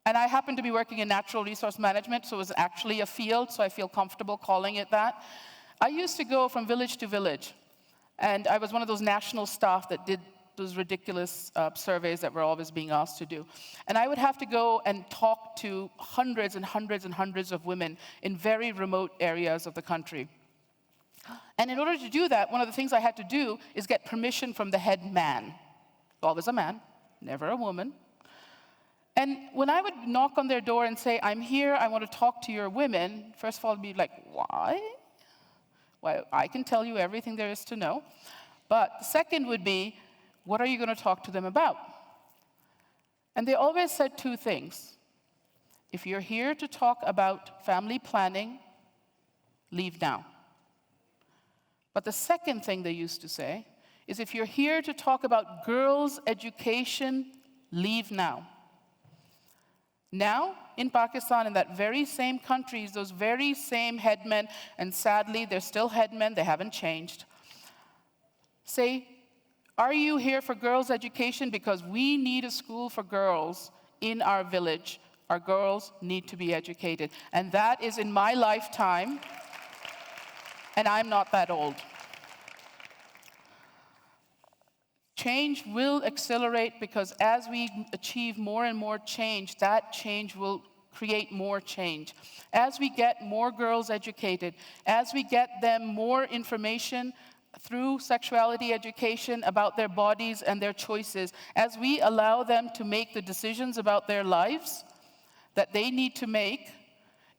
And I happened to be working in natural resource management, so it was actually a field, so I feel comfortable calling it that. I used to go from village to village. And I was one of those national staff that did those ridiculous surveys that we're always being asked to do. And I would have to go and talk to hundreds and hundreds and hundreds of women in very remote areas of the country. And in order to do that, one of the things I had to do is get permission from the head man. Always a man, never a woman. And when I would knock on their door and say, I'm here, I want to talk to your women, first of all, I'd be like, why? Well, I can tell you everything there is to know. But the second would be, what are you going to talk to them about? And they always said two things. If you're here to talk about family planning, leave now. But the second thing they used to say is, if you're here to talk about girls' education, leave now. Now, in Pakistan, in that very same countries, those very same headmen, and sadly, they're still headmen, they haven't changed, say, are you here for girls' education? Because we need a school for girls in our village. Our girls need to be educated. And that is in my lifetime, and I'm not that old. Change will accelerate because as we achieve more and more change, that change will create more change. As we get more girls educated, as we get them more information through sexuality education about their bodies and their choices, as we allow them to make the decisions about their lives that they need to make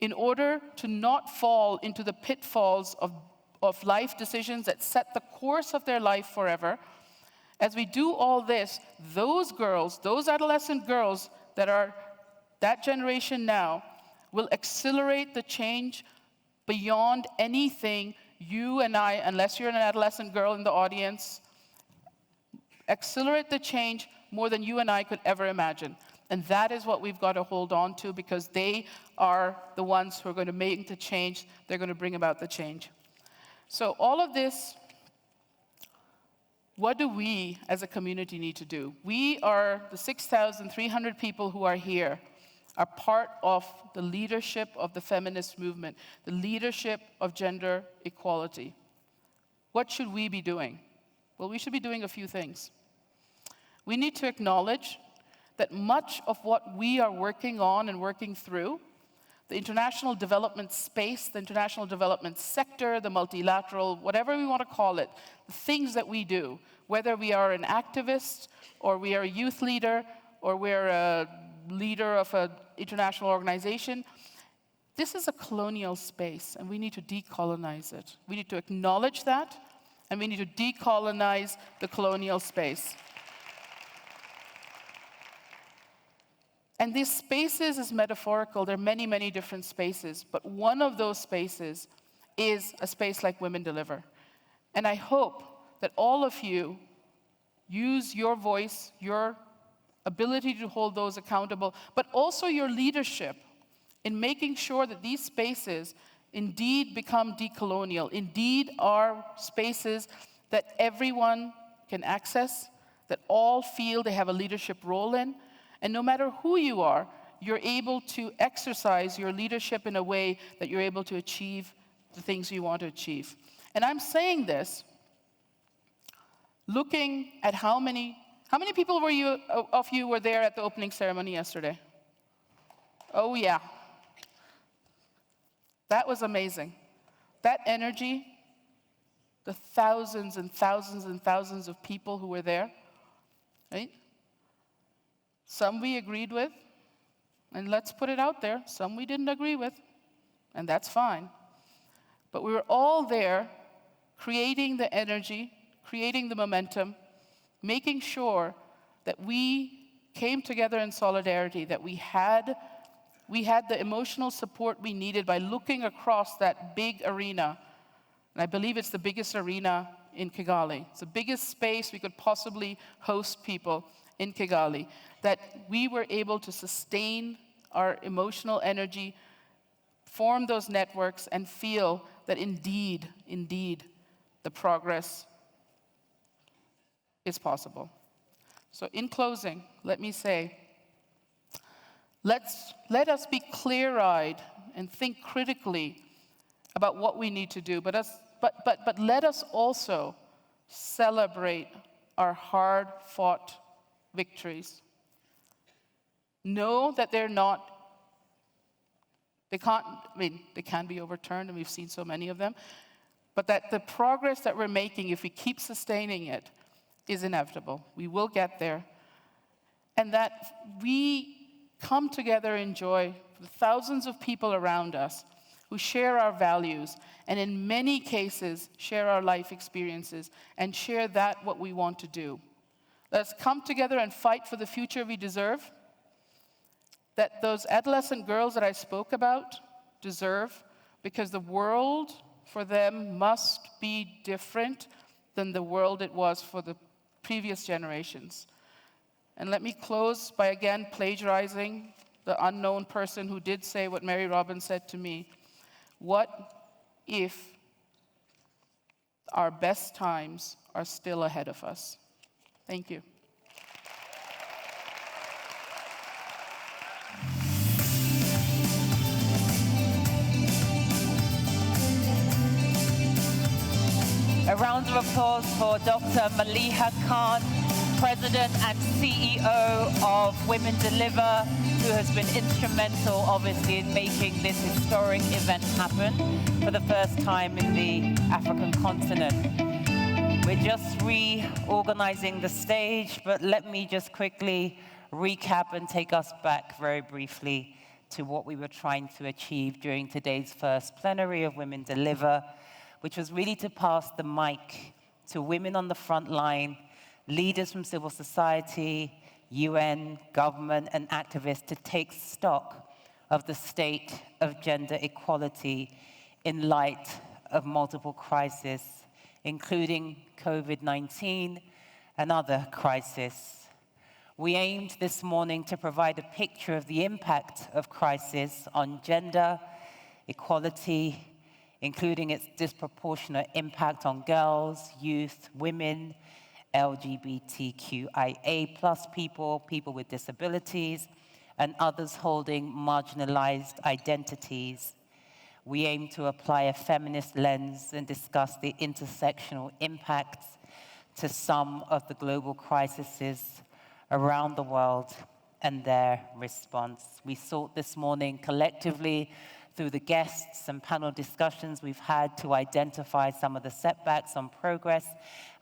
in order to not fall into the pitfalls of life decisions that set the course of their life forever. As we do all this, those girls, those adolescent girls that are that generation now, will accelerate the change beyond anything you and I, unless you're an adolescent girl in the audience, accelerate the change more than you and I could ever imagine. And that is what we've got to hold on to, because they are the ones who are going to make the change. They're going to bring about the change. So all of this, what do we as a community need to do? We are the 6,300 people who are here, are part of the leadership of the feminist movement, the leadership of gender equality. What should we be doing? Well, we should be doing a few things. We need to acknowledge that much of what we are working on and working through, the international development space, the international development sector, the multilateral, whatever we want to call it, the things that we do, whether we are an activist, or we are a youth leader, or we're a leader of an international organization, this is a colonial space, and we need to decolonize it. We need to acknowledge that, and we need to decolonize the colonial space. And these spaces is metaphorical. There are many, many different spaces, but one of those spaces is a space like Women Deliver. And I hope that all of you use your voice, your ability to hold those accountable, but also your leadership in making sure that these spaces indeed become decolonial, indeed are spaces that everyone can access, that all feel they have a leadership role in. And no matter who you are, you're able to exercise your leadership in a way that you're able to achieve the things you want to achieve. And I'm saying this looking at how many people of you were there at the opening ceremony yesterday? Oh yeah. That was amazing. That energy, the thousands and thousands and thousands of people who were there, right? Some we agreed with, and let's put it out there, some we didn't agree with, and that's fine. But we were all there creating the energy, creating the momentum, making sure that we came together in solidarity, that we had the emotional support we needed by looking across that big arena. And I believe it's the biggest arena in Kigali. It's the biggest space we could possibly host people in Kigali, that we were able to sustain our emotional energy, form those networks, and feel that indeed, the progress is possible. So in closing, let me say, let us be clear-eyed and think critically about what we need to do, but let us also celebrate our hard-fought victories. Know that they can be overturned, and we've seen so many of them, but that the progress that we're making, if we keep sustaining it, is inevitable. We will get there. And that we come together in joy with thousands of people around us who share our values and in many cases share our life experiences and share that what we want to do. Let's come together and fight for the future we deserve, that those adolescent girls that I spoke about deserve, because the world for them must be different than the world it was for the previous generations. And let me close by again plagiarizing the unknown person who did say what Mary Robbins said to me. What if our best times are still ahead of us? Thank you. A round of applause for Dr. Maliha Khan, President and CEO of Women Deliver, who has been instrumental, obviously, in making this historic event happen for the first time in the African continent. We're just reorganizing the stage, but let me just quickly recap and take us back very briefly to what we were trying to achieve during today's first plenary of Women Deliver, which was really to pass the mic to women on the front line, leaders from civil society, UN, government, and activists to take stock of the state of gender equality in light of multiple crises, including COVID-19 and other crises. We aimed this morning to provide a picture of the impact of crisis on gender equality, including its disproportionate impact on girls, youth, women, LGBTQIA+ people, people with disabilities, and others holding marginalized identities. We aim to apply a feminist lens and discuss the intersectional impacts to some of the global crises around the world and their response. We sought this morning collectively through the guests and panel discussions we've had to identify some of the setbacks on progress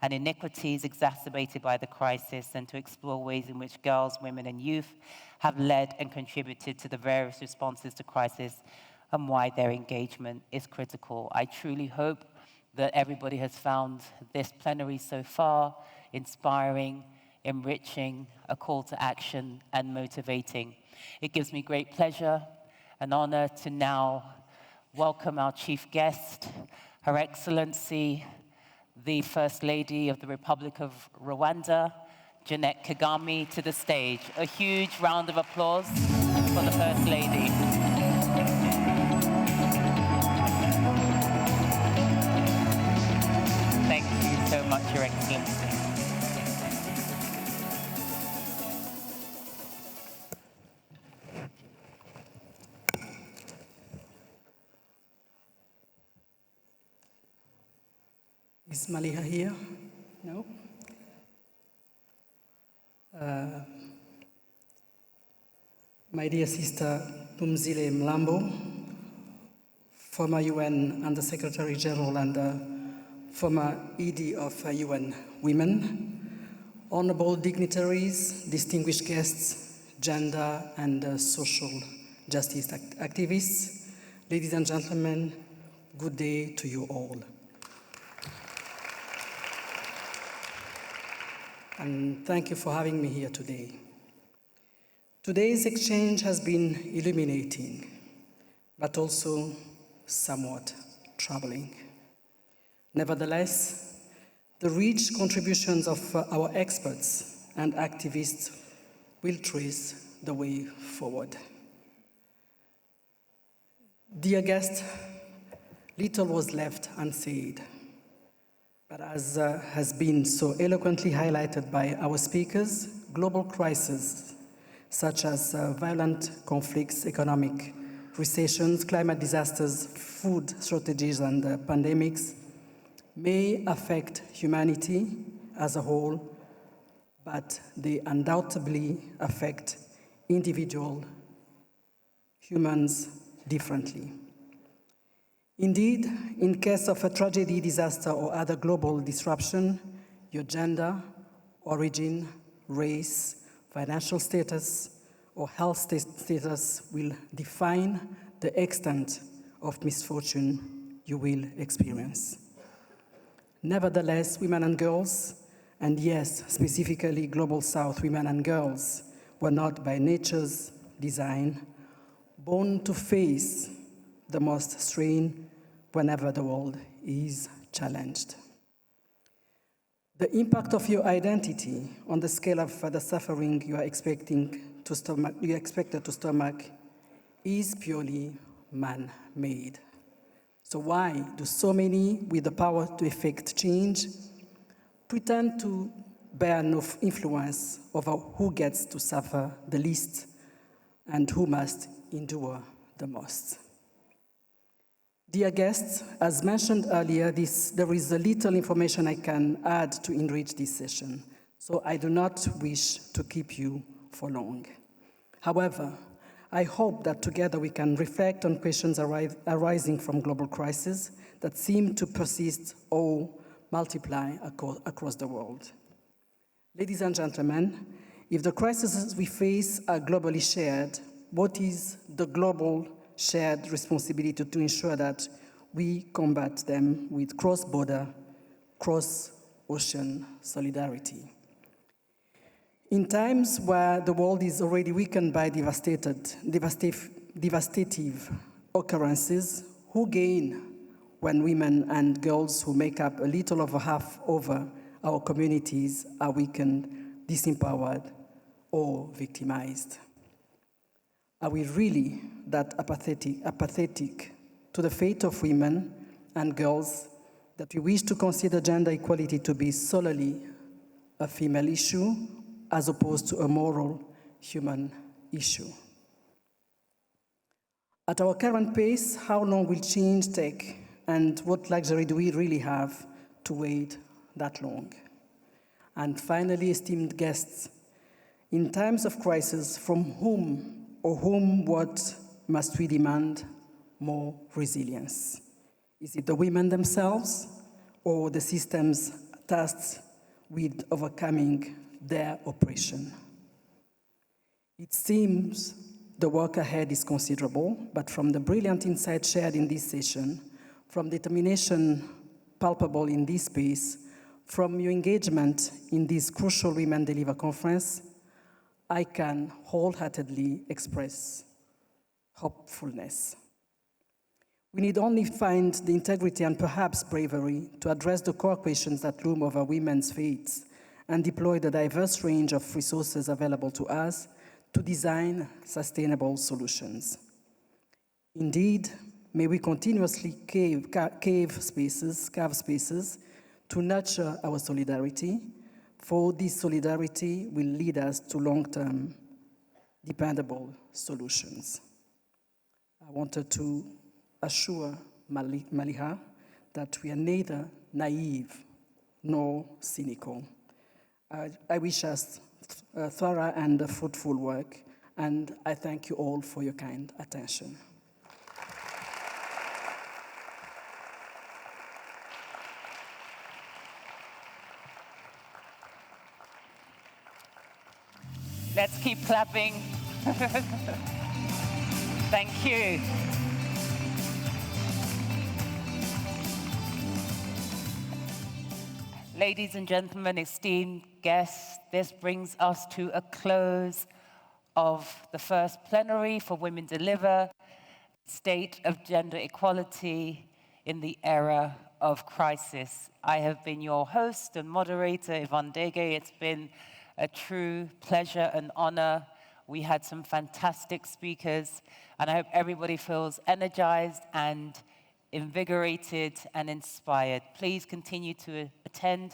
and inequities exacerbated by the crisis, and to explore ways in which girls, women, and youth have led and contributed to the various responses to crisis and why their engagement is critical. I truly hope that everybody has found this plenary so far inspiring, enriching, a call to action, and motivating. It gives me great pleasure an honor to now welcome our chief guest, Her Excellency, the First Lady of the Republic of Rwanda, Jeannette Kagame, to the stage. A huge round of applause for the First Lady. Thank you so much, Your Excellency. Is Maliha here? No? My dear sister Phumzile Mlambo, former UN Under-Secretary General and former ED of UN Women, honorable dignitaries, distinguished guests, gender and social justice activists, ladies and gentlemen, good day to you all. And thank you for having me here today. Today's exchange has been illuminating, but also somewhat troubling. Nevertheless, the rich contributions of our experts and activists will trace the way forward. Dear guests, little was left unsaid. But as has been so eloquently highlighted by our speakers, global crises such as violent conflicts, economic recessions, climate disasters, food shortages, and pandemics may affect humanity as a whole, but they undoubtedly affect individual humans differently. Indeed, in case of a tragedy, disaster, or other global disruption, your gender, origin, race, financial status, or health status will define the extent of misfortune you will experience. Nevertheless, women and girls, and yes, specifically Global South women and girls, were not by nature's design born to face the most strain whenever the world is challenged. The impact of your identity on the scale of the suffering you are expected to stomach is purely man-made. So why do so many with the power to effect change pretend to bear no influence over who gets to suffer the least and who must endure the most? Dear guests, as mentioned earlier, there is a little information I can add to enrich this session, so I do not wish to keep you for long. However, I hope that together we can reflect on questions arising from global crises that seem to persist or multiply across the world. Ladies and gentlemen, if the crises we face are globally shared, what is the global shared responsibility to ensure that we combat them with cross-border, cross-ocean solidarity? In times where the world is already weakened by devastative occurrences, who gain when women and girls who make up a little over half over our communities are weakened, disempowered, or victimized? Are we really that apathetic to the fate of women and girls that we wish to consider gender equality to be solely a female issue as opposed to a moral human issue? At our current pace, how long will change take, and what luxury do we really have to wait that long? And finally, esteemed guests, in times of crisis, from whom or what must we demand more resilience? Is it the women themselves or the systems tasked with overcoming their oppression? It seems the work ahead is considerable, but from the brilliant insight shared in this session, from determination palpable in this space, from your engagement in this crucial Women Deliver conference, I can wholeheartedly express hopefulness. We need only find the integrity and perhaps bravery to address the core questions that loom over women's fates and deploy the diverse range of resources available to us to design sustainable solutions. Indeed, may we continuously carve spaces to nurture our solidarity, for this solidarity will lead us to long-term, dependable solutions. I wanted to assure Maliha that we are neither naive nor cynical. I wish us thorough and fruitful work, and I thank you all for your kind attention. Let's keep clapping. Thank you. Ladies and gentlemen, esteemed guests, this brings us to a close of the first plenary for Women Deliver, State of Gender Equality in the Era of Crisis. I have been your host and moderator, Yvonne Ndege. It's been a true pleasure and honor. We had some fantastic speakers, and I hope everybody feels energized and invigorated and inspired. Please continue to attend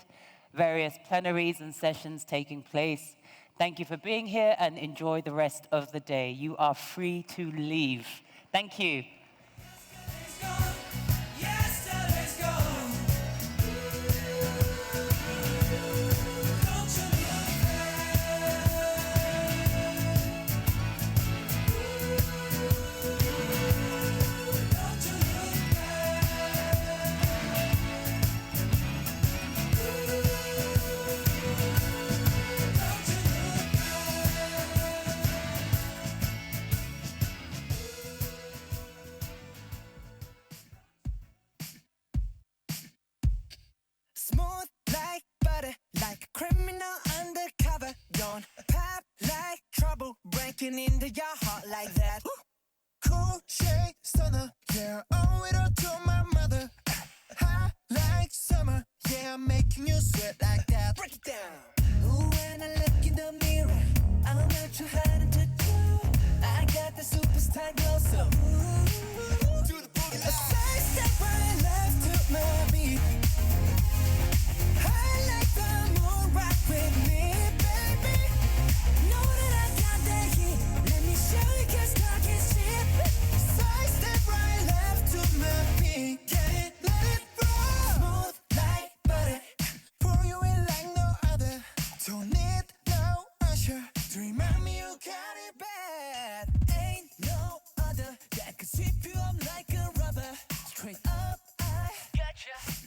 various plenaries and sessions taking place. Thank you for being here and enjoy the rest of the day. You are free to leave. Thank you. looking into your heart like that. Cool shade stunner, yeah, owe it all to my mother. High like summer, yeah, I'm making you sweat like that. Break it down. Ooh, when I look in the mirror, I'm not too hard to do. I got the superstar glow, so ooh, do the booty. A side step right left to my beat. I like the moon, rock with me, baby. Know that I got that heat. Let me show you, 'cause talk is cheap. Side step right left to my beat. Get it, let it roll. Smooth like butter. Pour you in like no other. Don't need no usher to remind me you got it bad. Ain't no other that could sweep you up like a rubber. Straight up, I gotcha.